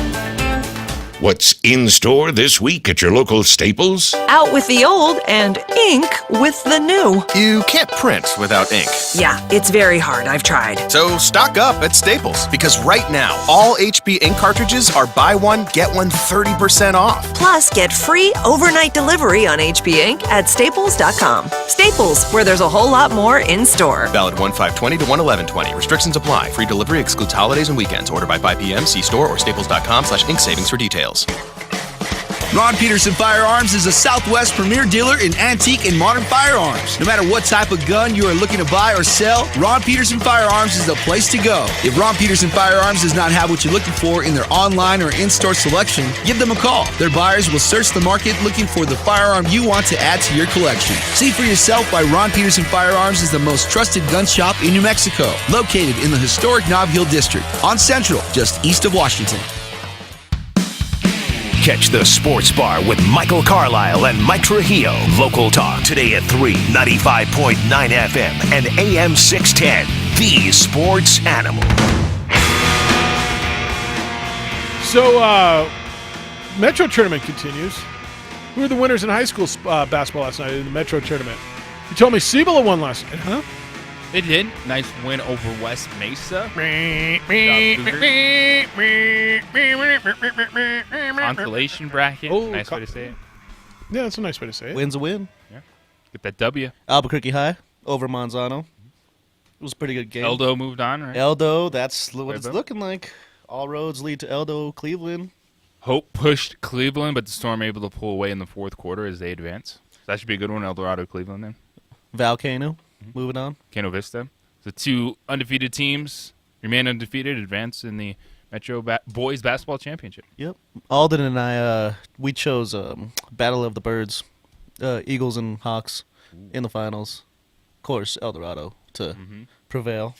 What's in store this week at your local Staples? Out with the old and ink with the new. You can't print without ink. Yeah, it's very hard. I've tried. So stock up at Staples, because right now, all HP ink cartridges are buy one, get one 30% off. Plus, get free overnight delivery on HP ink at staples.com. Staples, where there's a whole lot more in store. Valid 1/5/20 to 1/11/20. Restrictions apply. Free delivery excludes holidays and weekends. Order by 5 p.m. See store or staples.com/ink savings for details. Ron Peterson Firearms is a Southwest premier dealer in antique and modern firearms. No matter what type of gun you are looking to buy or sell, Ron Peterson Firearms is the place to go. If Ron Peterson Firearms does not have what you're looking for in their online or in-store selection, give them a call. Their buyers will search the market looking for the firearm you want to add to your collection. See for yourself why Ron Peterson Firearms is the most trusted gun shop in New Mexico, located in the historic Nob Hill District on Central, just east of Washington. Catch the Sports Bar with Michael Carlisle and Mike Trujillo. Local talk today at 3, 95.9 FM and AM 610. The Sports Animal. So, Metro Tournament continues. Who were the winners in high school basketball last night in the Metro Tournament? You told me Siembieda won last night, huh? They did. Nice win over West Mesa. Consolation bracket. Nice way to say it. Yeah, that's a nice way to say it. Win's a win. Yeah. Get that W. Albuquerque High over Manzano. It was a pretty good game. Eldo moved on, right? Eldo, that's what it's looking like. All roads lead to Eldo, Cleveland. Hope pushed Cleveland, but the Storm able to pull away in the fourth quarter as they advance. So that should be a good one, El Dorado, Cleveland then. Volcano, moving on. Cano Vista. So two undefeated teams remain undefeated, advance in the Metro Boys Basketball Championship. Yep. Alden and I, we chose Battle of the Birds, Eagles and Hawks in the finals. Of course, El Dorado to prevail.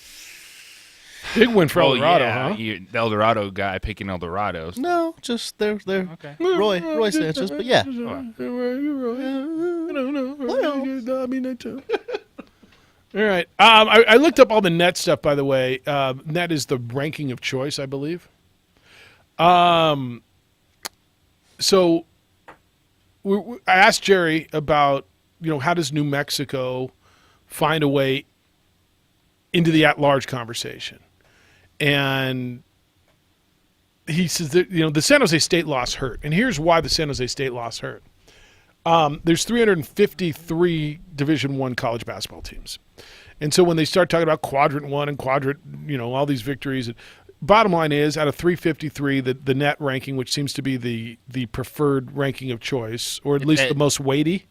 Big win for El Dorado, huh? The El Dorado guy picking El Dorado. No, just they're okay. Roy Sanchez, but yeah. I don't know. I mean, I too. All right. I looked up all the net stuff, by the way. Net is the ranking of choice, I believe. So I asked Jerry about, how does New Mexico find a way into the at-large conversation? And he says that, the San Jose State loss hurt. And here's why the San Jose State loss hurt. There's 353 Division I college basketball teams. And so when they start talking about Quadrant 1 and Quadrant, all these victories, bottom line is out of 353, the net ranking, which seems to be the preferred ranking of choice, or at least the most weighty.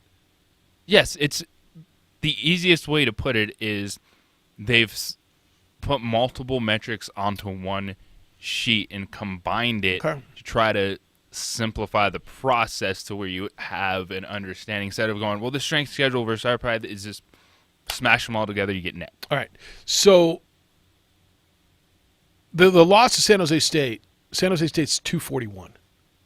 Yes, it's the easiest way to put it is they've put multiple metrics onto one sheet and combined it to try to simplify the process to where you have an understanding instead of going, well, the strength schedule versus our pride is just smash them all together, you get net. All right. So the loss to San Jose State's 241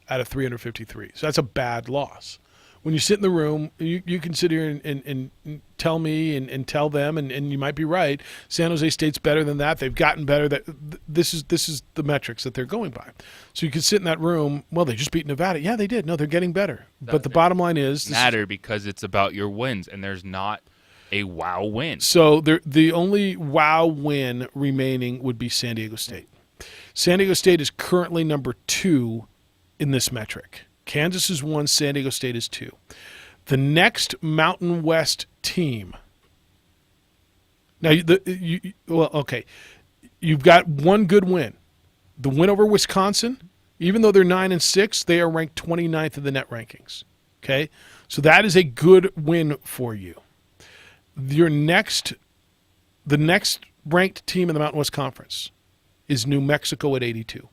out of 353. So that's a bad loss. When you sit in the room, you can sit here and tell me and tell them, and you might be right. San Jose State's better than that. They've gotten better. This is the metrics that they're going by. So you can sit in that room. Well, they just beat Nevada. Yeah, they did. No, they're getting better. But the bottom line is because it's about your wins, and there's not a wow win. So the only wow win remaining would be San Diego State. San Diego State is currently number 2 in this metric. Kansas is 1, San Diego State is 2. The next Mountain West team. Now, you've got one good win. The win over Wisconsin, even though they're 9-6, they are ranked 29th in the net rankings. Okay? So that is a good win for you. The next ranked team in the Mountain West Conference is New Mexico at 82.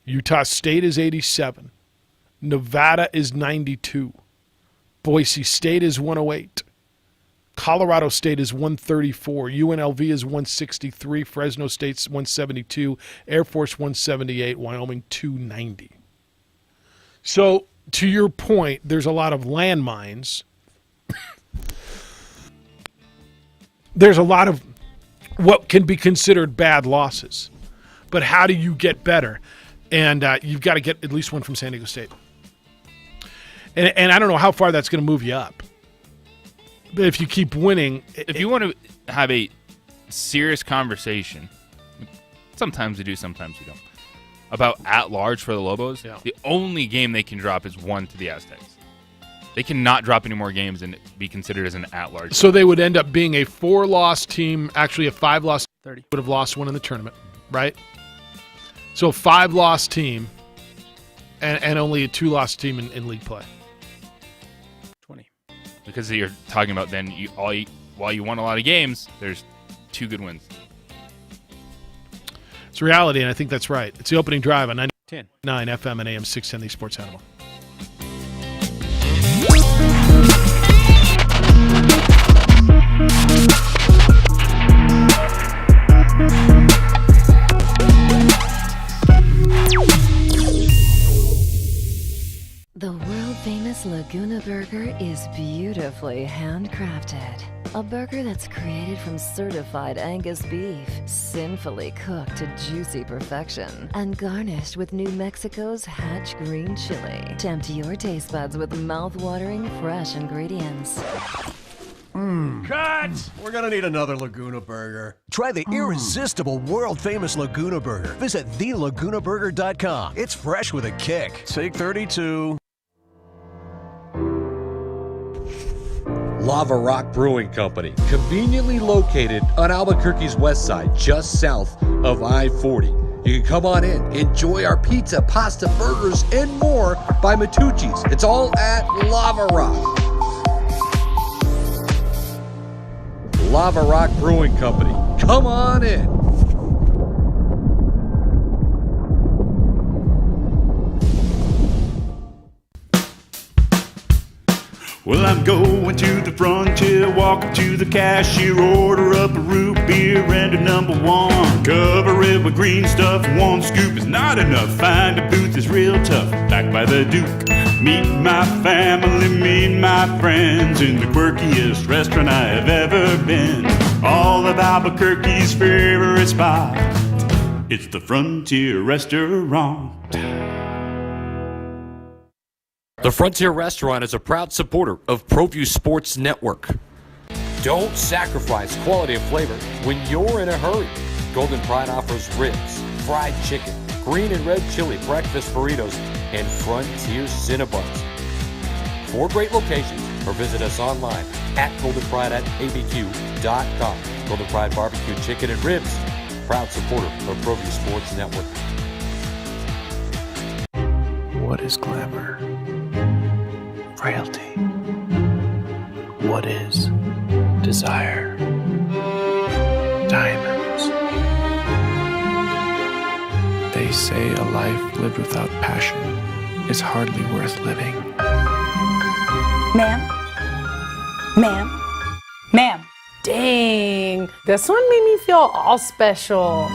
Utah State is 87. Nevada is 92. Boise State is 108. Colorado State is 134. UNLV is 163. Fresno State's 172. Air Force 178. Wyoming 290. So, to your point, there's a lot of landmines. There's a lot of what can be considered bad losses. But how do you get better? And you've got to get at least one from San Diego State. And I don't know how far that's going to move you up. But if you keep winning. If you want to have a serious conversation, sometimes you do, sometimes you don't, about at-large for the Lobos, the only game they can drop is 1 to the Aztecs. They cannot drop any more games and be considered as an at-large. So they would end up being a 4-loss team, actually a 5-loss 30. Would have lost one in the tournament, right? So a 5-loss team and only a 2-loss team in league play. 20. Because you're talking about then while you won a lot of games, there's 2 good wins. It's reality, and I think that's right. It's the opening drive on 99.9 FM and AM 610, the Sports Animal. The world-famous Laguna Burger is beautifully handcrafted. A burger that's created from certified Angus beef, sinfully cooked to juicy perfection, and garnished with New Mexico's Hatch green chili. Tempt your taste buds with mouth-watering fresh ingredients. Cut! We're gonna need another Laguna Burger. Try the irresistible, world-famous Laguna Burger. Visit thelagunaburger.com. It's fresh with a kick. Take 32. Lava Rock Brewing Company, conveniently located on Albuquerque's west side, just south of I-40. You can come on in, enjoy our pizza, pasta, burgers, and more by Matucci's. It's all at Lava Rock. Lava Rock Brewing Company. Come on in. Well, I'm going to the frontier, walk up to the cashier, order up a root beer and a number one. Cover it with green stuff, one scoop is not enough. Find a booth is real tough, back by the Duke. Meet my family, meet my friends in the quirkiest restaurant I have ever been. All of Albuquerque's favorite spot, it's the Frontier Restaurant. The Frontier Restaurant is a proud supporter of ProView Sports Network. Don't sacrifice quality and flavor when you're in a hurry. Golden Pride offers ribs, fried chicken, green and red chili, breakfast burritos, and Frontier Cinnabons. 4 great locations, or visit us online at goldenpride@abq.com. Golden Pride Barbecue Chicken and Ribs, proud supporter of ProView Sports Network. What is glamour? Frailty. What is desire? Diamonds. They say a life lived without passion is hardly worth living. Ma'am? Ma'am? Ma'am? Dang, this one made me feel all special.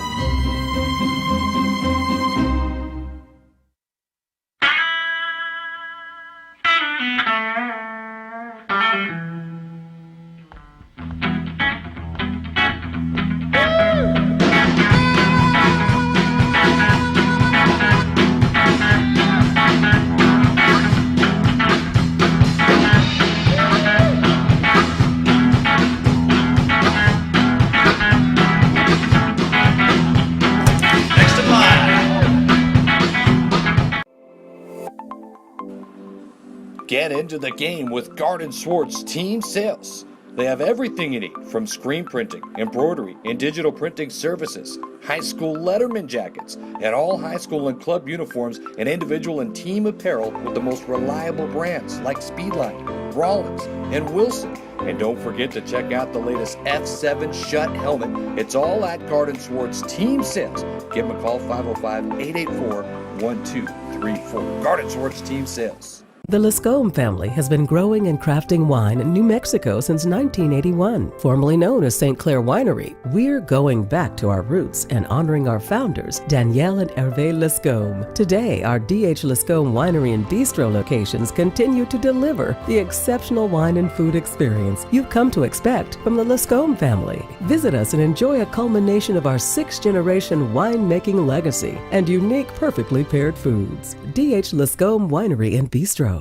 Get into the game with Garden Swartz Team Sales. They have everything you need, from screen printing, embroidery, and digital printing services, high school letterman jackets, and all high school and club uniforms and individual and team apparel with the most reliable brands like Speedline, Rollins, and Wilson. And don't forget to check out the latest F7 Shut helmet. It's all at Garden Swartz Team Sales. Give them a call, 505-884-1234. Garden Swartz Team Sales. The Lascombe family has been growing and crafting wine in New Mexico since 1981. Formerly known as St. Clair Winery, we're going back to our roots and honoring our founders, Danielle and Hervé Lascombe. Today, our D.H. Lascombe Winery and Bistro locations continue to deliver the exceptional wine and food experience you've come to expect from the Lascombe family. Visit us and enjoy a culmination of our 6th-generation winemaking legacy and unique, perfectly paired foods. D.H. Lascombe Winery and Bistro.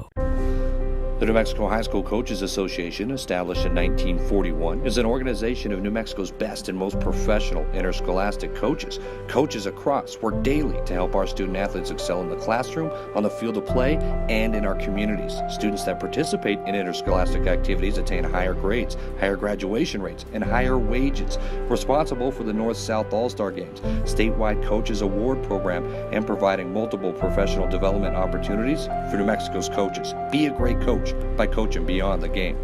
The New Mexico High School Coaches Association, established in 1941, is an organization of New Mexico's best and most professional interscholastic coaches. Coaches across work daily to help our student athletes excel in the classroom, on the field of play, and in our communities. Students that participate in interscholastic activities attain higher grades, higher graduation rates, and higher wages. Responsible for the North-South All-Star Games, statewide Coaches Award Program, and providing multiple professional development opportunities for New Mexico's coaches. Be a great coach by coaching beyond the game.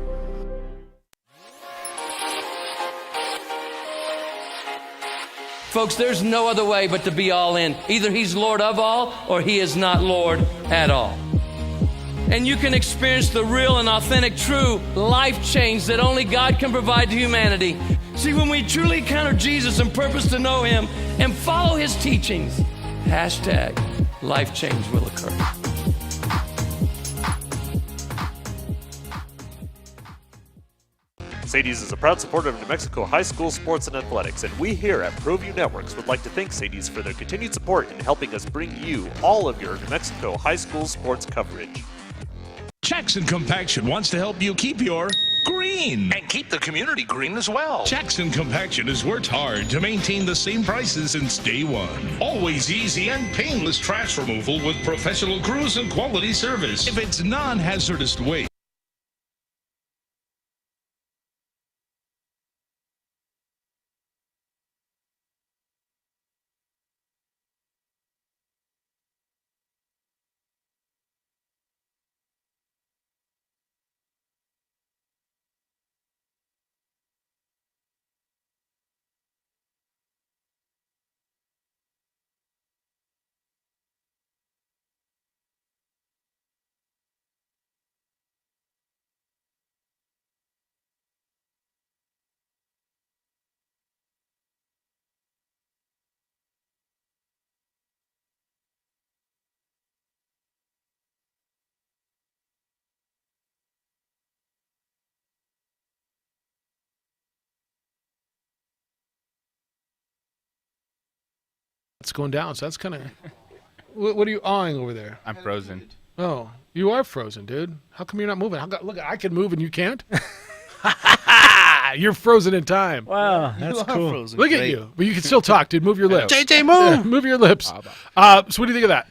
Folks, there's no other way but to be all in. Either he's Lord of all or he is not Lord at all. And you can experience the real and authentic, true life change that only God can provide to humanity. See, when we truly encounter Jesus and purpose to know him and follow his teachings, #life change will occur. Sadie's is a proud supporter of New Mexico high school sports and athletics, and we here at ProView Networks would like to thank Sadie's for their continued support in helping us bring you all of your New Mexico high school sports coverage. Jackson Compaction wants to help you keep your green. And keep the community green as well. Jackson Compaction has worked hard to maintain the same prices since day one. Always easy and painless trash removal with professional crews and quality service. If it's non-hazardous waste. It's going down, so that's kind of. What are you awing over there? I'm frozen. Oh, you are frozen, dude. How come you're not moving? Look, I can move and you can't. You're frozen in time. Wow, that's cool. Frozen. Look at you, but you can still talk, dude. Move your lips. JJ, move. Yeah, move your lips. So, what do you think of that?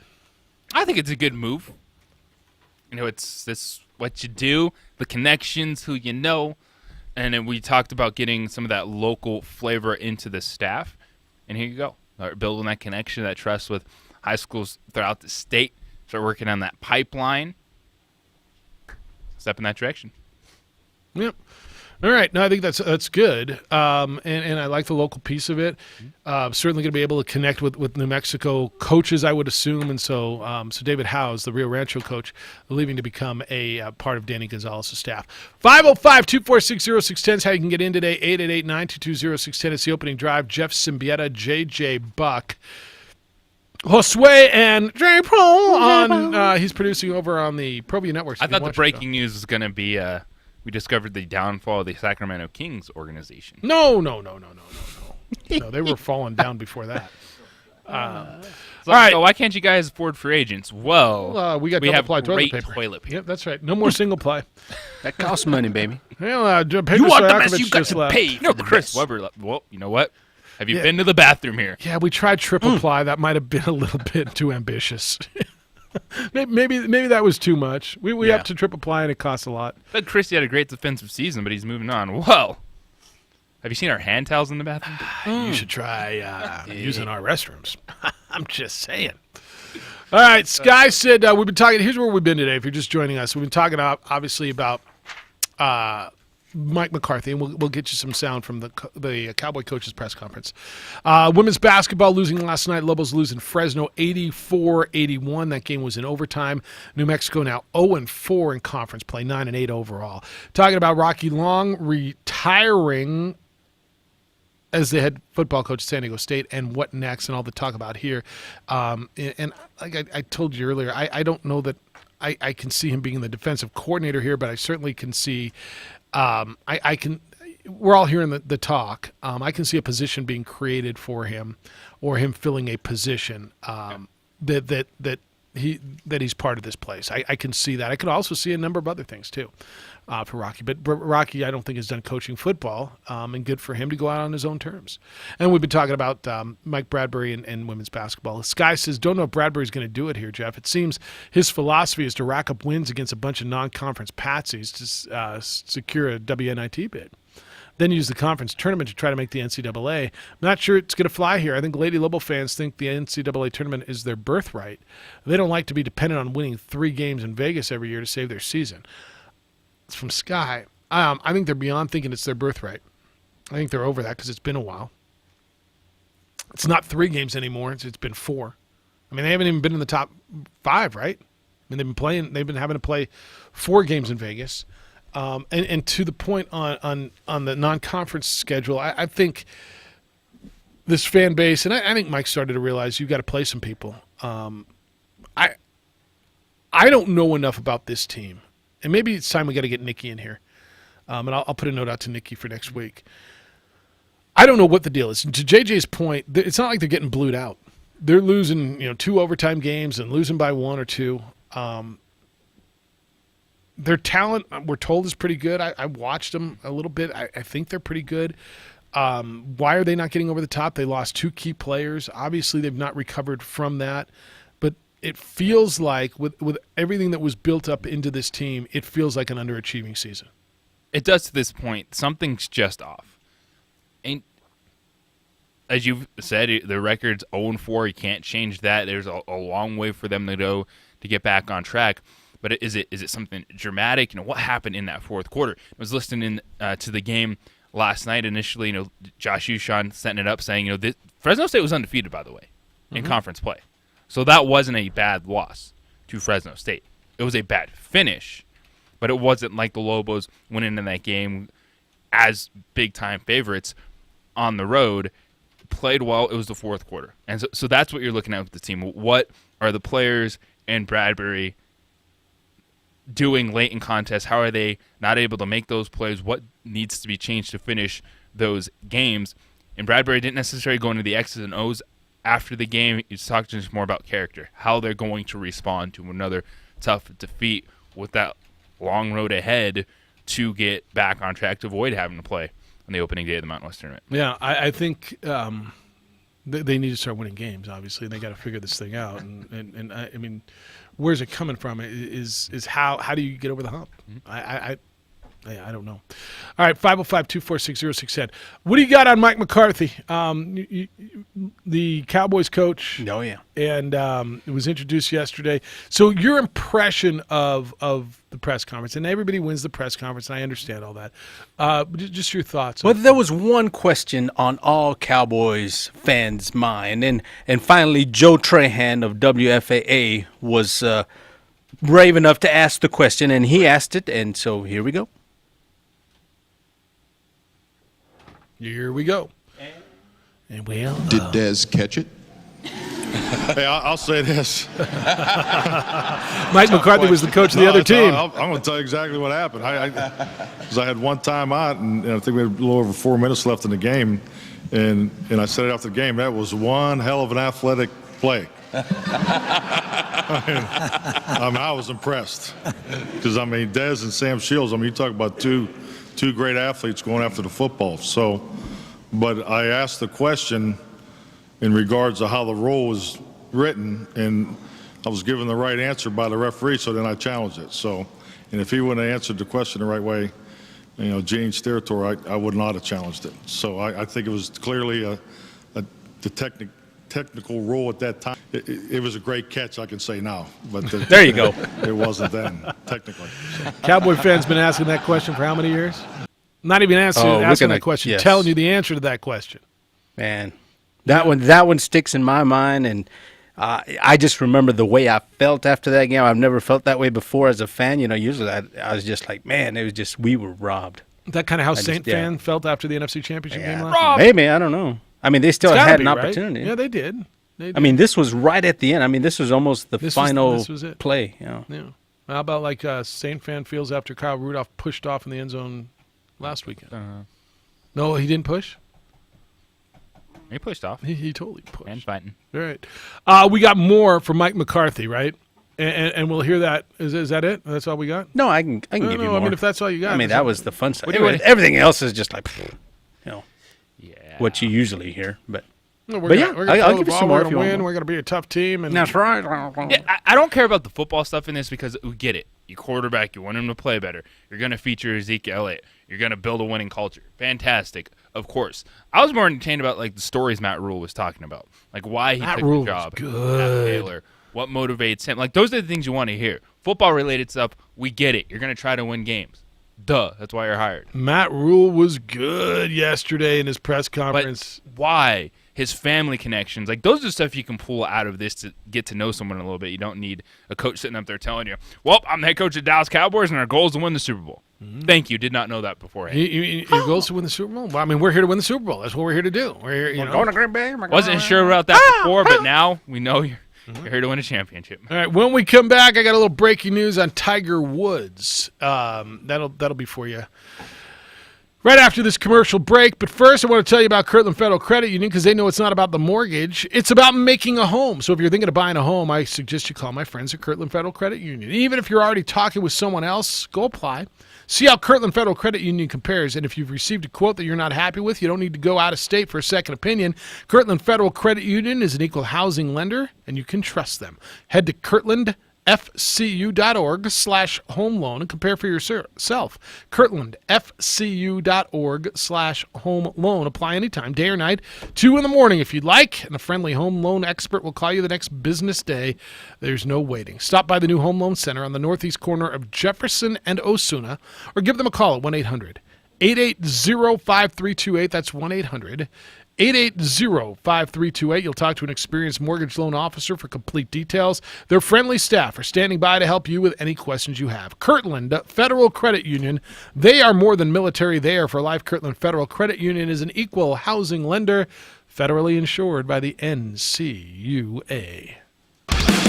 I think it's a good move. You know, it's this what you do, the connections, who you know, and then we talked about getting some of that local flavor into the staff, and here you go. Building that connection, that trust with high schools throughout the state. Start working on that pipeline. Step in that direction. Yep. All right. No, I think that's good. And I like the local piece of it. Certainly going to be able to connect with New Mexico coaches, I would assume. And so David Howes, the Rio Rancho coach, leaving to become a part of Danny Gonzalez's staff. 505-246-0610 is how you can get in today. 888-922-0610. It's the opening drive. Jeff Siembieda, J.J. Buck, Josue, and J. Paul on. He's producing over on the ProView Network. I thought the breaking news was going to be we discovered the downfall of the Sacramento Kings organization. No, they were falling down before that. All right. So why can't you guys afford free agents? Well, we have double-ply great toilet paper. Yep, that's right. No more single ply. That costs money, baby. Well, you want the mess, you got to left. pay. No, Chris Webber. Well, you know what? Have you been to the bathroom here? Yeah, we tried triple ply. That might have been a little bit too ambitious. maybe that was too much. We up to triple ply and it costs a lot. But Christy had a great defensive season, but he's moving on. Whoa. Have you seen our hand towels in the bathroom? You should try using our restrooms. I'm just saying. All right, Sky said we've been talking. Here's where we've been today. If you're just joining us, we've been talking obviously about Mike McCarthy, and we'll get you some sound from the Cowboy coaches press conference. Women's basketball losing last night. Lobos losing Fresno 84-81. That game was in overtime. New Mexico now 0-4 in conference play, 9-8 overall. Talking about Rocky Long retiring as the head football coach at San Diego State, and what next, and all the talk about here. And like I told you earlier, I don't know that I can see him being the defensive coordinator here, but I certainly can see we're all hearing the talk. I can see a position being created for him, or him filling a position that he's part of this place. I can see that. I could also see a number of other things too for Rocky. But Rocky, I don't think has done coaching football, and good for him to go out on his own terms. And we've been talking about Mike Bradbury and women's basketball. Sky says, don't know if Bradbury's going to do it here, Jeff. It seems his philosophy is to rack up wins against a bunch of non-conference patsies to secure a WNIT bid. Then use the conference tournament to try to make the NCAA. I'm not sure it's going to fly here. I think Lady Lobo fans think the NCAA tournament is their birthright. They don't like to be dependent on winning 3 games in Vegas every year to save their season. It's from Sky. I think they're beyond thinking it's their birthright. I think they're over that because it's been a while. It's not 3 games anymore. It's been 4. I mean, they haven't even been in the top 5, right? I mean, they've been having to play 4 games in Vegas. And to the point on the non-conference schedule, I think this fan base, and I think Mike started to realize you got to play some people. I don't know enough about this team, and maybe it's time we got to get Nikki in here. And I'll put a note out to Nikki for next week. I don't know what the deal is. To JJ's point, it's not like they're getting blued out. They're losing, 2 overtime games and losing by 1 or 2. Their talent, we're told, is pretty good. I watched them a little bit. I think they're pretty good. Why are they not getting over the top? They lost 2 key players. Obviously, they've not recovered from that. But it feels like, with everything that was built up into this team, it feels like an underachieving season. It does to this point. Something's just off. And as you've said, the record's 0-4. You can't change that. There's a long way for them to go to get back on track. But is it something dramatic? What happened in that fourth quarter? I was listening to the game last night. Initially, Josh Ushan setting it up, saying, Fresno State was undefeated, by the way, in conference play. So that wasn't a bad loss to Fresno State. It was a bad finish, but it wasn't like the Lobos went into that game as big-time favorites on the road. Played well. It was the fourth quarter. And so that's what you're looking at with the team. What are the players in Bradbury doing late in contests? How are they not able to make those plays? What needs to be changed to finish those games? And Bradbury didn't necessarily go into the X's and O's after the game. He's talking just more about character, how they're going to respond to another tough defeat with that long road ahead to get back on track to avoid having to play on the opening day of the Mountain West Tournament. Yeah, I think they need to start winning games, obviously, and they got to figure this thing out. And I mean, where's it coming from? Is how do you get over the hump? I don't know. All right, 505-246-0610. What do you got on Mike McCarthy, the Cowboys coach? Oh, yeah. And it was introduced yesterday. So your impression of the press conference, and everybody wins the press conference, and I understand all that. Just your thoughts. Well, there was one question on all Cowboys fans' mind, and finally Joe Trahan of WFAA was brave enough to ask the question, and he asked it, and so here we go. Here we go. And did Dez catch it? Hey, I'll say this. Mike McCarthy was the coach of the other team. I'm going to tell you exactly what happened. Because I had one timeout, and I think we had a little over 4 minutes left in the game, and I said it after the game. That was one hell of an athletic play. I was impressed. Because, Dez and Sam Shields, you talk about two great athletes going after the football. So, but I asked the question in regards to how the rule was written, and I was given the right answer by the referee, so then I challenged it. So, and if he wouldn't have answered the question the right way, Jane's territory, I would not have challenged it. So I think it was clearly the technical rule at that time. It was a great catch, I can say now. But there you go. It wasn't then, technically. So. Cowboy fans been asking that question for how many years? Not even asking that question, yes. Telling you the answer to that question. Man, that one sticks in my mind, and I just remember the way I felt after that game. I've never felt that way before as a fan. Usually I was just like, man, it was just, we were robbed. Is that kind of how Saint fan felt after the NFC Championship game last night? Maybe, I don't know. They still had an opportunity. Right? Yeah, they did. This was right at the end. This was almost the final play. Yeah. How about like Saint fan feels after Kyle Rudolph pushed off in the end zone last weekend? No, he didn't push? He pushed off. He totally pushed. And fighting. All right. We got more from Mike McCarthy, right? And we'll hear that. Is that it? That's all we got? No, I can give you more. If that's all you got. That was the fun side. Everything else is just like, what you usually hear. But I'll give you some more if you want. We're going to be a tough team. And that's right. Yeah, I don't care about the football stuff in this because we get it. You quarterback, you want him to play better. You're going to feature Ezekiel Elliott. You're going to build a winning culture. Fantastic, of course. I was more entertained about the stories Matt Rule was talking about, why he took the job. Good. Taylor, what motivates him. Those are the things you want to hear. Football-related stuff, we get it. You're going to try to win games. Duh, that's why you're hired. Matt Rule was good yesterday in his press conference. But why? His family connections. Those are stuff you can pull out of this to get to know someone a little bit. You don't need a coach sitting up there telling you, well, I'm the head coach of Dallas Cowboys, and our goal is to win the Super Bowl. Mm-hmm. Thank you. Did not know that beforehand. Your goal is to win the Super Bowl? Well, we're here to win the Super Bowl. That's what we're here to do. We're here, going to Green Bay. Wasn't sure about that before, but now we know You're here to win a championship. All right, when we come back, I got a little breaking news on Tiger Woods. That'll be for you right after this commercial break. But first, I want to tell you about Kirtland Federal Credit Union because they know it's not about the mortgage. It's about making a home. So if you're thinking of buying a home, I suggest you call my friends at Kirtland Federal Credit Union. Even if you're already talking with someone else, go apply. See how Kirtland Federal Credit Union compares. And if you've received a quote that you're not happy with, you don't need to go out of state for a second opinion. Kirtland Federal Credit Union is an equal housing lender, and you can trust them. Head to kirtlandfcu.org/home loan and compare for yourself. kirtlandfcu.org/home loan. Apply anytime, day or night, 2 in the morning if you'd like, and a friendly home loan expert will call you the next business day. There's no waiting. Stop by the new Home Loan Center on the northeast corner of Jefferson and Osuna, or give them a call at 1-800-880-5328. That's 1-800-880-5328. You'll talk to an experienced mortgage loan officer for complete details. Their friendly staff are standing by to help you with any questions you have. Kirtland Federal Credit Union. They are more than military. They are for life. Kirtland Federal Credit Union is an equal housing lender, federally insured by the NCUA.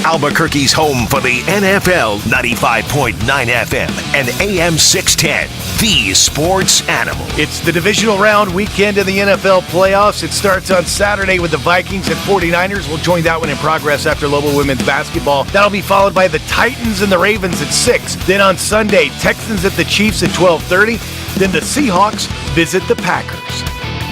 Albuquerque's home for the NFL, 95.9 FM and AM 610, the sports animal. It's the divisional round weekend in the NFL playoffs. It starts on Saturday with the Vikings and 49ers. We'll join that one in progress after Lobo women's basketball. That'll be followed by the Titans and the Ravens at 6. Then on Sunday, Texans at the Chiefs at 12:30. Then the Seahawks visit the Packers.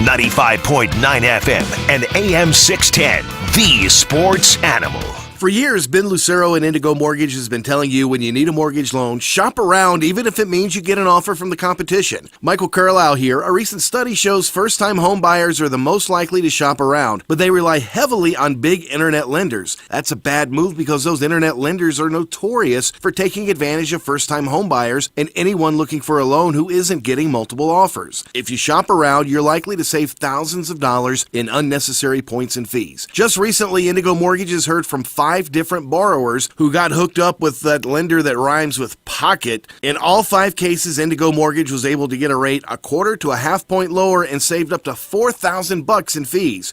95.9 FM and AM 610, the sports animal. For years, Ben Lucero and Indigo Mortgage has been telling you when you need a mortgage loan, shop around even if it means you get an offer from the competition. Michael Carlisle here. A recent study shows first-time home buyers are the most likely to shop around, but they rely heavily on big internet lenders. That's a bad move because those internet lenders are notorious for taking advantage of first-time home buyers and anyone looking for a loan who isn't getting multiple offers. If you shop around, you're likely to save thousands of dollars in unnecessary points and fees. Just recently, Indigo Mortgage has heard from 5 different borrowers who got hooked up with that lender that rhymes with pocket. In all 5 cases, Indigo Mortgage was able to get a rate a quarter to a half point lower and saved up to $4,000 in fees.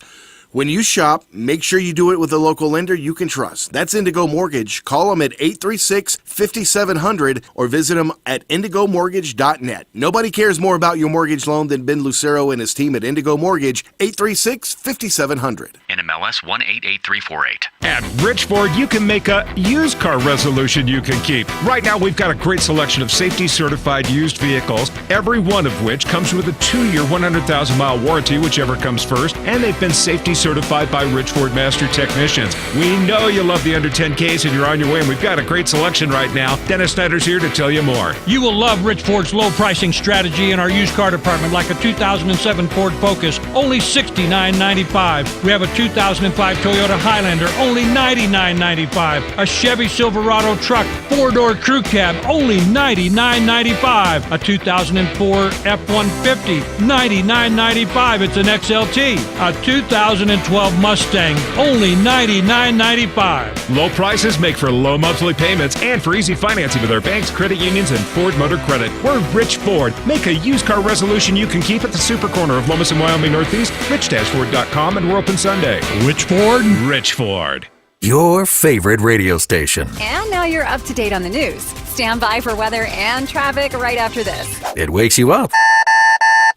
When you shop, make sure you do it with a local lender you can trust. That's Indigo Mortgage. Call them at 836-5700 or visit them at indigomortgage.net. Nobody cares more about your mortgage loan than Ben Lucero and his team at Indigo Mortgage. 836-5700. NMLS 188348. At Rich Ford, you can make a used car resolution you can keep. Right now, we've got a great selection of safety-certified used vehicles, every one of which comes with a 2-year, 100,000-mile warranty, whichever comes first, and they've been safety-certified by Rich Ford Master Technicians. We know you love the under 10Ks and you're on your way, and we've got a great selection right now. Dennis Snyder's here to tell you more. You will love Rich Ford's low pricing strategy in our used car department, like a 2007 Ford Focus, only $69.95. We have a 2005 Toyota Highlander, only $99.95. A Chevy Silverado truck, 4-door crew cab, only $99.95. A 2004 F-150, $99.95. It's an XLT. A 2012 Mustang, only $99.95. Low prices make for low monthly payments and for easy financing with our banks, credit unions, and Ford Motor Credit. We're Rich Ford. Make a used car resolution you can keep at the super corner of Lomas and Wyoming Northeast, rich-ford.com, and we're open Sunday. Rich Ford? Rich Ford. Your favorite radio station. And now you're up to date on the news. Stand by for weather and traffic right after this. It wakes you up,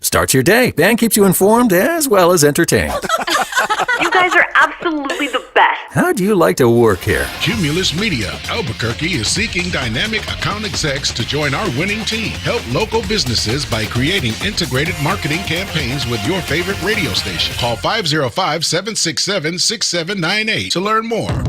starts your day, and keeps you informed as well as entertained. You guys are absolutely the best. How do you like to work here? Cumulus Media Albuquerque is seeking dynamic account execs to join our winning team. Help local businesses by creating integrated marketing campaigns with your favorite radio station. Call 505-767-6798 to learn more.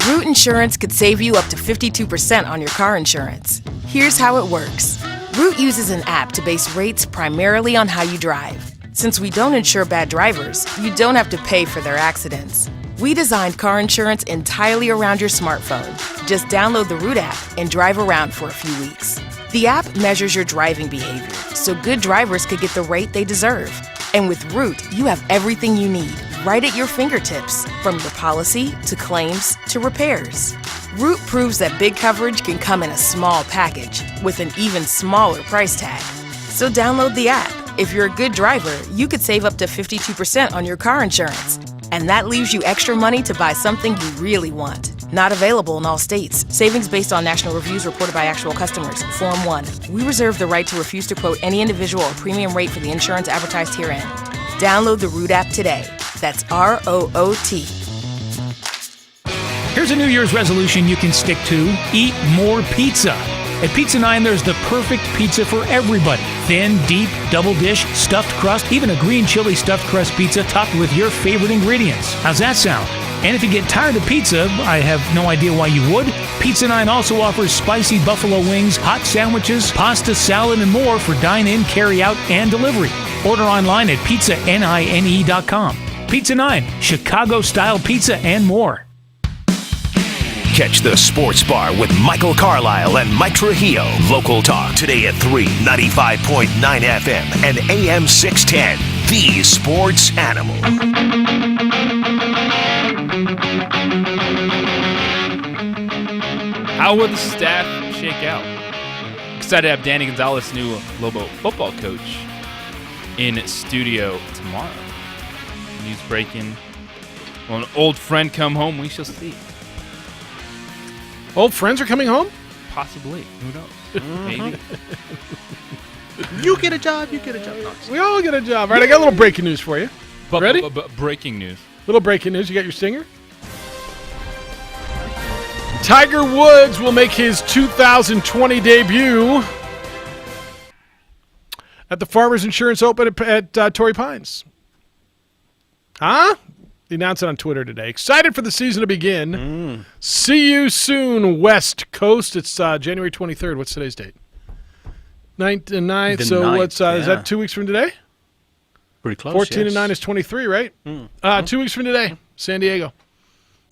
Root Insurance could save you up to 52% on your car insurance. Here's how it works. Root uses an app to base rates primarily on how you drive. Since we don't insure bad drivers, you don't have to pay for their accidents. We designed car insurance entirely around your smartphone. Just download the Root app and drive around for a few weeks. The app measures your driving behavior, so good drivers could get the rate they deserve. And with Root, you have everything you need right at your fingertips, from your policy to claims to repairs. Root proves that big coverage can come in a small package with an even smaller price tag. So download the app. If you're a good driver, you could save up to 52% on your car insurance. And that leaves you extra money to buy something you really want. Not available in all states. Savings based on national reviews reported by actual customers. Form 1. We reserve the right to refuse to quote any individual or premium rate for the insurance advertised herein. Download the Root app today. That's ROOT. Here's a New Year's resolution you can stick to. Eat more pizza. At Pizza 9, there's the perfect pizza for everybody. Thin, deep, double dish, stuffed crust, even a green chili stuffed crust pizza topped with your favorite ingredients. How's that sound? And if you get tired of pizza, I have no idea why you would, Pizza 9 also offers spicy buffalo wings, hot sandwiches, pasta, salad, and more for dine-in, carry-out, and delivery. Order online at pizzanine.com. Pizza 9, Chicago-style pizza and more. Catch the Sports Bar with Michael Carlisle and Mike Trujillo. Local talk today at 3, 95.9 FM and AM 610. The Sports Animal. How will the staff shake out? Excited to have Danny Gonzalez, new Lobo football coach, in studio tomorrow. News breaking. Will an old friend come home? We shall see. Old friends are coming home? Possibly. Who knows? Maybe. You get a job, you get a job. We all get a job. All right, I got a little breaking news for you. Ready? Breaking news. Little breaking news. You got your stinger? Tiger Woods will make his 2020 debut at the Farmers Insurance Open at Torrey Pines. Huh? He announced it on Twitter today. Excited for the season to begin. See you soon, West Coast. It's January 23rd. What's today's date? 9th. So 9th, what's is that 2 weeks from today? Pretty close. 14 and 9 is 23, right? 2 weeks from today, San Diego.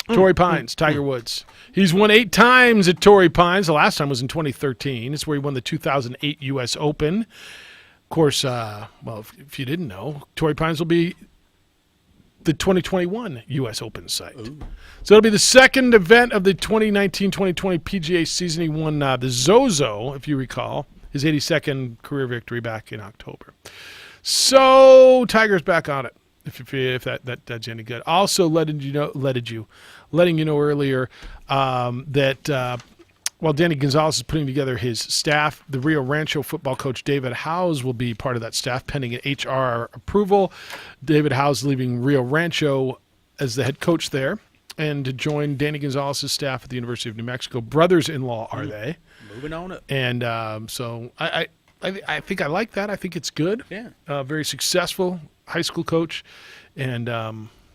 Torrey Pines, Tiger Woods. He's won 8 times at Torrey Pines. The last time was in 2013. It's where he won the 2008 U.S. Open. Of course, if you didn't know, Torrey Pines will be the 2021 U.S. Open site. So it'll be the second event of the 2019-2020 PGA season. He won the Zozo, if you recall, his 82nd career victory back in October. So Tiger's back on it, if that does you any good. Also letting you know earlier that while Danny Gonzalez is putting together his staff, the Rio Rancho football coach David Howes will be part of that staff pending an HR approval. David Howes leaving Rio Rancho as the head coach there and to join Danny Gonzalez's staff at the University of New Mexico. Brothers-in-law are they? Moving on up. And so I think I like that. I think it's good. Yeah. Very successful high school coach. And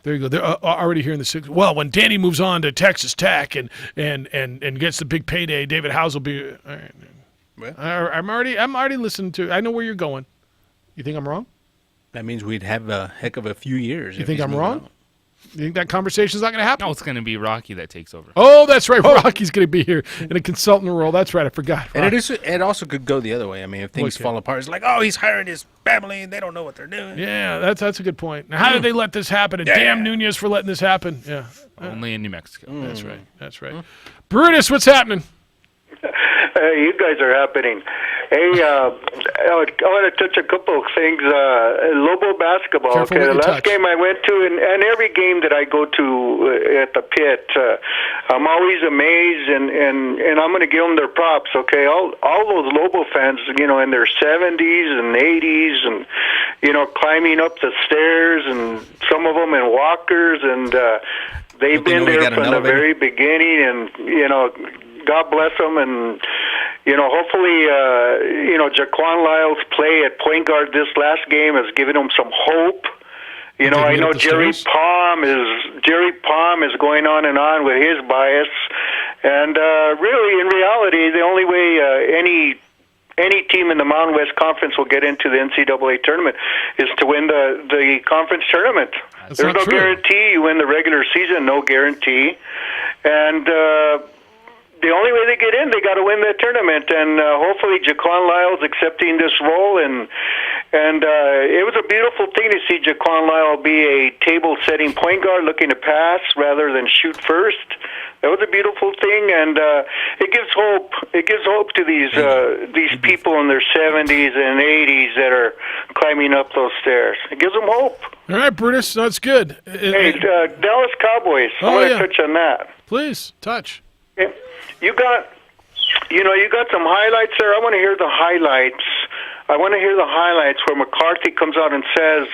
there you go. They're already here in the sixth. Well, when Danny moves on to Texas Tech and gets the big payday, David Howes will be. All right. Well, I'm already listening to. I know where you're going. You think I'm wrong? That means we'd have a heck of a few years. You think I'm wrong? On. You think that conversation's not going to happen? No, it's going to be Rocky that takes over. Oh, that's right. Rocky's going to be here in a consultant role. That's right. I forgot. And it also could go the other way. I mean, if things fall apart, it's like, oh, he's hiring his family and they don't know what they're doing. Yeah, that's a good point. Now, how did they let this happen? And damn Nunez for letting this happen. Yeah. Only in New Mexico. That's right. Brutus, what's happening? Hey, you guys are happening. Hey, I want to touch a couple of things. Lobo basketball. Careful okay, the last touch. game I went to, and every game that I go to at the pit, I'm always amazed, and I'm going to give them their props. Okay, all those Lobo fans, in their 70s and 80s, and climbing up the stairs, and some of them in walkers, and they've been there from the very beginning, and God bless them, and hopefully, Jaquan Lyle's play at point guard this last game has given them some hope. I know Jerry Palm is going on and on with his bias, and really, in reality, the only way any team in the Mountain West Conference will get into the NCAA tournament is to win the conference tournament. That's There's not no true. guarantee you win the regular season, no guarantee, and the only way they get in, they got to win the tournament, and hopefully Jaquan Lyle's accepting this role, and it was a beautiful thing to see Jaquan Lyle be a table-setting point guard looking to pass rather than shoot first. That was a beautiful thing, and it gives hope. It gives hope to these people in their 70s and 80s that are climbing up those stairs. It gives them hope. All right, Brutus, that's good. Hey, Dallas Cowboys. I want to touch on that. Please, touch. Okay. You got some highlights there. I want to hear the highlights. I want to hear the highlights where McCarthy comes out and says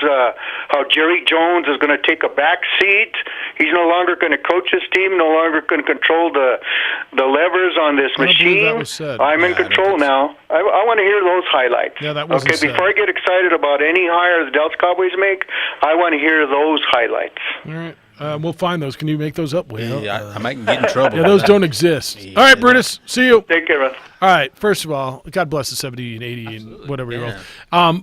how Jerry Jones is going to take a back seat. He's no longer going to coach his team, no longer going to control the levers on this machine. That was said. I'm in control now. I want to hear those highlights. Yeah, that wasn't said. Before I get excited about any hire the Dallas Cowboys make, I want to hear those highlights. All right. We'll find those. Can you make those up? I might get in trouble. Yeah, those don't exist. All right, Brutus. See you. Take care, man. All right. First of all, God bless the 70 and 80 and whatever you roll.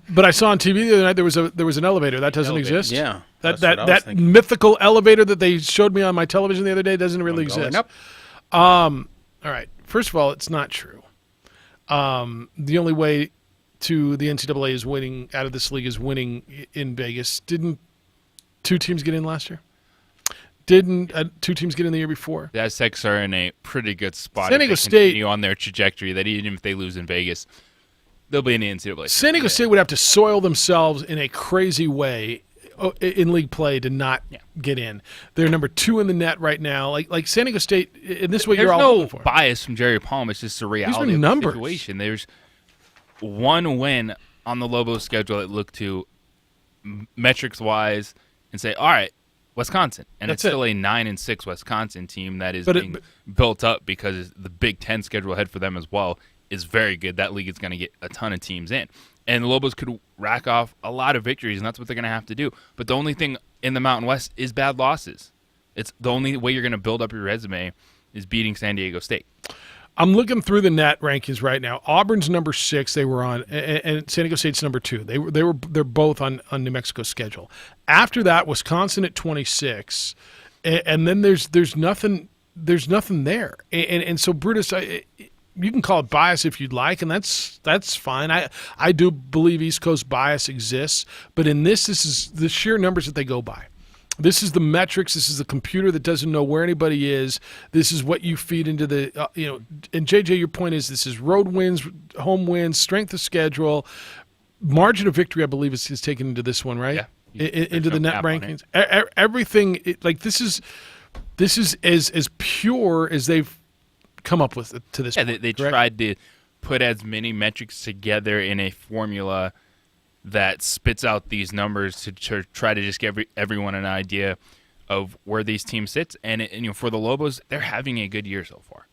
But I saw on TV the other night there was an elevator that doesn't exist. Yeah. That mythical elevator that they showed me on my television the other day doesn't really exist. All right. First of all, it's not true. The only way to the NCAA is winning out of this league is winning in Vegas. Didn't two teams get in last year? Didn't two teams get in the year before? The Aztecs are in a pretty good spot. San Diego if they State continue on their trajectory that even if they lose in Vegas, they'll be in the NCAA. San Diego State would have to soil themselves in a crazy way in league play to not get in. They're number 2 in the net right now. Like San Diego State, in this way, There's you're all no looking for. bias from Jerry Palm. It's just the reality of the situation. There's one win on the Lobos schedule that look to metrics-wise and say, all right, Wisconsin, and it's still a 9-6 Wisconsin team that is being built up because the Big Ten schedule ahead for them as well is very good. That league is going to get a ton of teams in, and the Lobos could rack off a lot of victories, and that's what they're going to have to do. But the only thing in the Mountain West is bad losses. It's the only way you're going to build up your resume is beating San Diego State. I'm looking through the net rankings right now. Auburn's number 6. They were on, and San Diego State's number 2. They're both on New Mexico's schedule. After that, Wisconsin at 26, and then there's nothing there. And so Brutus, you can call it bias if you'd like, and that's fine. I do believe East Coast bias exists, but in this is the sheer numbers that they go by. This is the metrics. This is the computer that doesn't know where anybody is. This is what you feed into the, and JJ, your point is this is road wins, home wins, strength of schedule, margin of victory, I believe is taken into this one, right? Yeah. Into the net rankings. Everything, this is as pure as they've come up with to this point. They tried to put as many metrics together in a formula that spits out these numbers to try to just give everyone an idea of where these teams sit. And for the Lobos, they're having a good year so far.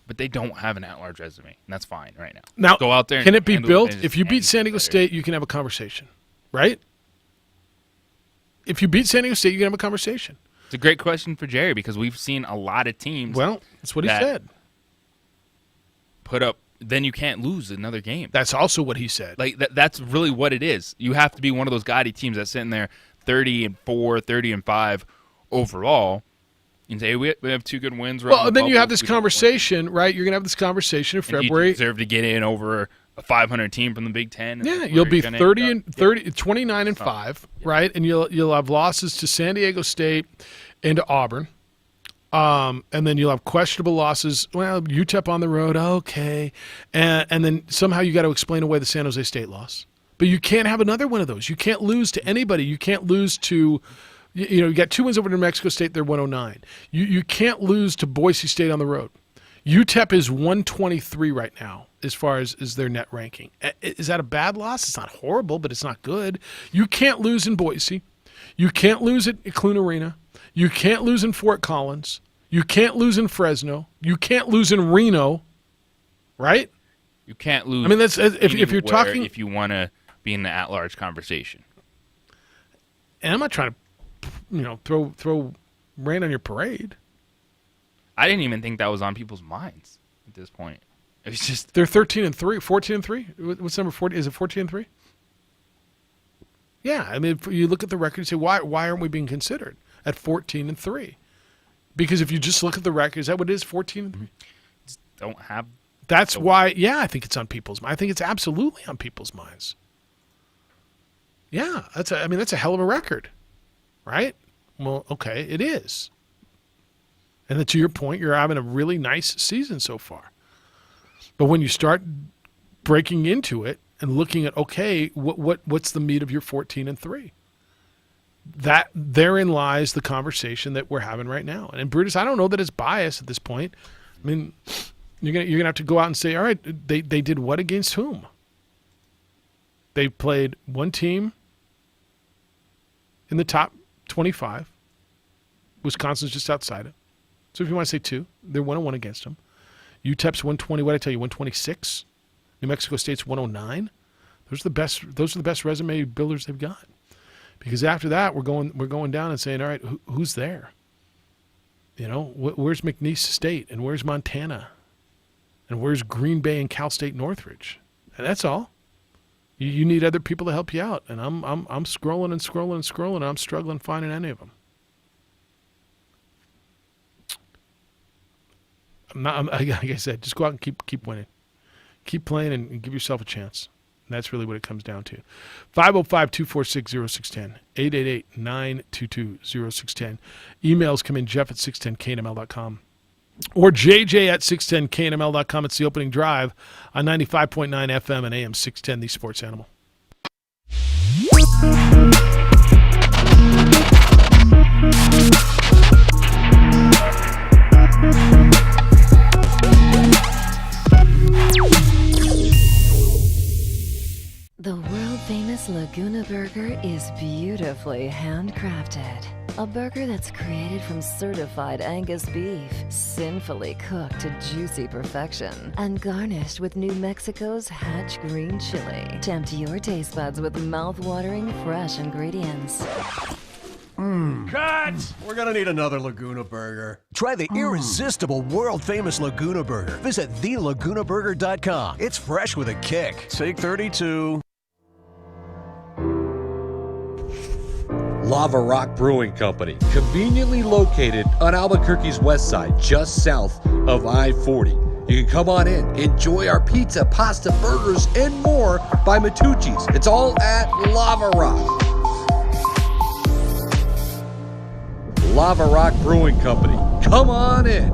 But they don't have an at-large resume, and that's fine right now. Now, go out there. Can it be built? If you beat San Diego State, you can have a conversation, right? If you beat San Diego State, you can have a conversation. It's a great question for Jerry because we've seen a lot of teams. Well, that's what he said. Put up. Then you can't lose another game. That's also what he said. Like that's really what it is. You have to be one of those gaudy teams that's sitting there 30-4, 30-5 overall, and say we have 2 good wins. Well, and then you have this conversation, right? You're gonna have this conversation in February. You deserve to get in over a 500 team from the Big Ten. Yeah, you'll be 29-5, right? And you'll have losses to San Diego State and to Auburn. And then you'll have questionable losses. Well, UTEP on the road, okay. And then somehow you got to explain away the San Jose State loss. But you can't have another one of those. You can't lose to anybody. You can't lose to, you got 2 wins over New Mexico State. They're 109. You can't lose to Boise State on the road. UTEP is 123 right now as far as their net ranking. Is that a bad loss? It's not horrible, but it's not good. You can't lose in Boise. You can't lose at Clune Arena. You can't lose in Fort Collins. You can't lose in Fresno. You can't lose in Reno, right? You can't lose. I mean, that's if you're talking. If you want to be in the at-large conversation. And I'm not trying to, throw rain on your parade. I didn't even think that was on people's minds at this point. It was just they're 13-3, 14-3. What's number 40? Is it 14-3? Yeah, I mean, if you look at the record and say, why aren't we being considered at 14-3? Because if you just look at the record, is that what it is, 14-3? Don't have. That's why. Yeah, I think it's on people's minds. I think it's absolutely on people's minds. Yeah, that's a hell of a record, right? Well, okay, it is. And then to your point, you're having a really nice season so far. But when you start breaking into it and looking at, okay, what's the meat of your 14-3? therein lies the conversation that we're having right now. And Brutus, I don't know that it's biased at this point. I mean, you're gonna have to go out and say, all right, they did what against whom? They played one team in the top 25. Wisconsin's just outside it. So if you want to say two, they're 1-1 against them. UTEP's 120. What did I tell you? 126. New Mexico State's 109. Those are the best resume builders they've got. Because after that, we're going down and saying, all right, who's there? You know, where's McNeese State and where's Montana, and where's Green Bay and Cal State Northridge? And that's all. You need other people to help you out. And I'm scrolling and scrolling and scrolling, and I'm struggling finding any of them. Like I said, just go out and keep winning. Keep playing and give yourself a chance. And that's really what it comes down to. 505-246-0610. 888-922-0610. Emails come in, jeff@610knml.com. Or jj@610knml.com. It's the opening drive on 95.9 FM and AM 610, the Sports Animal. The world-famous Laguna Burger is beautifully handcrafted. A burger that's created from certified Angus beef, sinfully cooked to juicy perfection, and garnished with New Mexico's Hatch green chili. Tempt your taste buds with mouth-watering fresh ingredients. Cut! We're gonna need another Laguna Burger. Try the irresistible, world-famous Laguna Burger. Visit thelagunaburger.com. It's fresh with a kick. Take 32. Lava Rock Brewing Company, conveniently located on Albuquerque's west side, just south of I-40. You can come on in, enjoy our pizza, pasta, burgers, and more by Matucci's. It's all at Lava Rock. Lava Rock Brewing Company, come on in.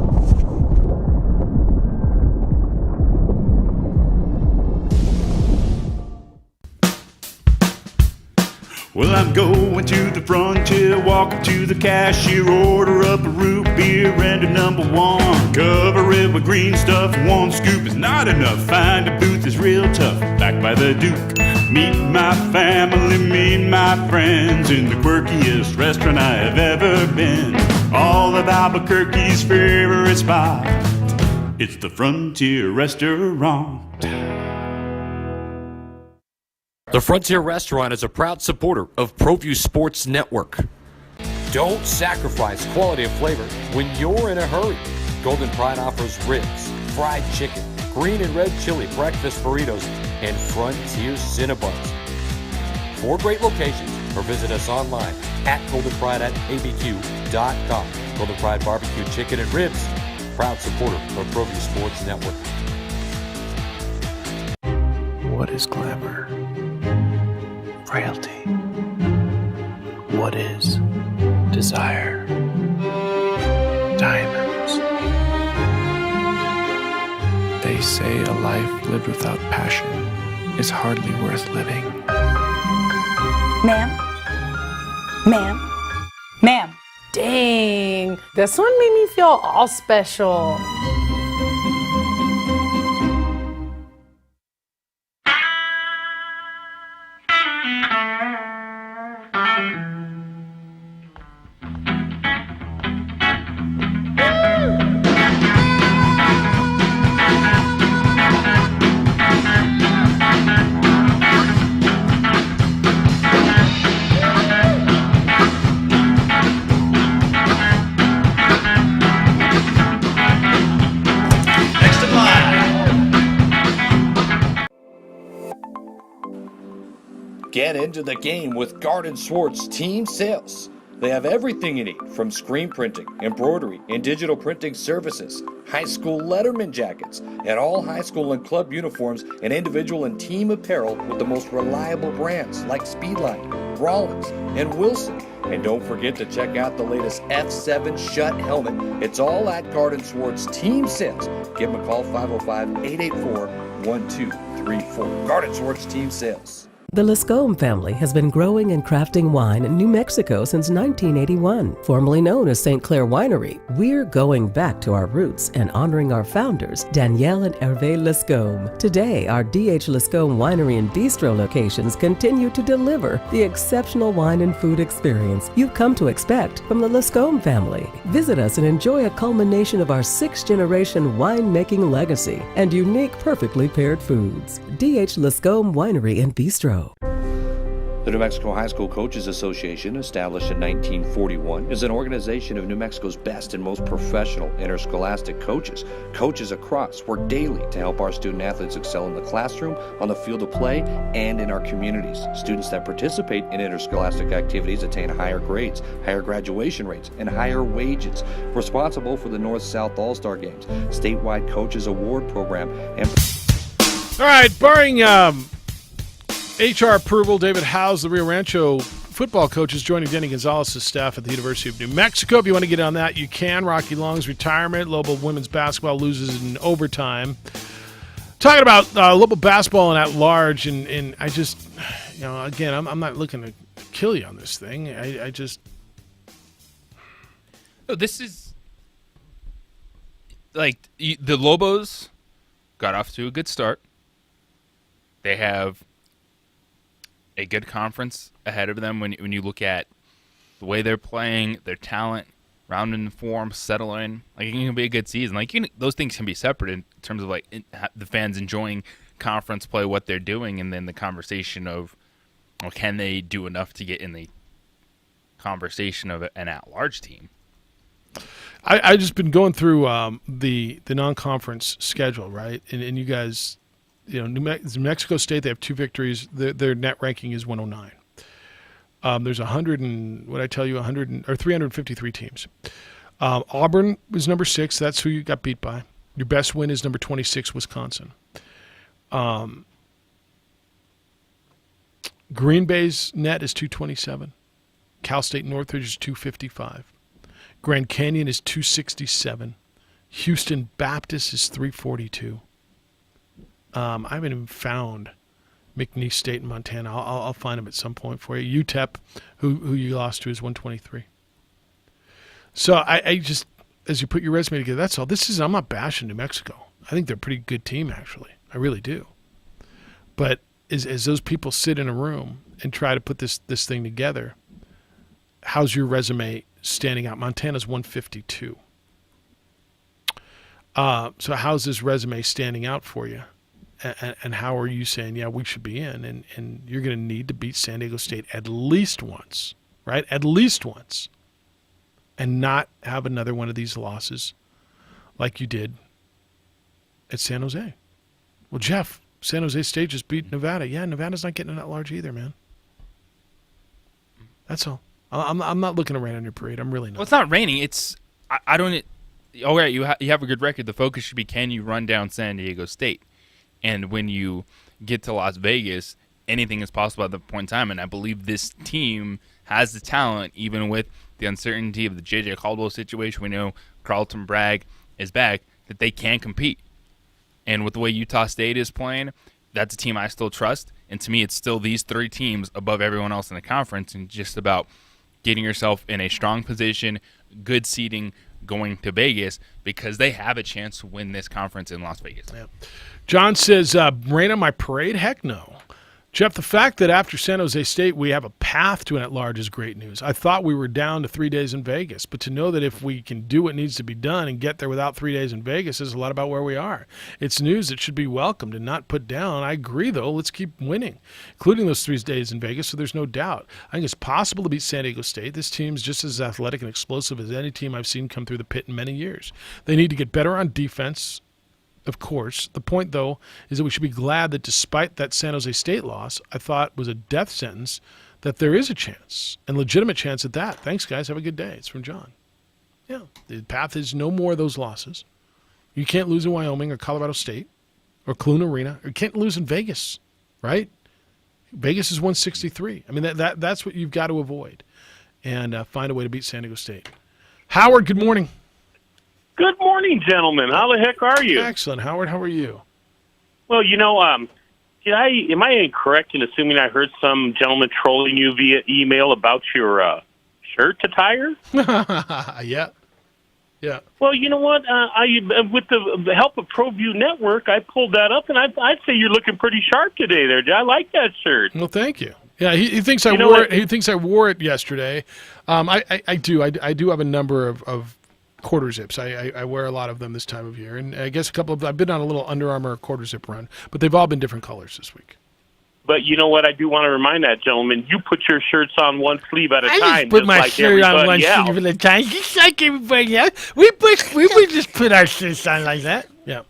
Well, I'm going to the frontier, walking to the cashier, order up a root beer and a number one. Cover it with green stuff, one scoop is not enough. Find a booth is real tough, back by the Duke. Meet my family, meet my friends in the quirkiest restaurant I have ever been. All of Albuquerque's favorite spot, it's the Frontier Restaurant. The Frontier Restaurant is a proud supporter of ProView Sports Network. Don't sacrifice quality and flavor when you're in a hurry. Golden Pride offers ribs, fried chicken, green and red chili breakfast burritos, and Frontier Cinnabons. 4 great locations, or visit us online at goldenpride@abq.com. Golden Pride Barbecue Chicken and Ribs, proud supporter of ProView Sports Network. What is glamour? Frailty. What is desire? Diamonds. They say a life lived without passion is hardly worth living. Ma'am? Ma'am? Ma'am? Dang, this one made me feel all special. Get into the game with Garden Swartz Team Sales. They have everything you need, from screen printing, embroidery, and digital printing services, high school letterman jackets, and all high school and club uniforms, and individual and team apparel with the most reliable brands like Speedline, Rollins, and Wilson. And don't forget to check out the latest F7 Shut helmet. It's all at Garden Swartz Team Sales. Give them a call, 505-884-1234. Garden Swartz Team Sales. The Lascombe family has been growing and crafting wine in New Mexico since 1981. Formerly known as St. Clair Winery, we're going back to our roots and honoring our founders, Danielle and Hervé Lascombe. Today, our D.H. Lascombe Winery and Bistro locations continue to deliver the exceptional wine and food experience you've come to expect from the Lascombe family. Visit us and enjoy a culmination of our 6th-generation winemaking legacy and unique, perfectly paired foods. D.H. Lascombe Winery and Bistro. The New Mexico High School Coaches Association, established in 1941, is an organization of New Mexico's best and most professional interscholastic coaches. Coaches across work daily to help our student athletes excel in the classroom, on the field of play, and in our communities. Students that participate in interscholastic activities attain higher grades, higher graduation rates, and higher wages. Responsible for the North-South All-Star Games, statewide Coaches Award Program, and... All right, barring... HR approval, David Howes, the Rio Rancho football coach, is joining Denny Gonzalez's staff at the University of New Mexico. If you want to get on that, you can. Rocky Long's retirement. Lobo women's basketball loses in overtime. Talking about Lobo basketball and at large, and I just, again, I'm not looking to kill you on this thing. I just... Oh, this is... Like, the Lobos got off to a good start. They have a good conference ahead of them when you look at the way they're playing, their talent, rounding the form, settling. Like, it can be a good season. Like, those things can be separate in terms of the fans enjoying conference play, what they're doing, and then the conversation of, can they do enough to get in the conversation of an at-large team? I just been going through the non-conference schedule, right? And you guys. New Mexico State, they have 2 victories. Their net ranking is 109. There's 353 teams. Auburn was number 6. That's who you got beat by. Your best win is number 26, Wisconsin. Green Bay's net is 227. Cal State Northridge is 255. Grand Canyon is 267. Houston Baptist is 342. I haven't even found McNeese State in Montana. I'll find them at some point for you. UTEP, who you lost to, is 123. So I just, as you put your resume together, that's all. I'm not bashing New Mexico. I think they're a pretty good team, actually. I really do. But as those people sit in a room and try to put this thing together, how's your resume standing out? Montana's 152. So how's this resume standing out for you? And how are you saying, yeah, we should be in? And you're going to need to beat San Diego State at least once, right? At least once. And not have another one of these losses like you did at San Jose. Well, Jeff, San Jose State just beat Nevada. Yeah, Nevada's not getting that large either, man. That's all. I'm not looking to rain on your parade. I'm really not. Well, it's not raining. It's I don't. All right, you have a good record. The focus should be, can you run down San Diego State? And when you get to Las Vegas, anything is possible at that point in time. And I believe this team has the talent, even with the uncertainty of the J.J. Caldwell situation. We know Carlton Bragg is back, that they can compete. And with the way Utah State is playing, that's a team I still trust. And to me, it's still these 3 teams above everyone else in the conference, and just about getting yourself in a strong position, good seeding, going to Vegas, because they have a chance to win this conference in Las Vegas. Yeah. John says, rain on my parade? Heck no. Jeff, the fact that after San Jose State we have a path to an at-large is great news. I thought we were down to 3 days in Vegas, but to know that if we can do what needs to be done and get there without 3 days in Vegas is a lot about where we are. It's news that should be welcomed and not put down. I agree, though. Let's keep winning, including those 3 days in Vegas, so there's no doubt. I think it's possible to beat San Diego State. This team's just as athletic and explosive as any team I've seen come through the pit in many years. They need to get better on defense, of course. The point, though, is that we should be glad that despite that San Jose State loss, I thought was a death sentence, that there is a chance, and legitimate chance at that. Thanks, guys. Have a good day. It's from John. Yeah, the path is no more of those losses. You can't lose in Wyoming or Colorado State or Clune Arena. Or you can't lose in Vegas, right? Vegas is 163. I mean, that's what you've got to avoid, and find a way to beat San Diego State. Howard, good morning. Good morning, gentlemen. How the heck are you? Excellent. Howard, how are you? Well, Am I incorrect in assuming I heard some gentleman trolling you via email about your shirt attire? Yeah. Yeah. Well, you know what? With the help of ProView Network, I pulled that up, and I'd say you're looking pretty sharp today there. I like that shirt. Well, thank you. Yeah, he thinks I wore it. He thinks I wore it yesterday. I do. I do have a number of quarter zips. I wear a lot of them this time of year, and I guess a couple of. I've been on a little Under Armour quarter zip run, but they've all been different colors this week. But you know what? I do want to remind that gentleman, you put your shirts on one sleeve at a time. I just put my like shirt on one else. sleeve at a time, just like everybody else. We just put our shirts on like that. Yeah.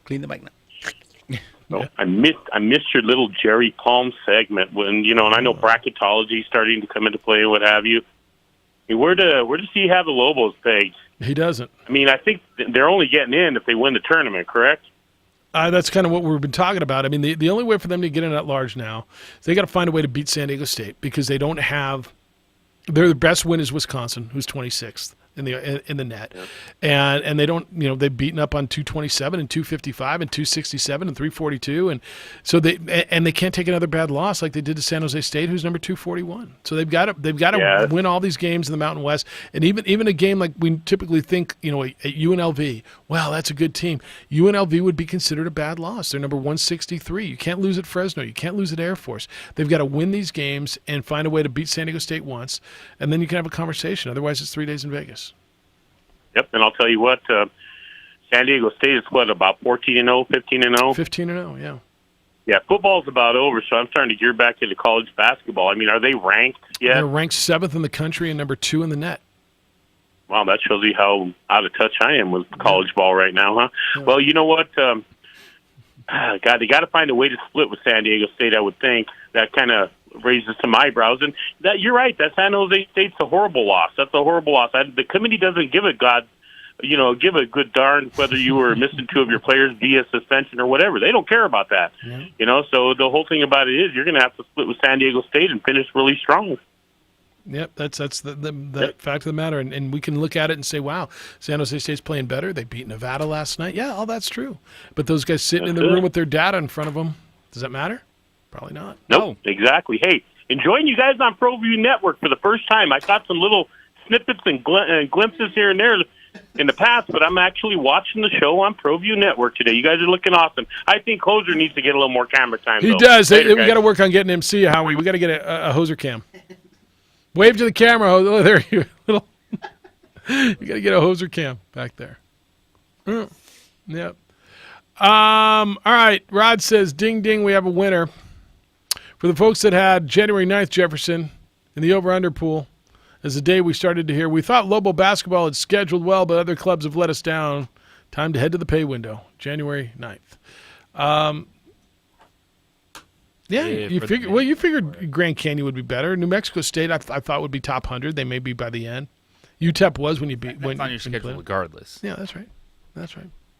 Clean the mic now. No, yeah. I missed your little Jerry Palm segment when and I know bracketology is starting to come into play and what have you. I mean, where does he have the Lobos pegged? He doesn't. I mean, I think they're only getting in if they win the tournament, correct? That's kind of what we've been talking about. I mean, the only way for them to get in at large now is they got to find a way to beat San Diego State because they don't have – their best win is Wisconsin, who's 26th in the net. Yeah. And they don't – they've beaten up on 227 and 255 and 267 and 342. And so they can't take another bad loss like they did to San Jose State, who's number 241. So they've got to win all these games in the Mountain West. And even a game like we typically think, at UNLV, wow, that's a good team. UNLV would be considered a bad loss. They're number 163. You can't lose at Fresno. You can't lose at Air Force. They've got to win these games and find a way to beat San Diego State once, and then you can have a conversation. Otherwise, it's 3 days in Vegas. Yep, and I'll tell you what, San Diego State is about 14-0, 15-0? 15-0, yeah. Yeah, football's about over, so I'm starting to gear back into college basketball. I mean, are they ranked yet? They're ranked 7th in the country and number 2 in the net. Wow, that shows you how out of touch I am with college ball right now, huh? Yeah. Well, you know what? God, they got to find a way to split with San Diego State, I would think. That kind of raises some eyebrows. And that you're right, that San Jose State's a horrible loss. That's a horrible loss. The committee doesn't give a good darn whether you were missing 2 of your players via suspension or whatever. They don't care about that. Yeah. So the whole thing about it is you're going to have to split with San Diego State and finish really strong. Yep, that's the fact of the matter. And we can look at it and say, wow, San Jose State's playing better. They beat Nevada last night. Yeah, all that's true. But those guys sitting in the room with their data in front of them, does that matter? Probably not. No, exactly. Hey, enjoying you guys on ProView Network for the first time. I got some little snippets and glimpses here and there in the past, but I'm actually watching the show on ProView Network today. You guys are looking awesome. I think Hoser needs to get a little more camera time. He does. We got to work on getting him. See you, Howie. We got to get a Hoser cam. Wave to the camera. Oh, there you little. You got to get a Hoser cam back there. Yep. All right. Rod says, ding, ding, we have a winner. For the folks that had January 9th, Jefferson, in the over-under pool, as the day we started to hear, we thought Lobo basketball had scheduled well, but other clubs have let us down. Time to head to the pay window, January 9th. You figured Grand Canyon would be better. New Mexico State, I thought would be top 100. They may be by the end. UTEP was when you beat. That's on your schedule regardless. Yeah, that's right.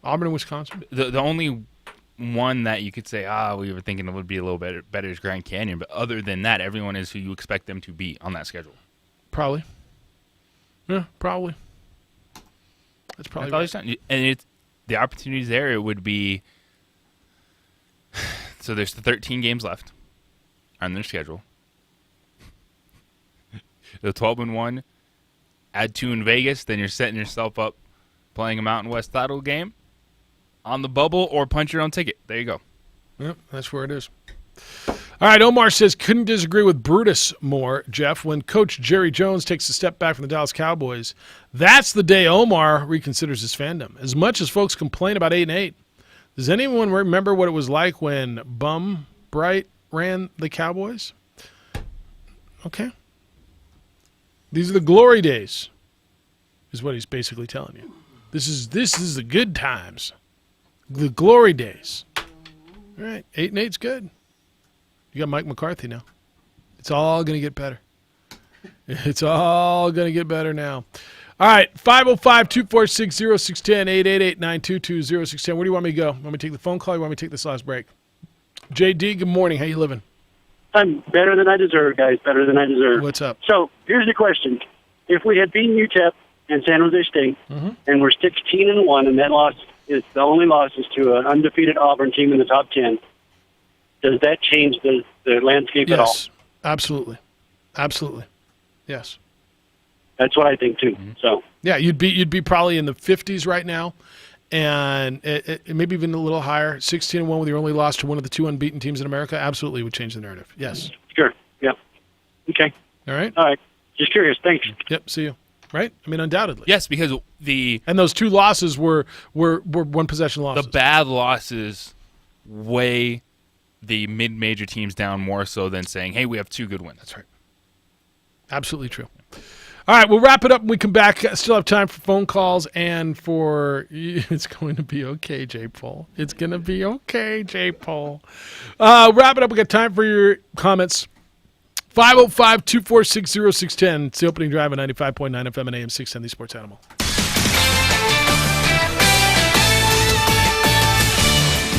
Auburn and Wisconsin. The only one that you could say, we were thinking it would be a little better is Grand Canyon. But other than that, everyone is who you expect them to be on that schedule. Probably. Yeah, probably. That's probably right. And the opportunities there, it would be. So there's the 13 games left on their schedule. The 12-1, add 2 in Vegas, then you're setting yourself up playing a Mountain West title game on the bubble or punch your own ticket. There you go. Yep, that's where it is. All right, Omar says, couldn't disagree with Brutus more, Jeff. When Coach Jerry Jones takes a step back from the Dallas Cowboys, that's the day Omar reconsiders his fandom. As much as folks complain about 8-8, does anyone remember what it was like when Bum Bright ran the Cowboys? Okay. These are the glory days, is what he's basically telling you. This is the good times, the glory days. All right, 8-8's good. You got Mike McCarthy now. It's all going to get better. It's all going to get better now. All right, 505-246-0610, 888-922-0610. Where do you want me to go? Want me to take the phone call or you want me to take this last break? JD, good morning. How you living? I'm better than I deserve, guys. Better than I deserve. What's up? So here's the question. If we had beaten UTEP and San Jose State and we're 16-1 and that loss is the only loss is to an undefeated Auburn team in the top 10, does that change the landscape at all? Yes, absolutely. Absolutely. Yes. That's what I think too. So yeah, you'd be probably in the 50s right now, and it maybe even a little higher. 16-1 with your only loss to one of the 2 unbeaten teams in America absolutely would change the narrative. Yes. Sure. Yeah. Okay. All right. Just curious. Thanks. Yep. See you. Right. I mean, undoubtedly. Yes, because and those 2 losses were one possession losses. The bad losses weigh the mid-major teams down more so than saying, "Hey, we have 2 good wins." That's right. Absolutely true. All right, we'll wrap it up when we come back. Still have time for phone calls and for it's going to be okay, J. Paul. It's going to be okay, J. Paul. Wrap it up. We got time for your comments. 505-246-0610. It's the opening drive at 95.9 FM and AM 610, the Sports Animal.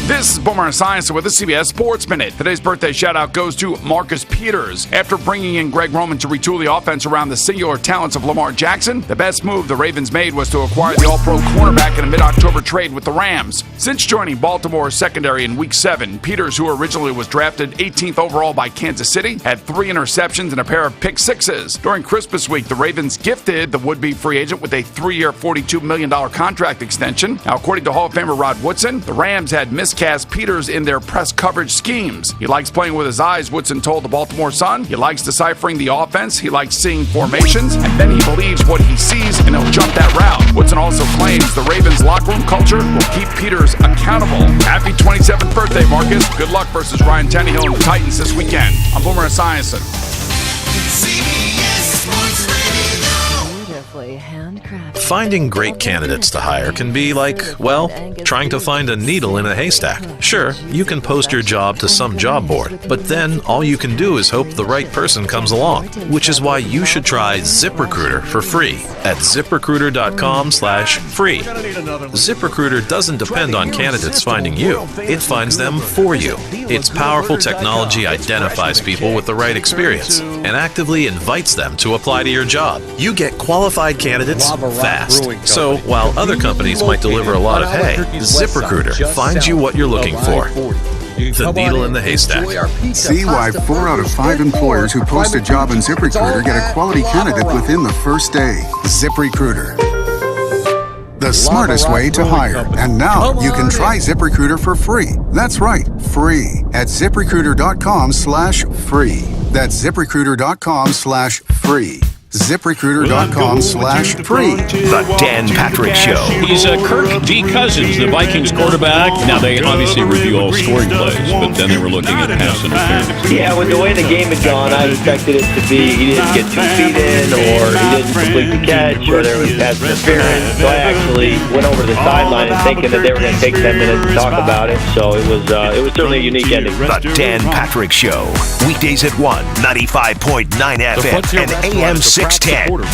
This is Boomer Esiason with the CBS Sports Minute. Today's birthday shout-out goes to Marcus Peters. After bringing in Greg Roman to retool the offense around the singular talents of Lamar Jackson, the best move the Ravens made was to acquire the All-Pro cornerback in a mid-October trade with the Rams. Since joining Baltimore's secondary in Week 7, Peters, who originally was drafted 18th overall by Kansas City, had 3 interceptions and a pair of pick sixes. During Christmas week, the Ravens gifted the would-be free agent with a 3-year, $42 million contract extension. Now, according to Hall of Famer Rod Woodson, the Rams had miscast Peters in their press coverage schemes. He likes playing with his eyes, Woodson told the Baltimore Sun. He likes deciphering the offense. He likes seeing formations, and then he believes what he sees, and he'll jump that route. Woodson also claims the Ravens' locker room culture will keep Peters accountable. Happy 27th birthday, Marcus. Good luck versus Ryan Tannehill and the Titans this weekend. I'm Boomer Esiason. CBS Sports Radio. Beautifully handcrafted. Finding great candidates to hire can be like, well, trying to find a needle in a haystack. Sure, you can post your job to some job board, but then all you can do is hope the right person comes along, which is why you should try ZipRecruiter for free at ZipRecruiter.com/free. ZipRecruiter doesn't depend on candidates finding you. It finds them for you. Its powerful technology identifies people with the right experience and actively invites them to apply to your job. You get qualified candidates fast. So while other companies might deliver a lot of hay, ZipRecruiter finds you what you're looking for. The needle in the haystack. See why 4 out of 5 employers who post a job in ZipRecruiter get a quality candidate within the first day. ZipRecruiter. The smartest way to hire. And now you can try ZipRecruiter for free. That's right, free at ZipRecruiter.com/free. That's ZipRecruiter.com/free. ZipRecruiter.com/free. The Dan Patrick Show. He's Kirk D. Cousins, the Vikings quarterback. Now, they obviously review all scoring plays, but then they were looking at pass interference. Yeah, with the way the game had gone, I expected it to be he didn't get 2 feet in, or he didn't complete the catch, or there was pass interference. So I actually went over to the sideline thinking that they were going to take 10 minutes to talk about it. So it was certainly a unique ending. The Dan Patrick Show. Weekdays at 1, 95.9 FM and AM 610.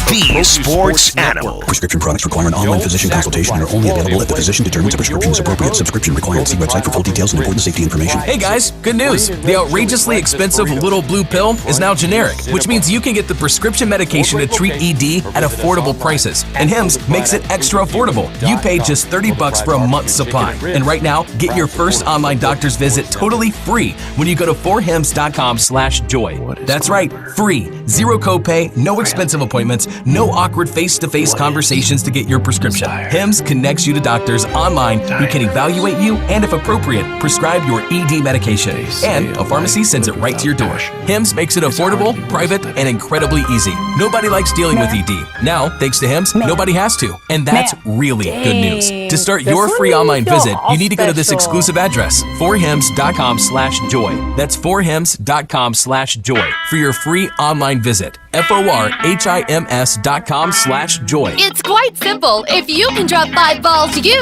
The Sports Animal. Prescription products require an online physician consultation and are only available if the physician determines a prescription is appropriate. Subscription required. See website for full details and important safety information. Hey guys, good news. The outrageously expensive little blue pill is now generic, which means you can get the prescription medication to treat ED at affordable prices. And Hims makes it extra affordable. You pay just $30 for a month's supply. And right now, get your first online doctor's visit totally free when you go to 4hims.com/joy. That's right, free. Zero copay, no expensive appointments, no awkward face-to-face conversations to get your prescription. Hims connects you to doctors online who can evaluate you and, if appropriate, prescribe your ED medication. And a pharmacy sends it right to your door. Hims makes it affordable, private, and incredibly easy. Nobody likes dealing with ED. Now, thanks to Hims, nobody has to. And that's really good news. To start your free online visit, you need to go to this exclusive address, 4hims.com/joy. That's 4hims.com/joy for your free online visit. FORHIMS.com/joy. It's quite simple. If you can drop 5 balls, you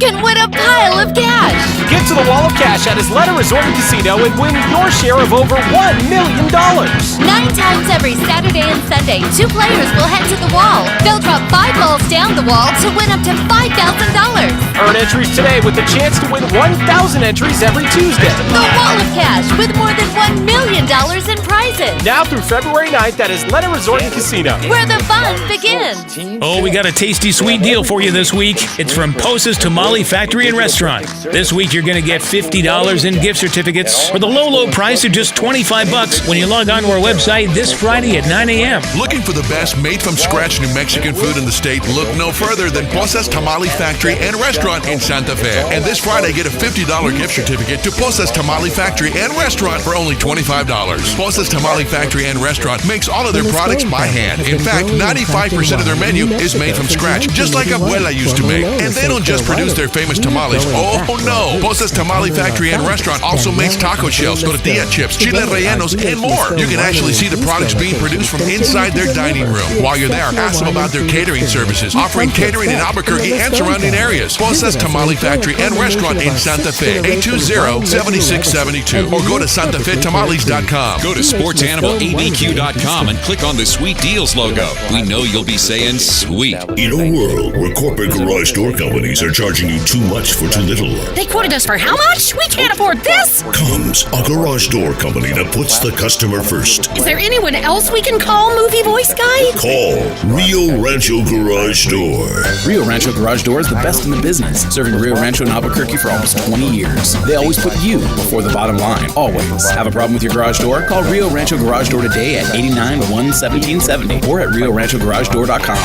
can win a pile of cash. Get to the wall of cash at Isleta Resort and Casino and win your share of over $1 million. 9 times every Saturday and Sunday, 2 players will head to the wall. They'll drop 5 balls down the wall to win up to $5,000. Earn entries today with the chance to win 1,000 entries every Tuesday. The wall of cash with more than $1 million in prizes. prizes. Now through February 9th at Isleta Resort and Casino. Where the fun begins. Oh, we got a tasty sweet deal for you this week. It's from Posa's Tamale Factory and Restaurant. This week you're going to get $50 in gift certificates for the low price of just $25 when you log on to our website this Friday at 9 a.m. Looking for the best made-from-scratch New Mexican food in the state? Look no further than Posa's Tamale Factory and Restaurant in Santa Fe. And this Friday, get a $50 gift certificate to Posa's Tamale Factory and Restaurant for only $25. Posa's Tamale Factory and Restaurant makes all of their products by hand. In fact, 95% of their menu is made from scratch, just like Abuela used to make. And they don't just produce their famous tamales. Oh no! Posa's Tamale Factory and Restaurant also makes taco shells, tortilla chips, chile rellenos, and more. You can actually see the products being produced from inside their dining room. While you're there, ask them about their catering services, offering catering in Albuquerque and surrounding areas. Posa's Tamale Factory and Restaurant in Santa Fe, 820-7672, or go to santafetamales.com. Go to sportsanimalabq.com and click on the Sweet Deals logo. We know you'll be saying sweet. In a world where corporate garage door companies are charging you too much for too little, they quoted us for how much? We can't afford this! comes a garage door company that puts the customer first. Is there anyone else we can call, movie voice guy? Call Rio Rancho Garage Door. Rio Rancho Garage Door is the best in the business, serving Rio Rancho and Albuquerque for almost 20 years. They always put you before the bottom line. Always. Have a problem with your garage door? Call Rio Rancho Garage Door today at 891-1770 or at RioRanchoGarageDoor.com.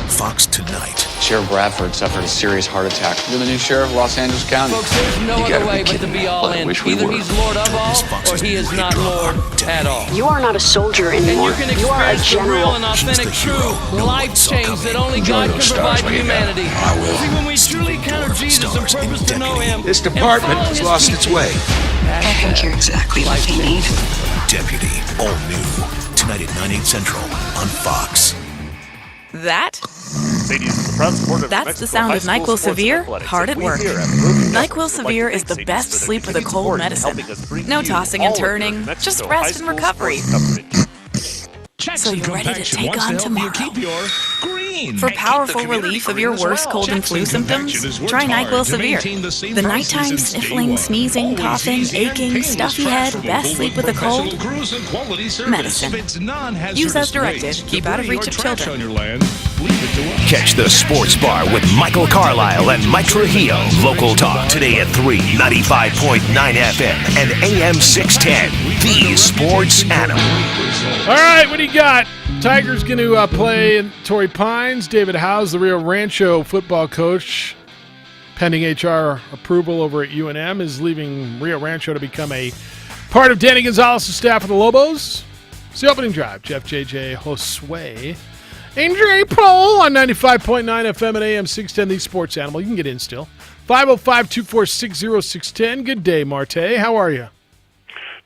Fox Tonight. Sheriff Bradford suffered a serious heart attack. You're the new sheriff of Los Angeles County. Folks, there's no other way but to be all in. Either he's Lord of all, or he is not Lord at all. You are not a soldier anymore. And you can You are a experience the general. real and authentic, true life change that only God can provide to humanity. See, when we truly encounter Jesus and purpose to know Him, This department has lost its way. I think you're exactly what they need. Deputy, all new. Tonight at 9/8 Central on Fox. That's the sound of NyQuil Severe, hard at work. NyQuil Severe is the best sleep with a cold medicine. No tossing and turning, just rest and recovery. So you're ready to take on tomorrow. For powerful relief of your worst cold and flu symptoms, try NyQuil Severe. The nighttime sniffling, sneezing, coughing, aching, stuffy head, best sleep with a cold medicine. Use as directed. Keep out of reach of children. Catch the Sports Bar with Michael Carlisle and Mike Trujillo. Local talk today at 3, 95.9 FM and AM 610. The Sports Animal. All right, what do you got? Tigers going to play in Torrey Pines. David Howes, the Rio Rancho football coach, pending HR approval over at UNM, is leaving Rio Rancho to become a part of Danny Gonzalez's staff of the Lobos. It's the opening drive. Jeff, JJ, Josue, Andre Pole on 95.9 FM and AM 610, the Sports Animal. You can get in still. 505-246-0610. Good day, Marte. How are you?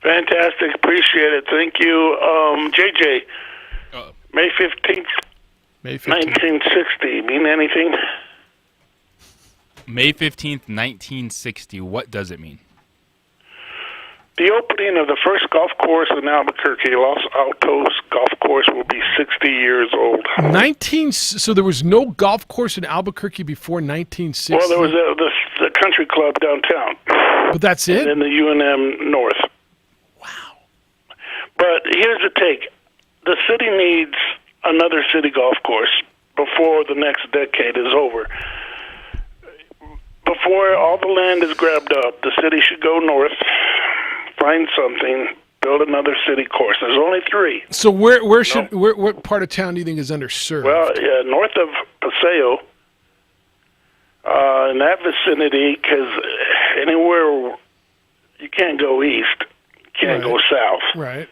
Fantastic. Appreciate it. Thank you. JJ, May 15th, 1960. Mean anything? May 15th, 1960. What does it mean? The opening of the first golf course in Albuquerque, Los Altos Golf Course, will be 60 years old. So there was no golf course in Albuquerque before 1960? Well, there was the country club downtown. But that's it? And then the UNM North. Wow. But here's the take. The city needs another city golf course before the next decade is over. Before all the land is grabbed up, the city should go north, find something, build another city course. There's only 3. So what part of town do you think is underserved? Well, north of Paseo, in that vicinity, because anywhere you can't go east, you can't go south. Right.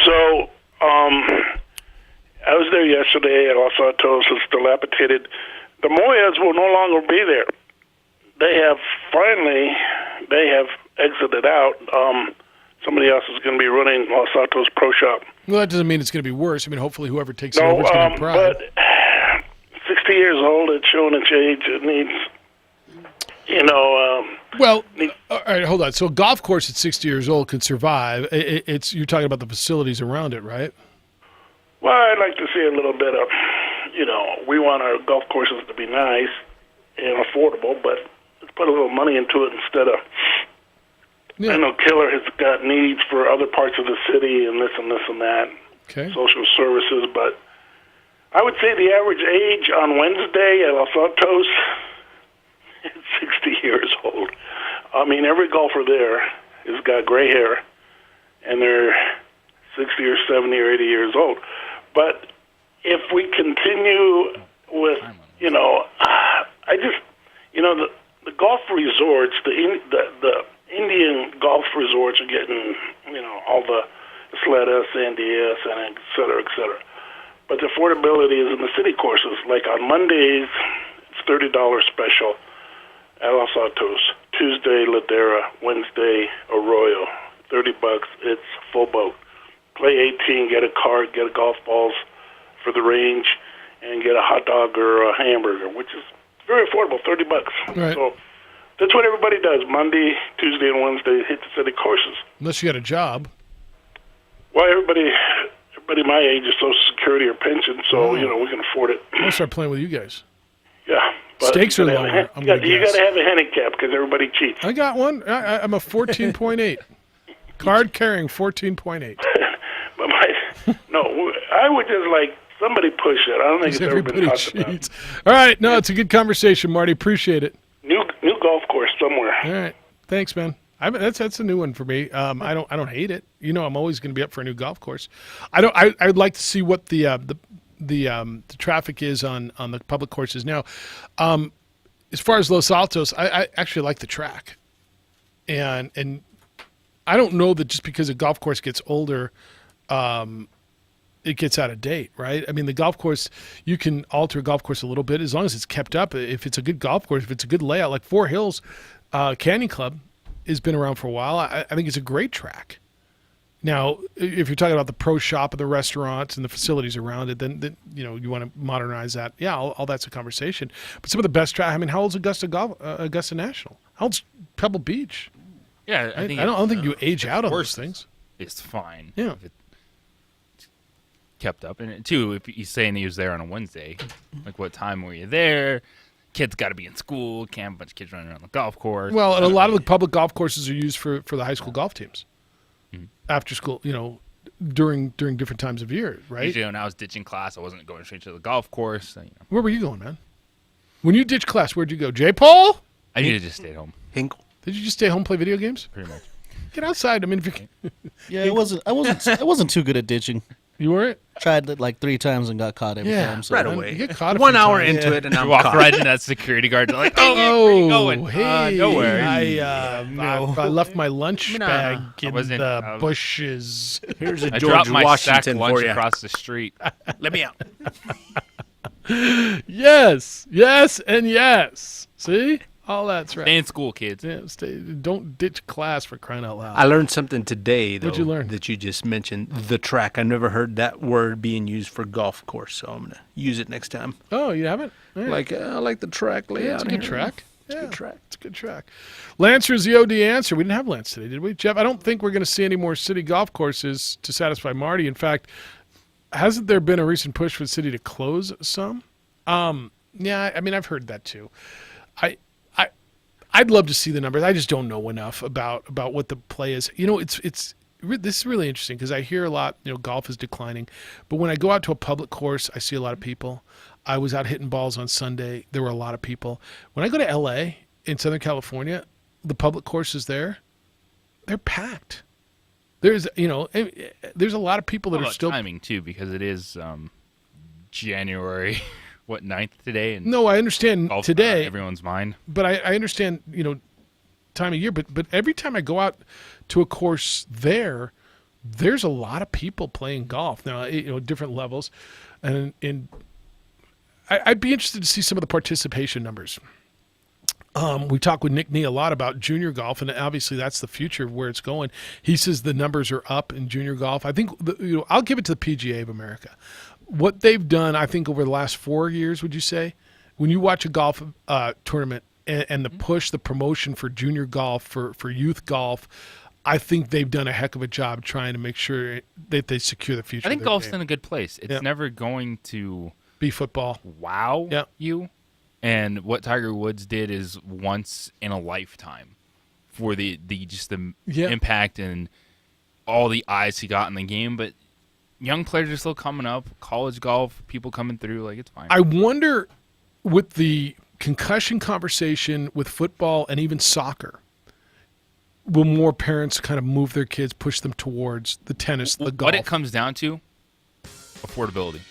So I was there yesterday at Los Altos. It's dilapidated. The Moyas will no longer be there. They have exited out. Somebody else is going to be running Los Altos Pro Shop. Well, that doesn't mean it's going to be worse. I mean, hopefully whoever takes it over is going to be proud. But 60 years old, it's showing its age. It needs, Well, all right, hold on. So a golf course at 60 years old can survive. You're talking about the facilities around it, right? Well, I'd like to see a little bit of, we want our golf courses to be nice and affordable, but let's put a little money into it instead of I know Killer has got needs for other parts of the city and this and this and that, social services, but I would say the average age on Wednesday at Los Altos is 60 years old. I mean, every golfer there has got gray hair, and they're 60 or 70 or 80 years old. But if we continue with, the golf resorts, the Indian golf resorts are getting, all the Sleda, Sandia, and et cetera, et cetera. But the affordability is in the city courses. Like on Mondays, it's $30 special at Los Altos. Tuesday, Ladera. Wednesday, Arroyo. $30. It's full boat. Play 18, get a cart, get golf balls for the range, and get a hot dog or a hamburger, which is very affordable, $30. Right. So that's what everybody does. Monday, Tuesday, and Wednesday hit the city courses. Unless you got a job. Well, everybody my age is Social Security or pension, so we can afford it. I'll start playing with you guys. Yeah. But Stakes are lower. You got to have a handicap because everybody cheats. I got one. I'm a 14.8. Card carrying 14.8. No, I would just somebody push it. I don't think it's ever been talked about. All right. No, it's a good conversation, Marty. Appreciate it. New golf course somewhere. All right. Thanks, man. That's a new one for me. I don't hate it. I'm always going to be up for a new golf course. I'd like to see what the traffic is on the public courses now. As far as Los Altos, I actually like the track, and I don't know that just because a golf course gets older, it gets out of date, right? I mean, the golf course, you can alter a golf course a little bit as long as it's kept up. If it's a good golf course, if it's a good layout, like Four Hills Canyon Club has been around for a while. I think it's a great track. Now, if you're talking about the pro shop and the restaurants and the facilities around it, then you want to modernize that. Yeah, all that's a conversation. But some of the best track. I mean, how old's Augusta National? How old's Pebble Beach? Yeah, I don't think you age out on those things. It's fine. Yeah. If it's kept up. And too, if he's saying he was there on a Wednesday, like what time were you there? Kids got to be in school. Can't have a bunch of kids running around the golf course. Well, and a lot of the public golf courses are used for the high school golf teams. After school, during different times of year, right? Usually when I was ditching class, I wasn't going straight to the golf course. Where were you going, man? When you ditched class, where'd you go? J-Paul? I usually just stayed home. Hinkle. Did you just stay home and play video games? Pretty much. Get outside. I mean, if you yeah, I wasn't too good at ditching. You weren't? Tried it like 3 times and got caught every time. So right away. You get caught 1 hour into it, and I'm walk caught. right into that security guard. Like, where you going? Hey, nowhere. I left my lunch bag in the bushes. Here's a I George dropped my Washington sack lunch for you. across the street. Let me out. Yes, and yes. See? All that's right. Stay in school, kids. Yeah, don't ditch class for crying out loud. I learned something today, though. What'd you learn? That you just mentioned, the track. I never heard that word being used for golf course, so I'm going to use it next time. Oh, you haven't? Right. I like the track layout. Yeah, it's a good here. track. It's a good track. It's a good track. Lancer's the OD answer. We didn't have Lance today, did we? Jeff, I don't think we're going to see any more city golf courses to satisfy Marty. In fact, hasn't there been a recent push for the city to close some? Yeah, I mean, I've heard that too. I'd love to see the numbers. I just don't know enough about what the play is. This is really interesting because I hear a lot, golf is declining. But when I go out to a public course, I see a lot of people. I was out hitting balls on Sunday. There were a lot of people. When I go to L.A. in Southern California, the public courses there, they're packed. There's a lot of people that are still timing too because it is January. 9th today? And no, I understand today. Everyone's mind. But I understand, time of year. But every time I go out to a course there's a lot of people playing golf now. Different levels, and I'd be interested to see some of the participation numbers. We talked with Nick Nee a lot about junior golf, and obviously that's the future of where it's going. He says the numbers are up in junior golf. I think I'll give it to the PGA of America. What they've done, I think, over the last 4 years, would you say, when you watch a golf tournament and the push, the promotion for junior golf, for youth golf, I think they've done a heck of a job trying to make sure that they secure the future. I think of their golf's game. in a good place. It's never going to be football. Wow you. And what Tiger Woods did is once in a lifetime for the impact and all the eyes he got in the game. But young players are still coming up. College golf, people coming through. Like, it's fine. I wonder, with the concussion conversation with football and even soccer, will more parents kind of move their kids, push them towards the tennis, the golf? What it comes down to, affordability.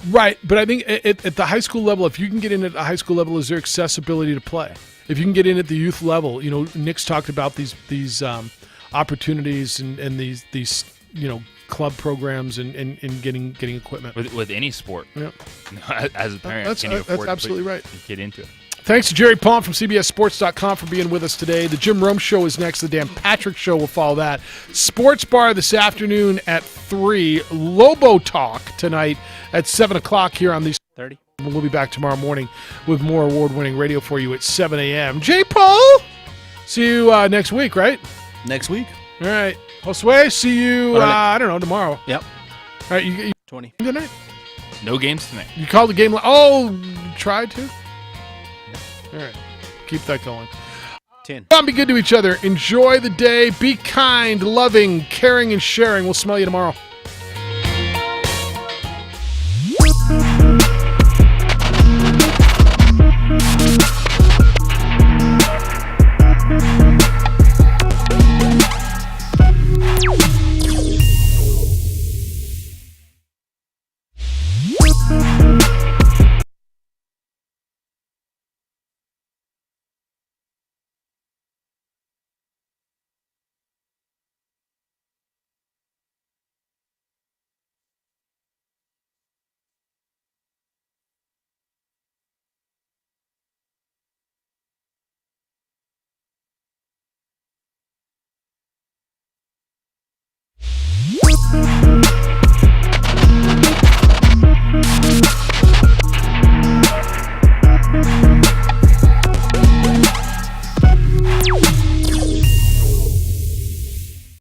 Right, but I think at the high school level, if you can get in at the high school level, is there accessibility to play? If you can get in at the youth level, Nick's talked about these opportunities and these club programs and getting equipment with any sport. Yeah, as a parent, that's absolutely right. Get into it. Thanks to Jerry Palm from CBSSports.com for being with us today. The Jim Rome Show is next. The Dan Patrick Show will follow that. Sports Bar this afternoon at 3. Lobo Talk tonight at 7 o'clock here on these 30. We'll be back tomorrow morning with more award-winning radio for you at 7 a.m. J. Paul, see you next week, right? Next week. All right. Josue, see you, I don't know, tomorrow. Yep. All right. You 20. Good night. No games tonight. You called the game. Oh, tried to? All right. Keep that going. 10. Be good to each other. Enjoy the day. Be kind, loving, caring, and sharing. We'll smell you tomorrow.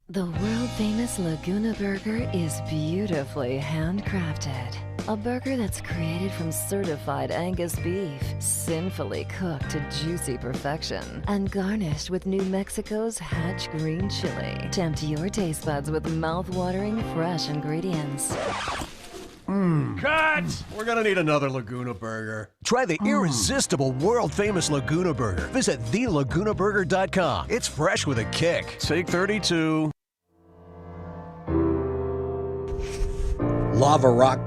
The world-famous Laguna Burger is beautifully handcrafted. A burger that's created from certified Angus beef, sinfully cooked to juicy perfection, and garnished with New Mexico's Hatch green chili. Tempt your taste buds with mouth-watering fresh ingredients. Cut! We're gonna need another Laguna Burger. Try the irresistible, world-famous Laguna Burger. Visit thelagunaburger.com. It's fresh with a kick. Take 32. Lava Rock